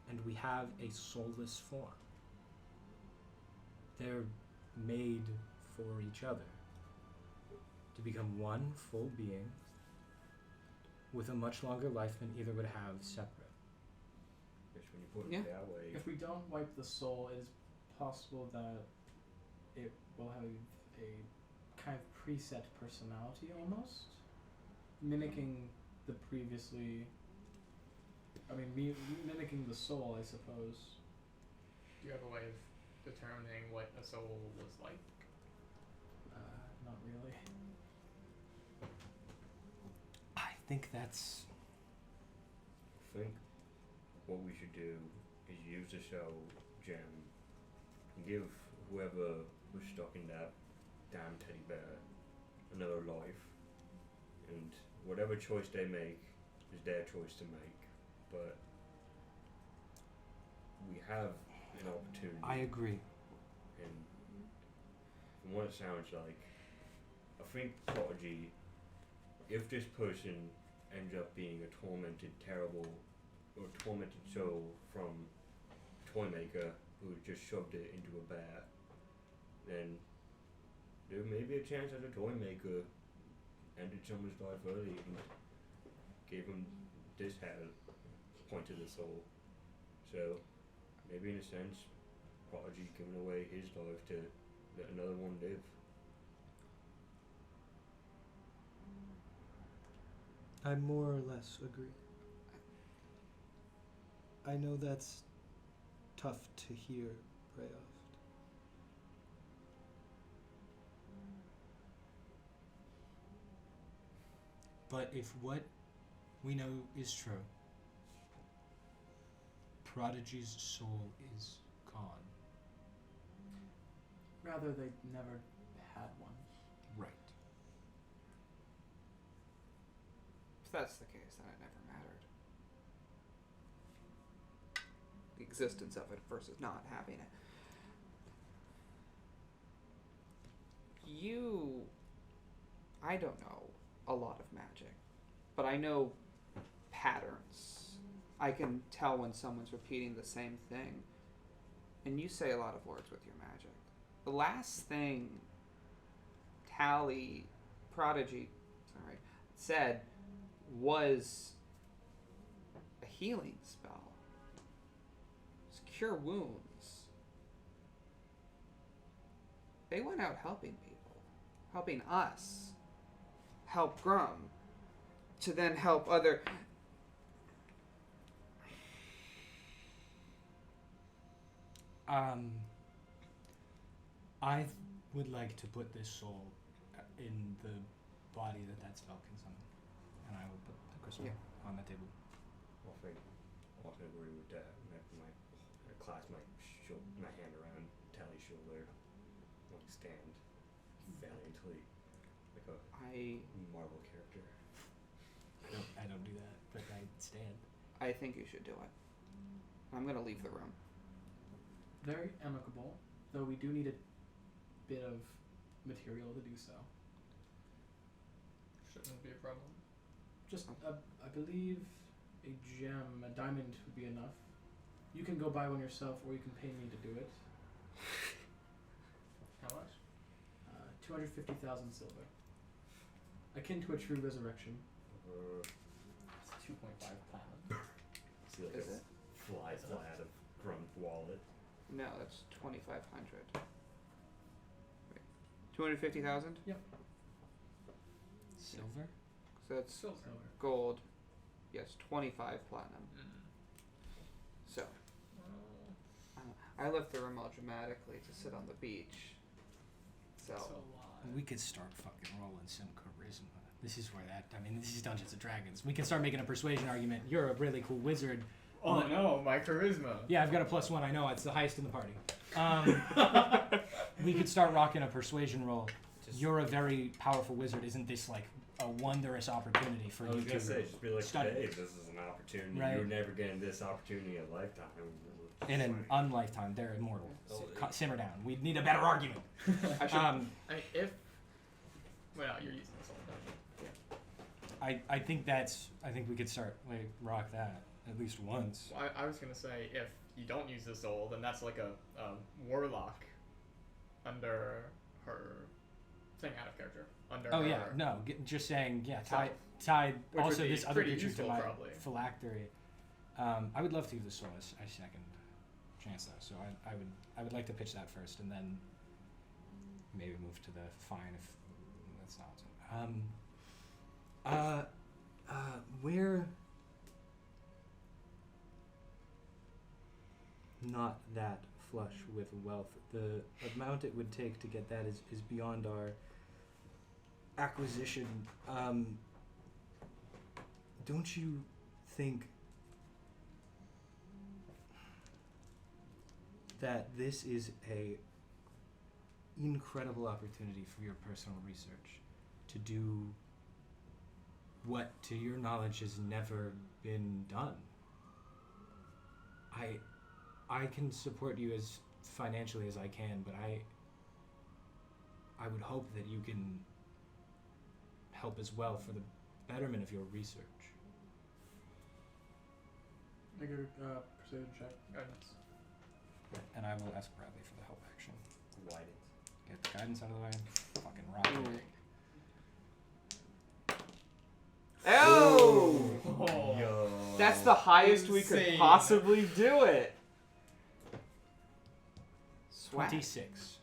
and we have a soulless form. They're made for each other to become one full being with a much longer life than either would have separate. Which when you put Yeah. it that way, If we don't wipe the soul, it is possible that it will have a kind of preset personality almost, mimicking the previously. I mean, mimicking the soul, I suppose. Do you have a way of determining what a soul was like? Not really. I think that's... I think what we should do is use the show gem and give whoever was stuck in that damn teddy bear another life, and whatever choice they make is their choice to make, but we have an opportunity. I agree. And from what it sounds like, I think Prodigy, if this person ends up being a tormented soul from Toymaker, who just shoved it into a bat, then there may be a chance that a toy maker ended someone's life early and gave him this hat point to the soul. So maybe in a sense, Prodigy giving away his life to let another one live. I more or less agree. I know that's tough to hear, Brayoft. But if what we know is true, Prodigy's soul is gone. Rather, they never had one. Right. If that's the case, then it never mattered. The existence of it versus not having it. I don't know a lot of magic, but I know patterns. I can tell when someone's repeating the same thing. And you say a lot of words with your magic. The last thing Prodigy said was a healing spell. It's cure wounds. They went out helping people, helping us, help Grum, to then help other. I would like to put this soul in the body that spell can summon, and I will put the crystal on the table. Often agree with that. I clasp my hand around Tally's shoulder, like stand valiantly, like a Marvel character. I don't do that, but I stand. I think you should do it. I'm gonna leave the room. Very amicable, though we do need a bit of material to do so. Shouldn't be a problem. Just, I believe a gem, a diamond would be enough. You can go buy one yourself, or you can pay me to do it. How much? 250,000 silver. Akin to a true resurrection. It's 2.5 platinum. See like Is a it? fly out of Grum's wallet. No, that's 2,500. Wait, 250,000. Silver? So that's Silver. gold. Yes, 25 platinum. So I left the room all dramatically to sit on the beach. So That's a lot. We could start fucking rolling some charisma. This is where this is Dungeons and Dragons. We can start making a persuasion argument. You're a really cool wizard. Oh no, my charisma. Yeah, I've got a +1. I know it's the highest in the party. We could start rocking a persuasion roll. You're a very powerful wizard. Isn't this like a wondrous opportunity for I you was to gonna say, just be like, study? hey, this is an opportunity. Right. You're never getting this opportunity in a lifetime. In an unlifetime, they're immortal. Oh, Simmer down. We need a better argument. I should. I mean, if. Well, you're using this all the time. I think we could start rock that at least once. Well, I was gonna say, if you don't use the soul, then that's like a warlock under her. Saying out of character. Under Oh her. yeah, no, just saying tied Which also would be this other pretty creature to useful, my probably. phylactery. I would love to give the soul a second chance though, so I would like to pitch that first and then maybe move to the fine if that's not we're not that flush with wealth. The amount it would take to get that is beyond our acquisition. Don't you think that this is a incredible opportunity for your personal research to do what, to your knowledge, has never been done? I can support you as financially as I can, but I would hope that you can help as well for the betterment of your research. Make a persuasion check. Guidance. And I will ask Bradley for the help action. Guidance. Get the guidance out of the way. Fucking rock. Oh! Oh. Yo. That's the highest we could Insane. possibly do it. Swag. 26.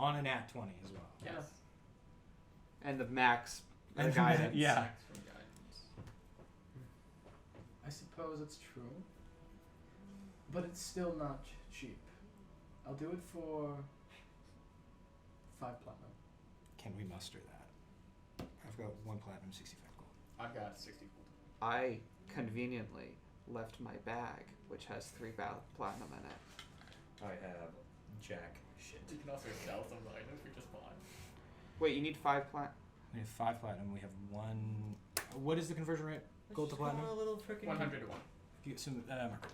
On a nat 20 as well. Yes. And the max And guidance. yeah. Max from guidance. I suppose it's true. But it's still not cheap. I'll do it for 5 platinum. Can we muster that? I've got 1 platinum, 65 gold. I've got 60 gold. I conveniently left my bag, which has 3 platinum in it. I have jack shit. You can also sell some of the items we just bought. Wait, you need 5 plat. We have 5 platinum. We have 1. What is the conversion rate? Gold to platinum? A little freaking 100 to 1. You get some, marker.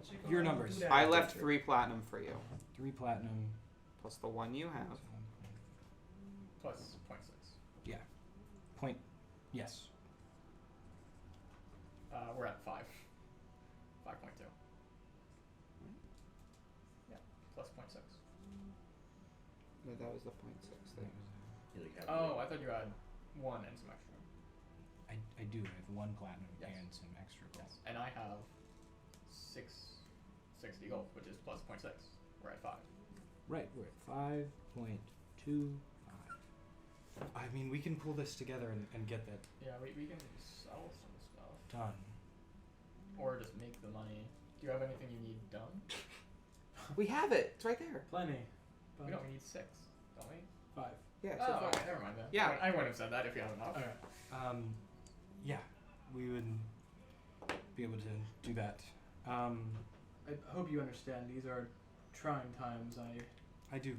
Just Your go numbers. do that I left adventure. 3 platinum for you, 3 platinum. plus the 1 you have. Plus 0.6. Point. Yes. We're at 5. 5.2. Yeah. Plus 0.6. No, that was the 0.6 thing. You like have Oh, I thought you had 1 and some extra. I do. I have 1 platinum Yes. and some extra gold. Yes. And I have 60 gold, which is plus 0.6. We're at 5. Right, we're at 5.25. I mean, we can pull this together and get that Yeah, we can sell some stuff. done. Or just make the money. Do you have anything you need done? We have it. It's right there. Plenty. We don't. We need 6, don't we? 5. Yeah. Oh, so far. okay. Never mind then. Yeah. I wouldn't have said that if you had enough. Alright. Yeah, we would be able to do that. I hope you understand these are trying times. I do.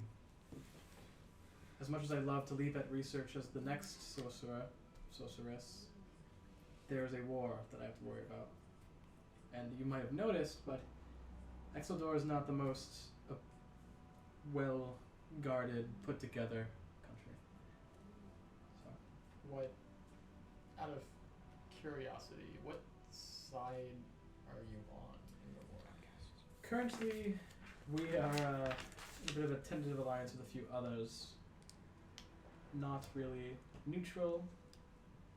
As much as I love to leap at research as the next sorceress, there's a war that I have to worry about. And you might have noticed, but Exeldor is not the most well-guarded, put-together country. So, What, out of curiosity, what side are you on in the war? currently, we are a bit of a tentative alliance with a few others. Not really neutral,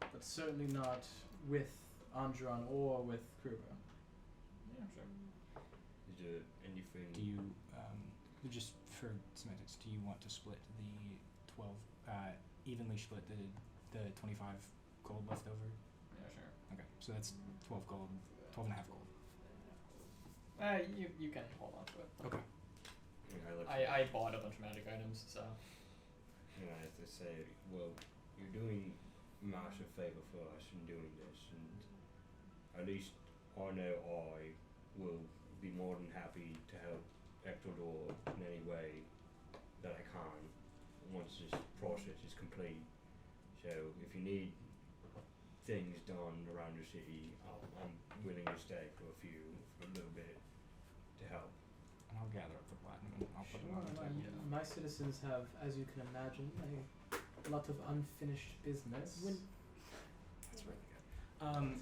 but certainly not with Andron or with Kruger. Yeah, sure. Is there anything? Do you, just for semantics, do you want to split the 12, evenly split the 25 gold left over? Yeah, sure. Okay, so that's 12 gold, 12 and a half gold. You can hold on to it. Okay. I bought a bunch of magic items, so. And I have to say, well, you're doing massive favor for us in doing this, and at least I know I will be more than happy to help Exeldor in any way that I can once this process is complete. So if you need things done around the city, I'm willing to stay for a little bit to help. And I'll gather up the platinum and I'll put it on the Sure, table. and my citizens have, as you can imagine, a lot of unfinished business. That's really good.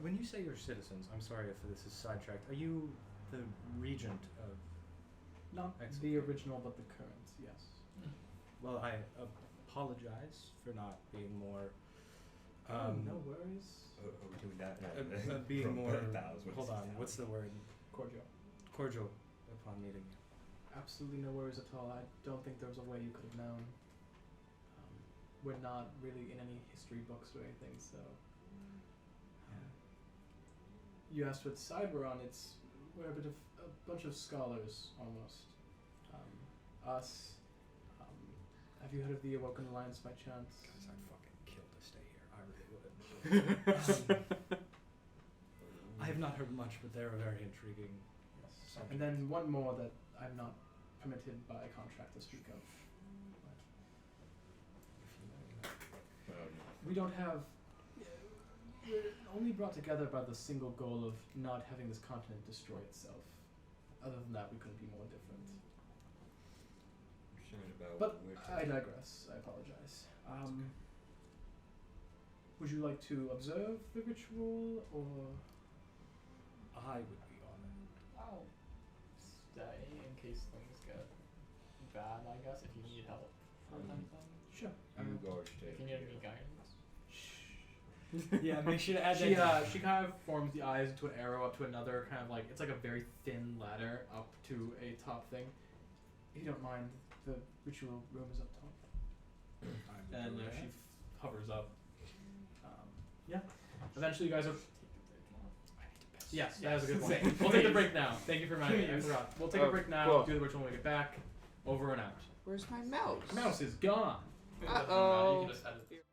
When you say your citizens, I'm sorry if this is sidetracked, are you the regent of... Not the Excellent. original, but the current, yes. Well, I apologize for not being more... No worries. Are we doing that? being From more... bows, Hold on, what's the word? Cordial. Cordial upon meeting you. Absolutely no worries at all. I don't think there was a way you could have known. We're not really in any history books or anything, so. You asked what side we're on. We're a bunch of scholars almost. Us. Have you heard of the Awoken Alliance by chance? Guys, I'd fucking kill to stay here. I really would. I have not heard much, but they're very intriguing. Yes. And then one more that I'm not permitted by contract to speak of. We don't have. We're only brought together by the single goal of not having this continent destroy itself. Other than that, we couldn't be more different. But I digress. I apologize. Would you like to observe the ritual, or? I would be honored. I'll stay in case things get bad, I guess, if you need help with anything. Sure. You guys take If you need care. any guidance. Yeah, make sure to add she kind of forms the eyes into an arrow up to another kind of like it's like a very thin ladder up to a top thing. If you don't mind, the ritual room is up top. And she hovers up. Yeah. Eventually, you guys are. Yes, that is a good point. We'll take the break now. Thank you for reminding me. I forgot. We'll take a break now. cool. Do the ritual when we get back. Over and out. Where's my mouse? Mouse is gone. It doesn't matter, Uh-oh. you can just edit it.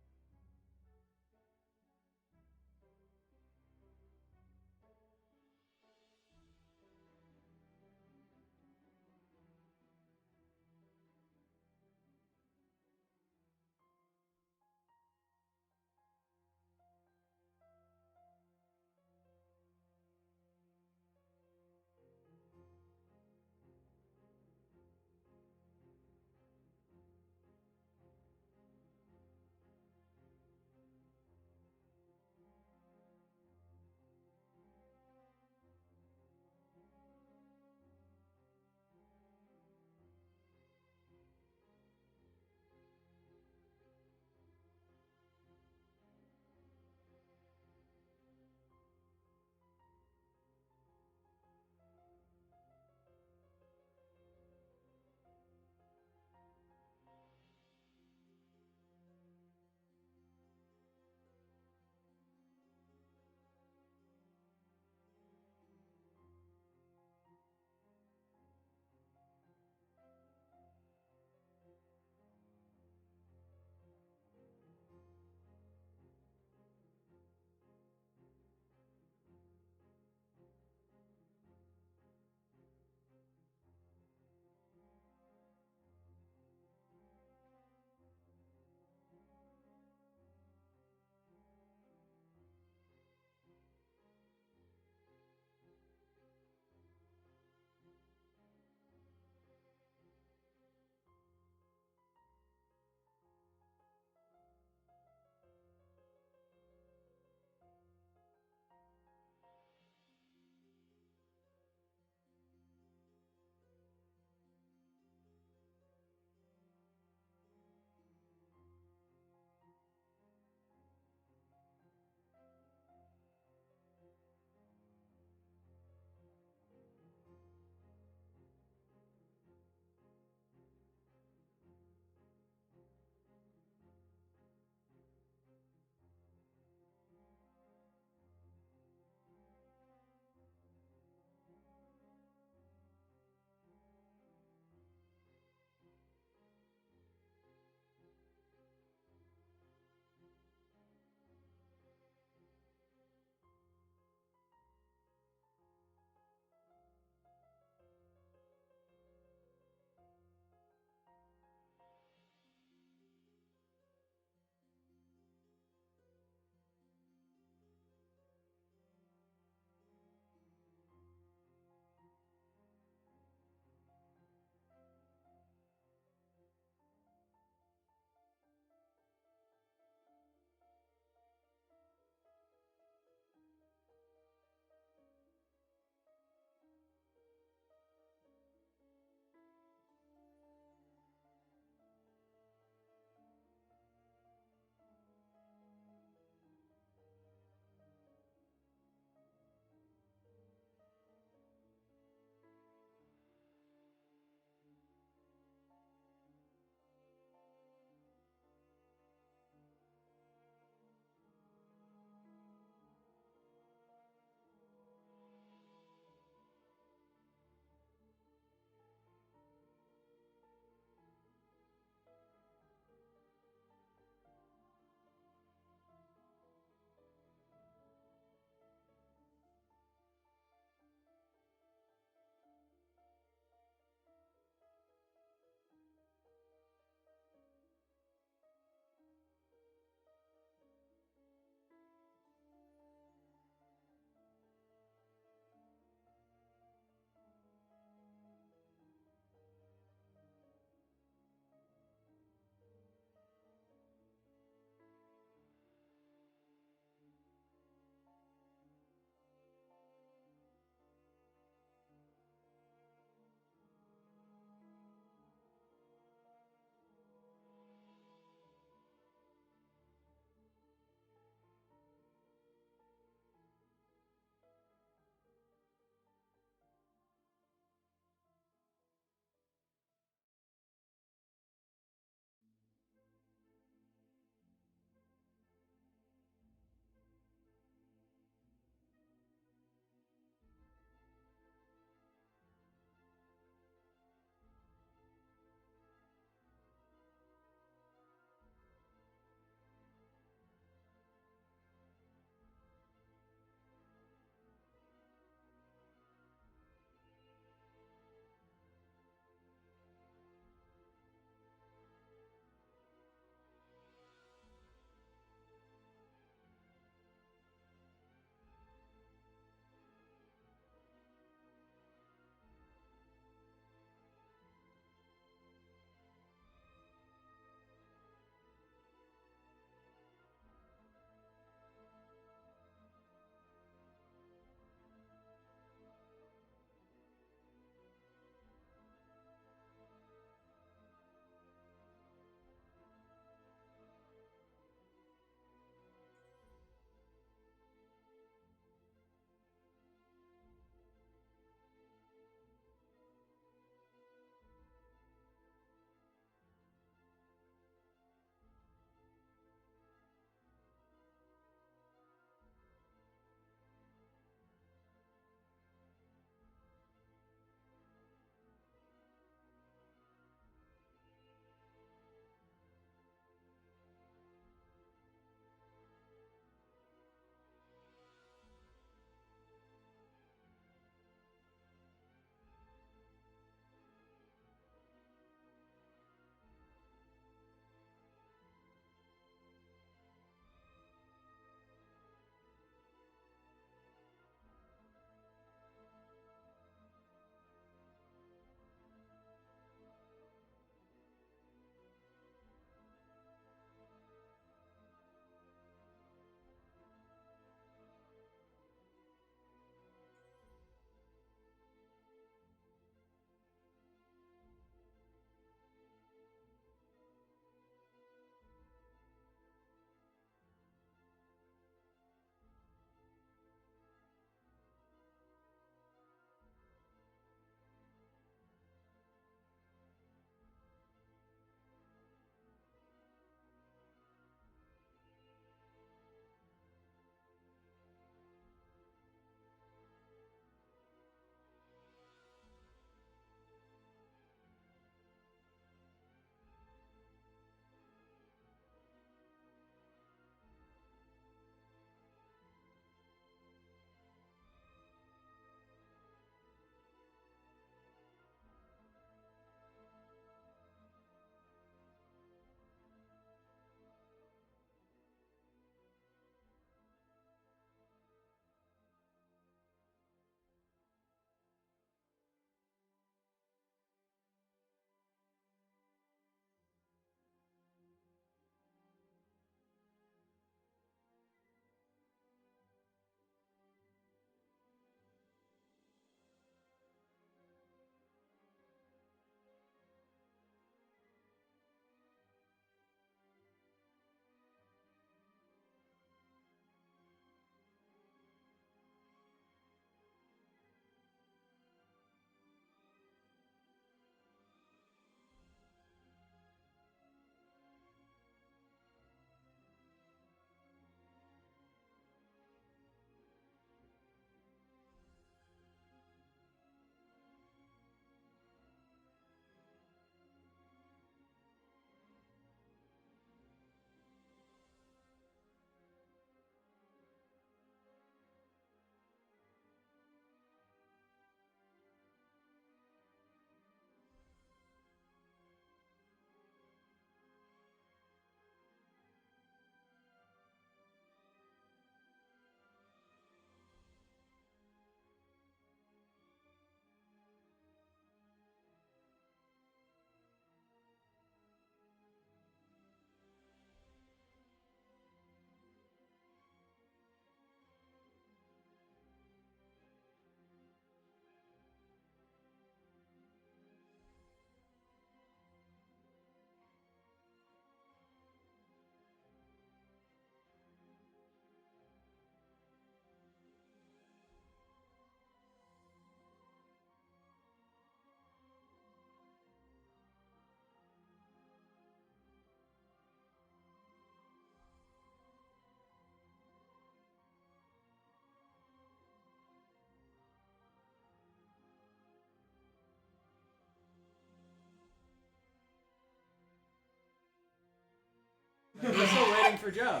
for Joe.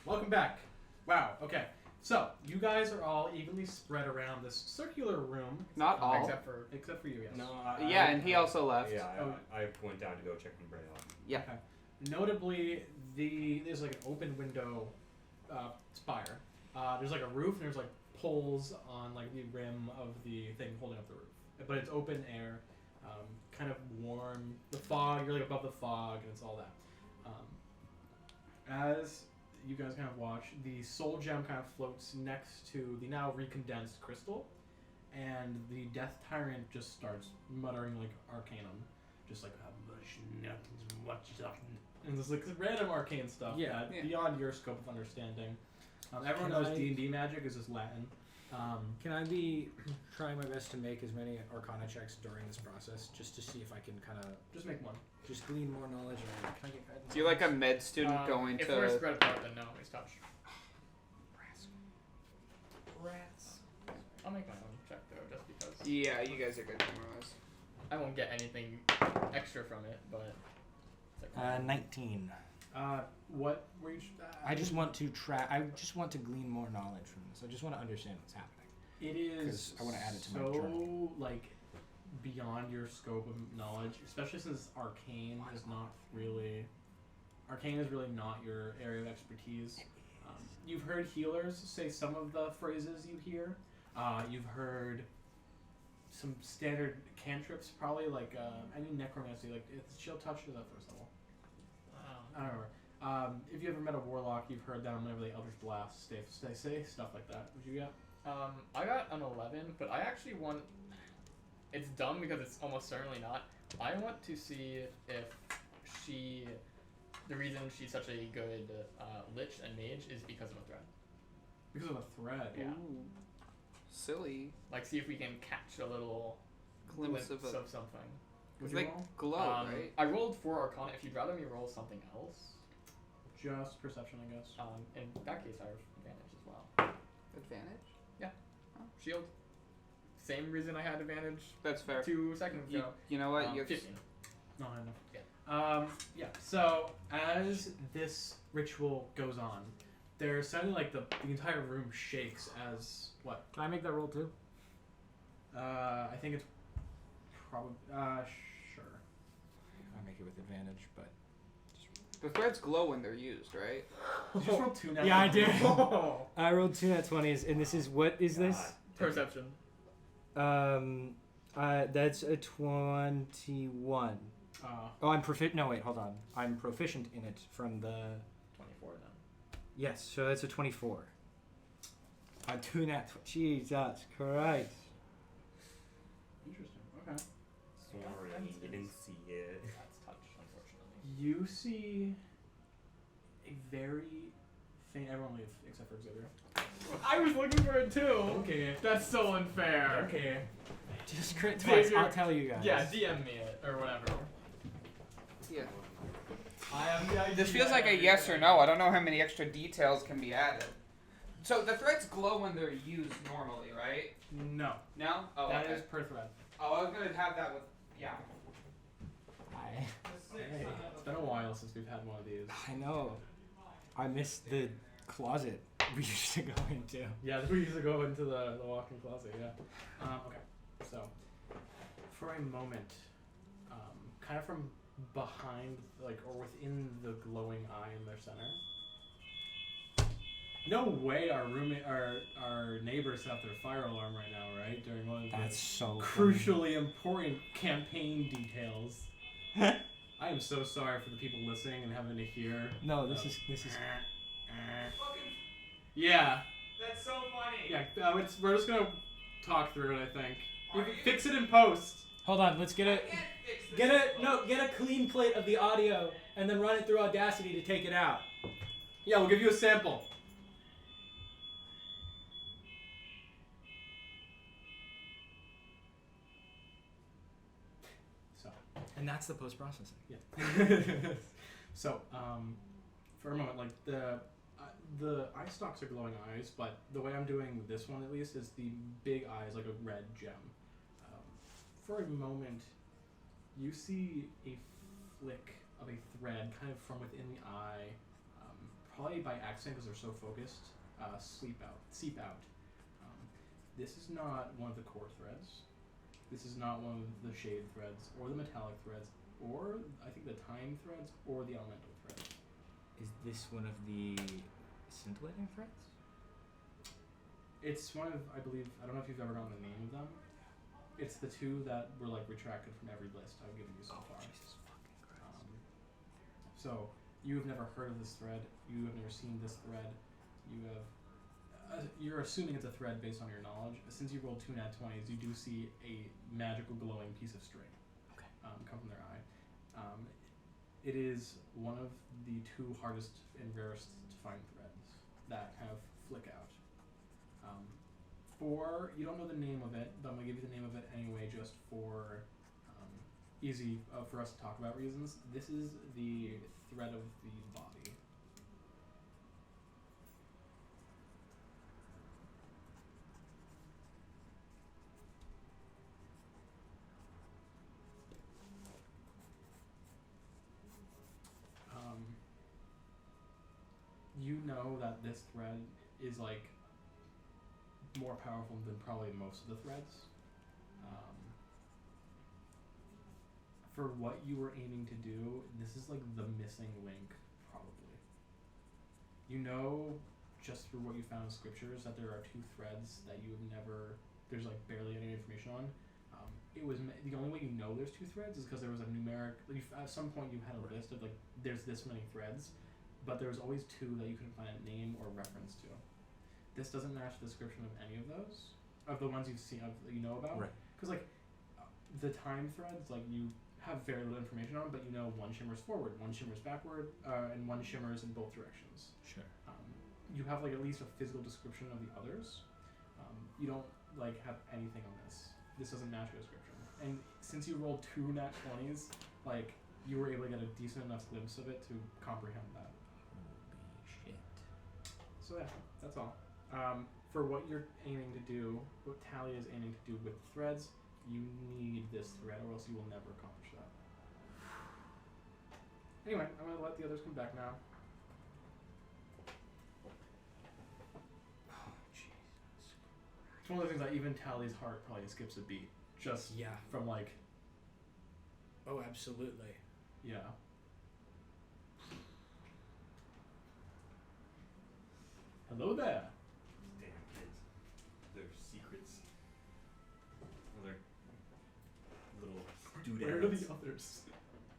Welcome back. Wow. Okay. So you guys are all evenly spread around this circular room, Not all. Except for except for you. Yes. No, Yeah, and he also left. Yeah, Oh. I went down to go check on Brayoft. Yeah. Okay. Notably, there's like an open window spire. There's like a roof, and there's like poles on like the rim of the thing holding up the roof. But it's open air, kind of warm. The fog, you're like above the fog, and it's all that. As you guys kind of watch, the soul gem kind of floats next to the now recondensed crystal, and the death tyrant just starts muttering like arcanum, just like and it's like random arcane stuff Yeah. beyond your scope of understanding. Everyone Can knows I- D&D magic is just Latin. Can I be trying my best to make as many Arcana checks during this process, just to see if I can kind of Just make one. just glean more knowledge? Or can I get guidance? So you're like a med student going if to. we're spread apart, then no, it's touch. Rats. I'll make my own check though, just because Yeah, you guys are good heroes. I won't get anything extra from it, but. It's like 19. What were you? I just want to I just want to glean more knowledge from this. I just want to understand what's happening. It is 'Cause I wanna add it to my so journal. like beyond your scope of knowledge, especially since arcane is really not your area of expertise. You've heard healers say some of the phrases you hear. You've heard some standard cantrips, probably like any necromancy, like it's chill touch is that first level. I don't remember. If you ever met a warlock, you've heard them whenever they Eldritch Blast, say stuff like that. What you got? I got an 11, but I actually want. It's dumb because it's almost certainly not. I want to see if the reason she's such a good lich and mage is because of a thread. Because of a thread. Yeah. Ooh. Silly. Like, see if we can catch a little Glimpse of glimpse a. of something. Would It's you like roll? glow, right? I rolled 4 Arcana. If you'd rather me roll something else, Just perception, I guess. in that case, I have advantage as well. Advantage? Shield. Same reason I had advantage That's fair. 2 seconds You, ago. you know what? You 15. Not enough. Yeah. So as this ritual goes on, there's suddenly like the entire room shakes as what? Can I make that roll too? I think it's probably sure. I make it with advantage, but The threads glow when they're used, right? Did you just roll 2 now? Yeah, I did. I rolled 2 nat 20s, and this is what is this? Perception. That's a 21. Oh, I'm proficient. No, wait, hold on. I'm proficient in it from the. 24 then. Yes, so that's a 24. 2 nat. Jesus Christ. Interesting. Okay. Sorry, you didn't see it. That's touch, unfortunately. You see a very faint. Everyone leave except for Xavier. I was looking for it too. Okay. That's so unfair. Okay. Just crit twice. Xavier- I'll tell you guys. Yeah, DM me it or whatever. Yeah. I am the idea. This feels like a yes or no. I don't know how many extra details can be added. So the threads glow when they're used normally, right? No. No? Oh, That okay. is per thread. Oh, I was gonna have that with. Yeah. Hey, It's been a while since we've had one of these. I know. I missed the closet we used to go into. Yeah, we used to go into the walk-in closet, yeah. Okay, so, for a moment, kind of from behind, like, or within the glowing eye in their center. No way our roommate, our neighbor set up their fire alarm right now, right? During one of That's the so crucially important campaign details. I am so sorry for the people listening and having to hear. No, this is Yeah. That's so funny. Yeah, we're just gonna talk through it. I think you can fix it in post. Hold on, let's get a clean plate of the audio and then run it through Audacity to take it out. Yeah, we'll give you a sample. So, And that's the post processing. yeah. So, for a moment, like the eye stalks are glowing eyes, but the way I'm doing this one at least is the big eye is like a red gem. For a moment, you see a flick of a thread kind of from within the eye, probably by accident because they're so focused, seep out. This is not one of the core threads. This is not one of the shade threads or the metallic threads or I think the time threads or the elemental threads. Is this one of the scintillating threads? It's one of, I believe, I don't know if you've ever gotten the name of them. It's the two that were like retracted from every list I've given you so far. Jesus fucking Christ. So you have never heard of this thread. You have never seen this thread. You have. You're assuming it's a thread based on your knowledge. Since you rolled 2 nat 20s, you do see a magical glowing piece of string come from their eye. It is one of the 2 hardest and rarest to find threads that kind of flick out. You don't know the name of it, but I'm going to give you the name of it anyway just for easy for us to talk about reasons. This is the thread of the body. You know that this thread is like more powerful than probably most of the threads. For what you were aiming to do, this is like the missing link, probably. You know, just through what you found in scriptures, that there are 2 threads that you have never, there's like barely any information on. It was the only way you know there's 2 threads is because there was a numeric. Like at some point, you had a list of like there's this many threads, but there was always 2 that you couldn't find a name or reference to. This doesn't match the description of any of those, of the ones you've seen, that you know about. Right. Because like the time threads, like you have very little information on, but you know 1 shimmers forward, 1 shimmers backward, and 1 shimmers in both directions. Sure. You have like at least a physical description of the others. You don't like have anything on this. This doesn't match your description. And since you rolled 2 nat 20s, like you were able to get a decent enough glimpse of it to comprehend that. Holy shit. So yeah, that's all. For what you're aiming to do, what Talia is aiming to do with threads, you need this thread or else you will never accomplish that. Anyway, I'm going to let the others come back now. Oh, Jesus. It's one of those things that even Talia's heart probably skips a beat. Just Yeah. from like, Oh, absolutely. yeah. Hello there. Damn kids. Their secrets. Well, their little Where are the doodads. others?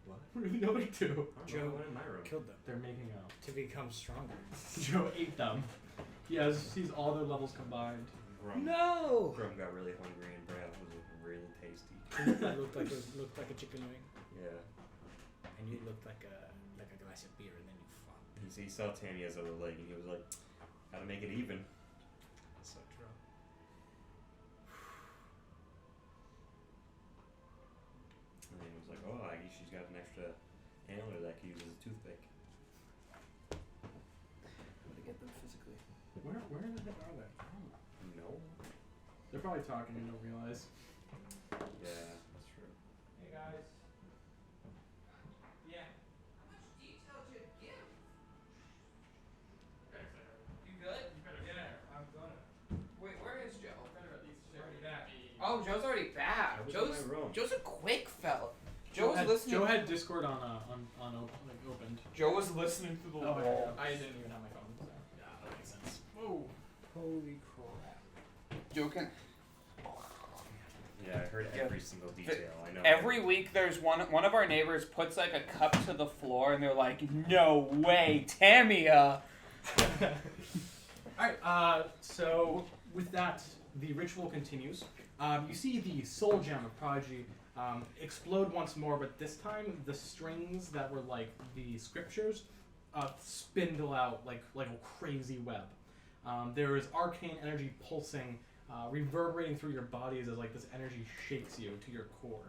What? Where are the other 2? I don't know, Joe one in my room. Killed them They're making out. to become stronger. Joe ate them. He sees all their levels combined. Grum. No. Grum got really hungry and Brayoft was looking really tasty. It looked like a chicken wing, Yeah. and you looked like a glass of beer, and then you fucked. He saw Tamia's other leg and he was like, gotta make it even. So true. And then he was like, oh, I guess she's got an extra antler that I could use as a toothpick. I'm gonna get them physically. Where in the heck are they? No. They're probably talking and don't realize. Yeah, that's true. Hey guys. Yeah. How much detail did you give? You good? You better get there. I'm gonna. Wait, where is Joe? Better at least Already back. Oh, Joe's already back. I was Joe's in my room. Joe's a quick fella. Joe was had, listening. Joe had Discord on opened. Joe was listening to the Oh, wall. I didn't even have my phone, so yeah, that makes sense. Whoa. Holy crap. Joe can. Yeah, I heard Yeah. every single detail. I know. Every week, there's one of our neighbors puts like a cup to the floor, and they're like, "No way, Tamia." Alright, so with that, the ritual continues. You see the soul gem of Prodigy explode once more, but this time the strings that were like the scriptures spindle out like a crazy web. There is arcane energy pulsing, reverberating through your bodies as like this energy shakes you to your core.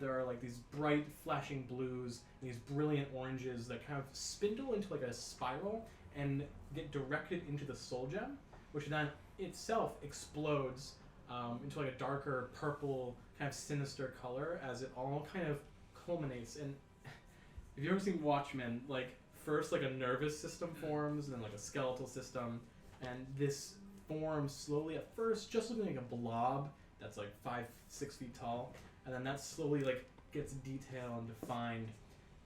There are like these bright flashing blues and these brilliant oranges that kind of spindle into like a spiral and get directed into the soul gem, which then itself explodes into like a darker purple kind of sinister color as it all kind of culminates. And if you've ever seen Watchmen, like first like a nervous system forms, and then like a skeletal system, and this forms slowly at first, just looking like a blob that's like 5-6 feet tall, and then that slowly like gets detailed and defined,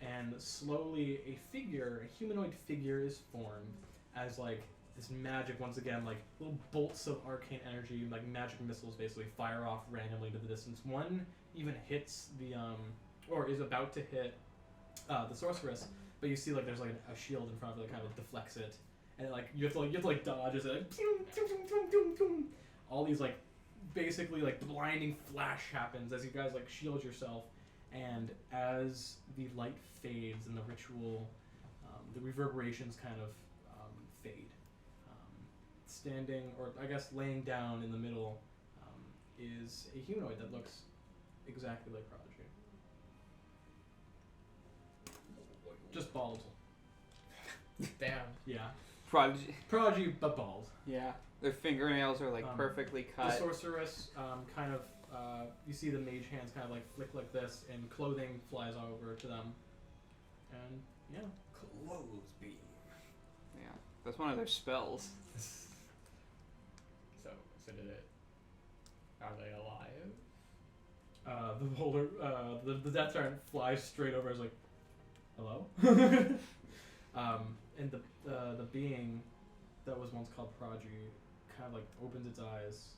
and slowly a humanoid figure is formed as like this magic, once again, like little bolts of arcane energy, like magic missiles basically fire off randomly into the distance. One even hits or is about to hit the sorceress, but you see like there's like a shield in front of it that kind of deflects it, and it, like you have to dodge as it like all these like basically like blinding flash happens as you guys like shield yourself, and as the light fades and the ritual, the reverberations kind of fade. Standing, or I guess laying down in the middle, is a humanoid that looks exactly like Prodigy. Just bald. Damn. Yeah. Prodigy. But bald. Yeah. Their fingernails are like perfectly The cut. sorceress kind of, you see the mage hands kind of like flick like this, and clothing flies over to them. And yeah. Clothes beam. Yeah. That's one of their spells. So did it? Are they alive? The boulder, the Death Tyrant flies straight over. Is like, hello. And the being that was once called Prodigy kind of like opens its eyes.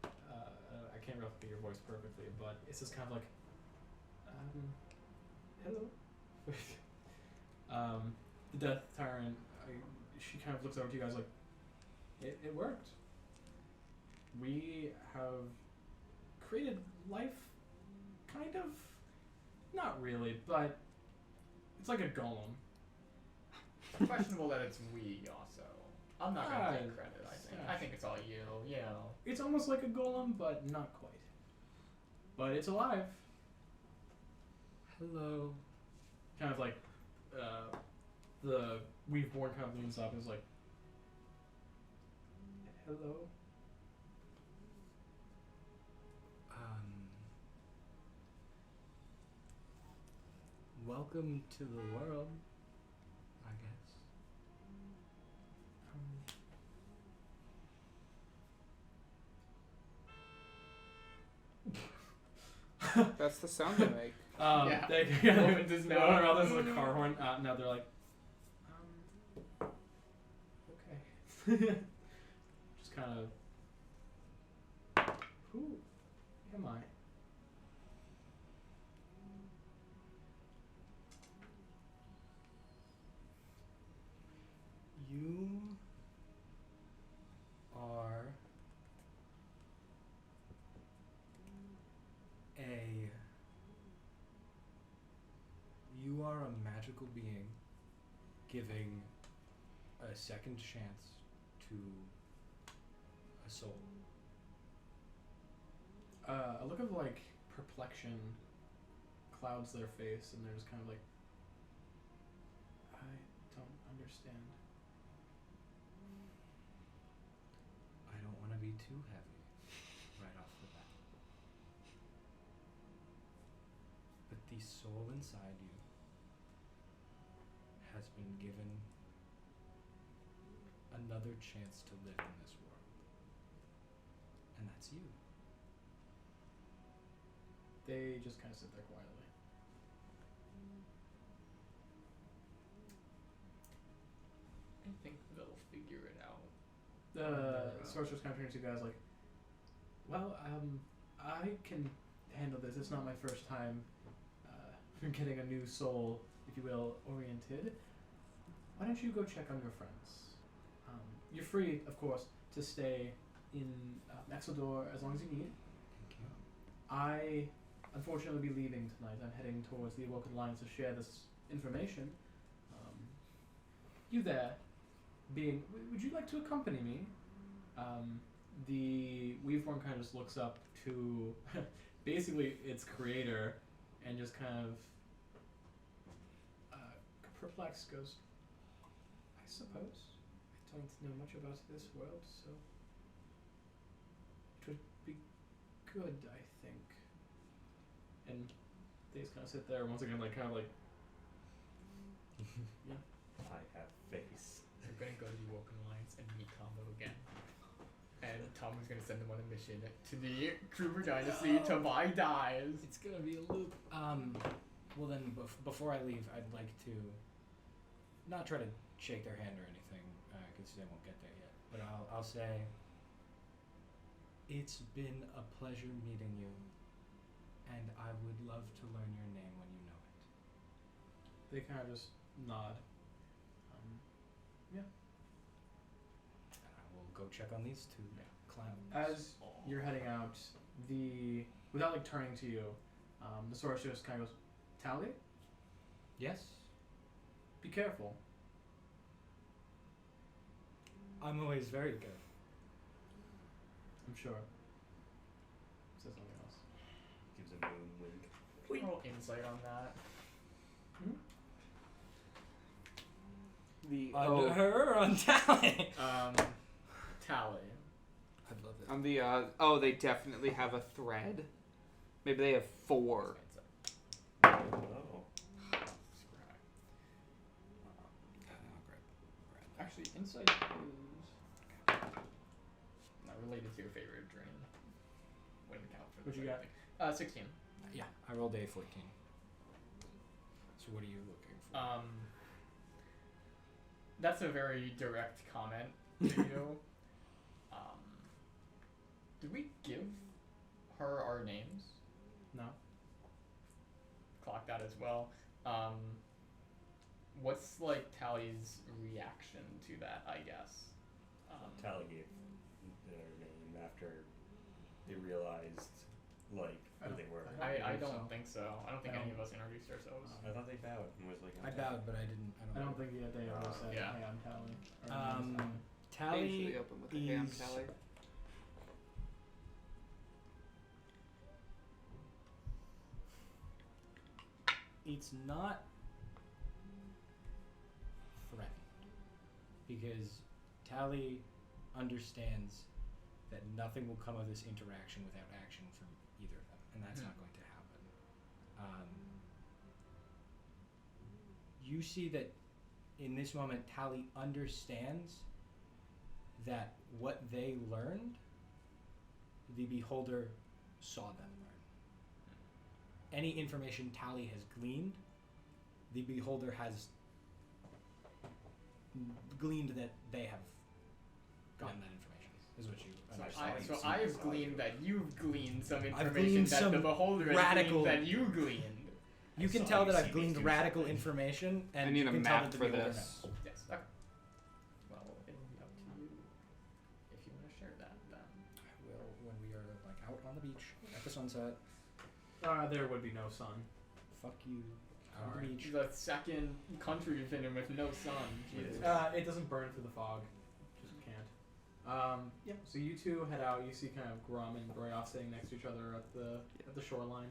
I can't replicate your voice perfectly, but it's just kind of like, hello. The Death Tyrant, she kind of looks over to you guys like, it worked. We have created life, kind of. Not really, but it's like a golem. Questionable that it's we also. I'm not gonna take credit. I think it's all you. You know. It's almost like a golem, but not quite. But it's alive. Hello. Kind of like the Weaveborn kind of leans up and is like, hello. Welcome to the world, I guess. That's the sound they make. Yeah. They Opens his mouth. No, this is a car horn. No, they're like, okay. Just kind of, who am I? You are a magical being giving a second chance to a soul. A look of like perplexion clouds their face, and they're just kind of like, I don't understand. I don't want to be too heavy right off the bat. But the soul inside you has been given another chance to live in this world. And that's you. They just kind of sit there quietly. I think they'll figure it out. The sorceress kind of turns to you guys like, well, I can handle this. It's not my first time getting a new soul, if you will, oriented. Why don't you go check on your friends? You're free, of course, to stay in Exeldor as long as you need. Thank you. I, unfortunately, will be leaving tonight. I'm heading towards the Awoken Alliance to share this information. You there, would you like to accompany me? The Weaveborn kind of just looks up to basically its creator and just kind of perplexed goes, I suppose. I don't know much about this world, so it would be good, I think. And they just kind of sit there once again, like kind of like I have face. We're gonna go to the Woken Alliance and meet Combo again. And Tom's gonna send them on a mission to the Kruber Dynasty to buy dyes. It's gonna be a loop. Well then, before I leave, I'd like to not try to shake their hand or anything, because they won't get there yet. But I'll say, it's been a pleasure meeting you, and I would love to learn your name when you know it. They kind of just nod. Yeah. And I will go check on these two clowns. As you're heading out, without like turning to you, the source just kind of goes, Tally, Yes? be careful. I'm always very good. I'm sure. Says something else. Gives a moon wink. Roll insight on that. The On her or on Tally? Tally. I'd love it. on the they definitely have a thread. Maybe they have 4. Oh. Actually, insight is not related to your favorite drain. Wouldn't count for the What you got? thing. 16. Yeah, I rolled a 14. So what are you looking for? That's a very direct comment to you. Did we give her our names? No. Clock that as well. What's like Tally's reaction to that? I guess. Tally gave their name after they realized like who they were. I think don't so. think so. I don't think I any don't- of us introduced ourselves. I thought they bowed and was like. I bowed, but I didn't. I don't think they ever said, Yeah. hey, I'm Tally. Or Um, my name's Tally They usually open with a ham is- tally. It's not threatened because Tally understands that nothing will come of this interaction without action from either of them, and that's not going to happen. You see that in this moment, Tally understands that what they learned, the beholder saw them learn. Any information Tally has gleaned, the beholder has gleaned that they have gotten that information, is what you understand. So I've gleaned that you've gleaned some I've information gleaned that some the beholder has radical- gleaned that you gleaned. You can saw tell you that see I've these gleaned two radical something. information, and I need you a can tell map that the for beholder this. knows. Yes. Okay. Well, it'll be up to you if you want to share that then. I will when we are like out on the beach at the sunset. There would be no sun. Fuck you. Out on the beach. The second country you've been in with no sun. Jesus. It doesn't burn through the fog. Just can't. Yeah. So you two head out. You see kind of Grum and Brayoft sitting next to each other at the shoreline.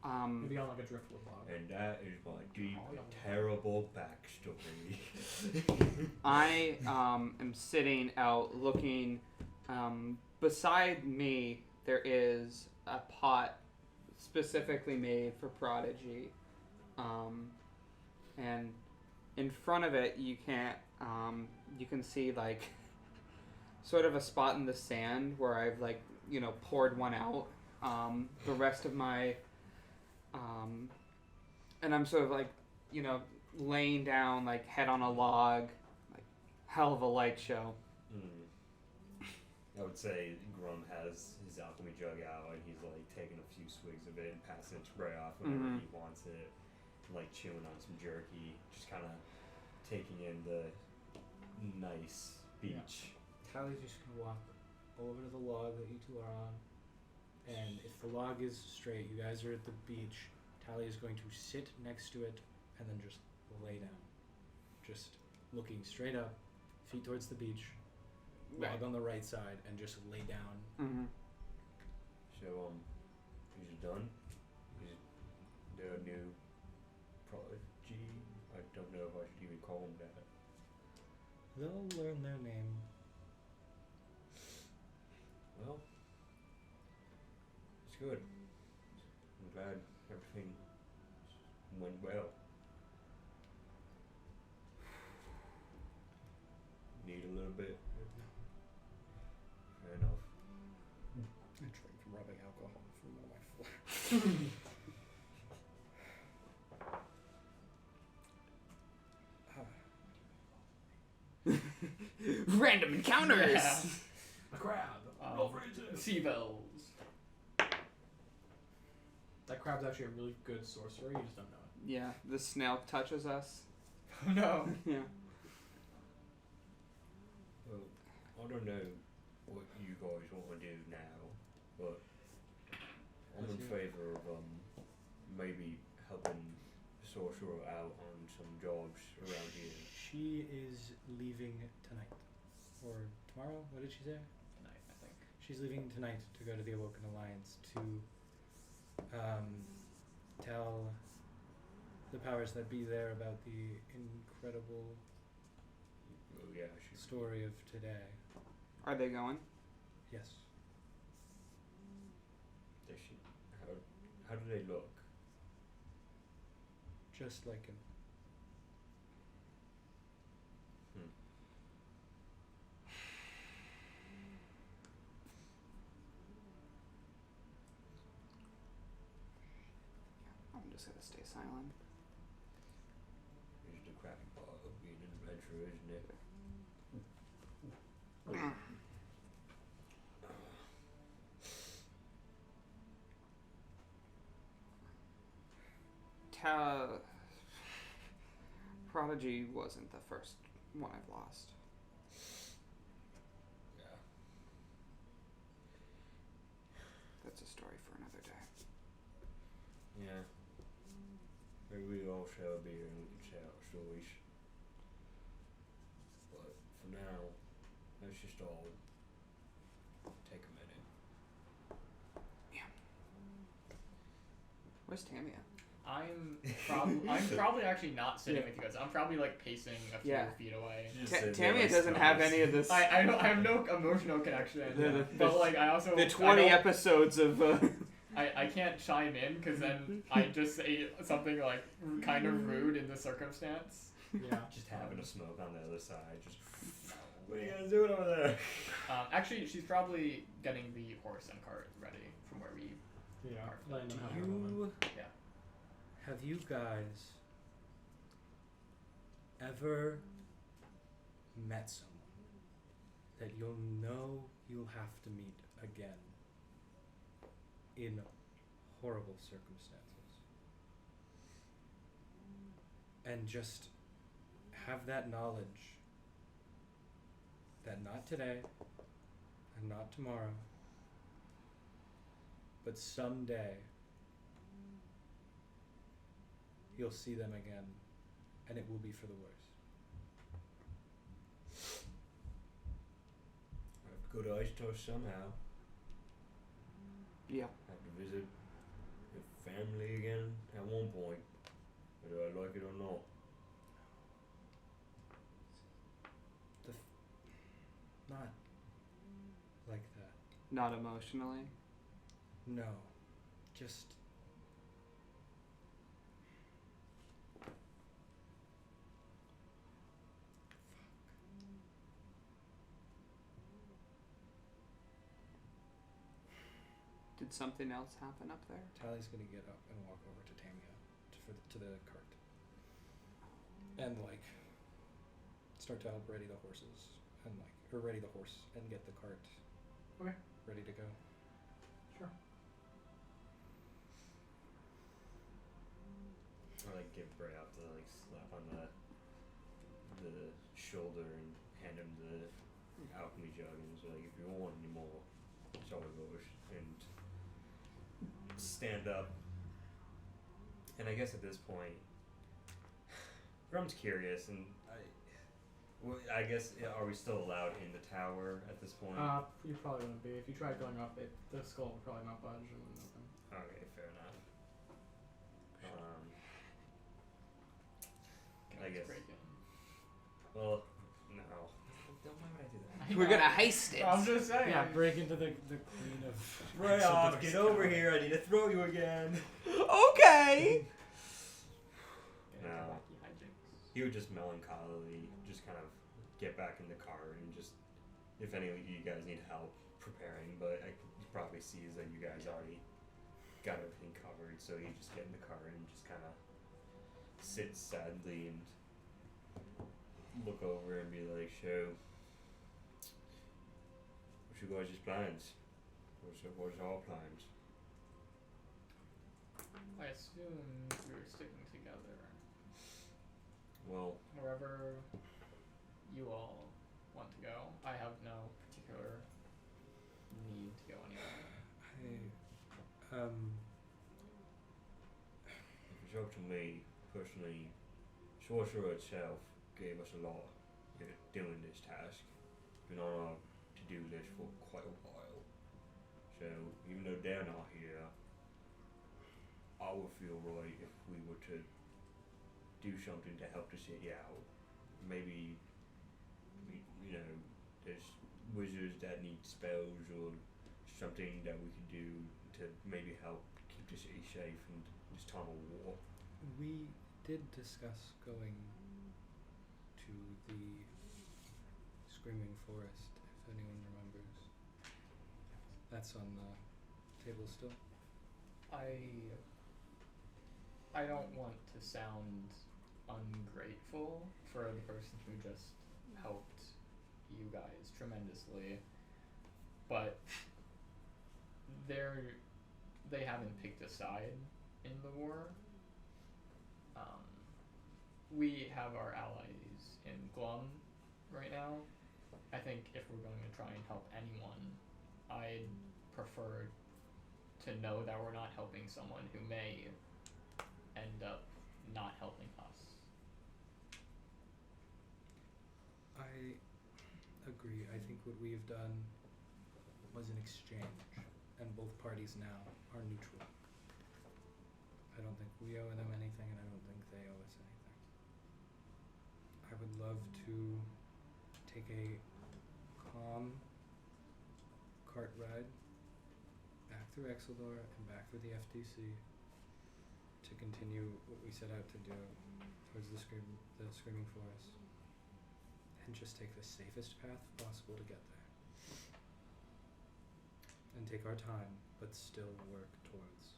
Maybe on like a driftwood log. And that is my deep, terrible backstory. I am sitting out looking. Beside me, there is a pot specifically made for Prodigy, and in front of it, you can see like sort of a spot in the sand where I've like poured one out. The rest of my and I'm sort of like laying down like head on a log, like hell of a light show. I would say Grum has his alchemy jug out and he's like taking a few swigs of it and passing it to Brayoft whenever he wants it, like chewing on some jerky, just kind of taking in the nice beach. Tally's just gonna walk over to the log that you two are on, and if the log is straight, you guys are at the beach. Tally is going to sit next to it and then just lay down, just looking straight up, feet towards the beach, log on the right side, and just lay down. Mm-hmm. So is it done? Is the new Prodigy? I don't know if I should even call him that. They'll learn their name. Well, it's good. I'm glad everything went well. Random encounters. Yeah. A crab. Roll for initiative. Sea bells. That crab's actually a really good sorcerer. You just don't know it. Yeah, the snail touches us. Oh no. Yeah. Well, I don't know what you guys want to do now, but I'm in favour of maybe helping sorcerer out on some jobs around here. She is leaving tonight. Or tomorrow? What did she say? Tonight, I think. She's leaving tonight to go to the Awoken Alliance to tell the powers that be there about the incredible Oh yeah, she. story of today. Are they going? Yes. Does she? How do they look? Just like him. I'm just gonna stay silent. It's the crappy part of being an adventurer, isn't it? Prodigy wasn't the first one I've lost. Yeah. That's a story for another day. Yeah. Maybe we all share a beer and we can share our stories. But for now, let's just all take a minute. Where's Tamia? I'm probably actually not sitting with you guys. I'm probably like pacing a few Yeah. feet away. Tamia doesn't have any of this. I have no emotional connection. But like I also The 20 episodes of. I can't chime in because then I just say something like kind of rude in the circumstance. Yeah. Just having a smoke on the other side. Just. What are you guys doing over there? Actually, she's probably getting the horse and cart ready from where we. Yeah. Park. Letting them have a moment. You Yeah. have you guys ever met someone that you'll know you'll have to meet again in horrible circumstances? And just have that knowledge that not today and not tomorrow, but someday you'll see them again, and it will be for the worse. I have good eyes to us somehow. Yeah. Have to visit your family again at one point, whether I like it or not. Not like that. Not emotionally. No. Just Did something else happen up there? Tally's gonna get up and walk over to Tamia to the cart, and like start to help ready the horses and ready the horse and get the cart. Okay. Ready to go. Sure. I like give Brayoft to like slap on the shoulder and hand him the alchemy jug and say like, if you want any more, it's all yours. And stand up. And I guess at this point, Grum's curious, and I guess are we still allowed in the tower at this point? You probably wouldn't be. If you tried going up, the skull would probably not budge and nothing. Okay, fair enough. Can I guess. break in? Well, no. Why would I do that? We're gonna heist it. I'm just saying. Yeah, break into the queen of. Brayoft, get over here! I need to throw you again. Okay. Yeah, No. wacky hijinks. He would just melancholy, just kind of get back in the car and just, if any of you guys need help preparing, but he probably sees that you guys already got everything covered, so you just get in the car and just kind of sit sadly and look over and be like, so, what's your guys' plans? What's our plans? I assume we're sticking together. Well, Wherever you all want to go. I have no particular need to go anywhere. if it's up to me, personally, Sorcerer itself gave us a lot doing this task. Been on our to-do list for quite a while. So, even though they're not here, I would feel right if we were to do something to help the city out. Maybe, there's wizards that need spells or something that we could do to maybe help keep the city safe in this time of war. We did discuss going to the Screaming Forest, if anyone remembers. That's on the table still. I don't want to sound ungrateful for the person who just helped you guys tremendously, but they haven't picked a side in the war. We have our allies in Glum right now. I think if we're going to try and help anyone, I'd prefer to know that we're not helping someone who may end up not helping us. I agree. I think what we've done was an exchange, and both parties now are neutral. I don't think we owe them anything, and I don't think they owe us anything. I would love to take a calm cart ride back through Exeldor and back through the FTC to continue what we set out to do towards the Screaming Forest, and just take the safest path possible to get there. And take our time, but still work towards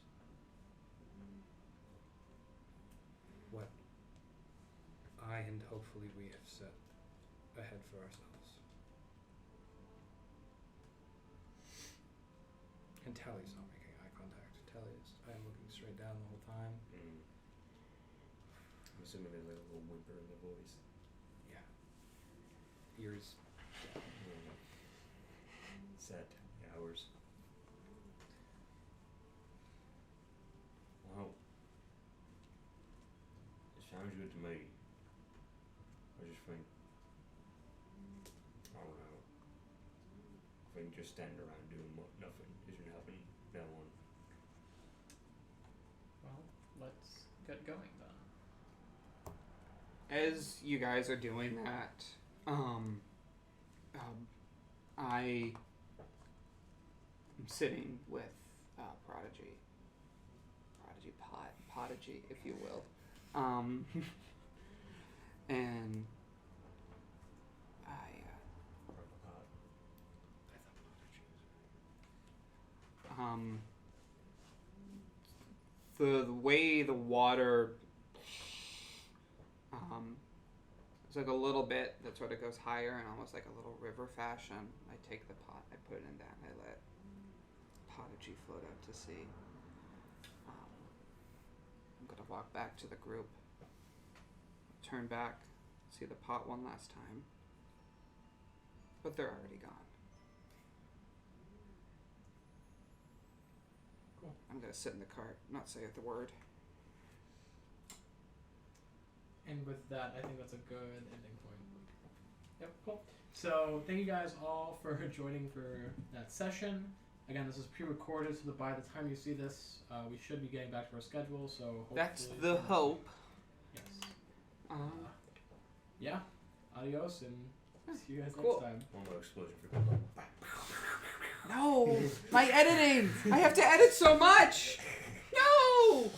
what I and hopefully we have set ahead for ourselves. And Tally's not making eye contact. I am looking straight down the whole time. I'm assuming there's like a little whimper in the voice. Yeah. Ears. Sad hours. Well, it sounds good to me. I just think, I don't know. I think just standing around doing nothing isn't helping no one. Well, let's get going then. As you guys are doing that, I am sitting with Prodigy, if you will, and the way the water it's like a little bit that sort of goes higher and almost like a little river fashion. I take the pot, I put it in that, and I let Prodigy float out to sea. I'm gonna walk back to the group, turn back, see the pot one last time, but they're already gone. Cool. I'm gonna sit in the cart, not say the word. And with that, I think that's a good ending point. Yep, cool. So thank you guys all for joining for that session. Again, this is pre-recorded, so that by the time you see this, we should be getting back to our schedule. So hopefully That's the hope. Yes. Yeah. Yeah. Adios, and see you guys Cool. next time. One more explosion for No! My editing! I have to edit so much! No!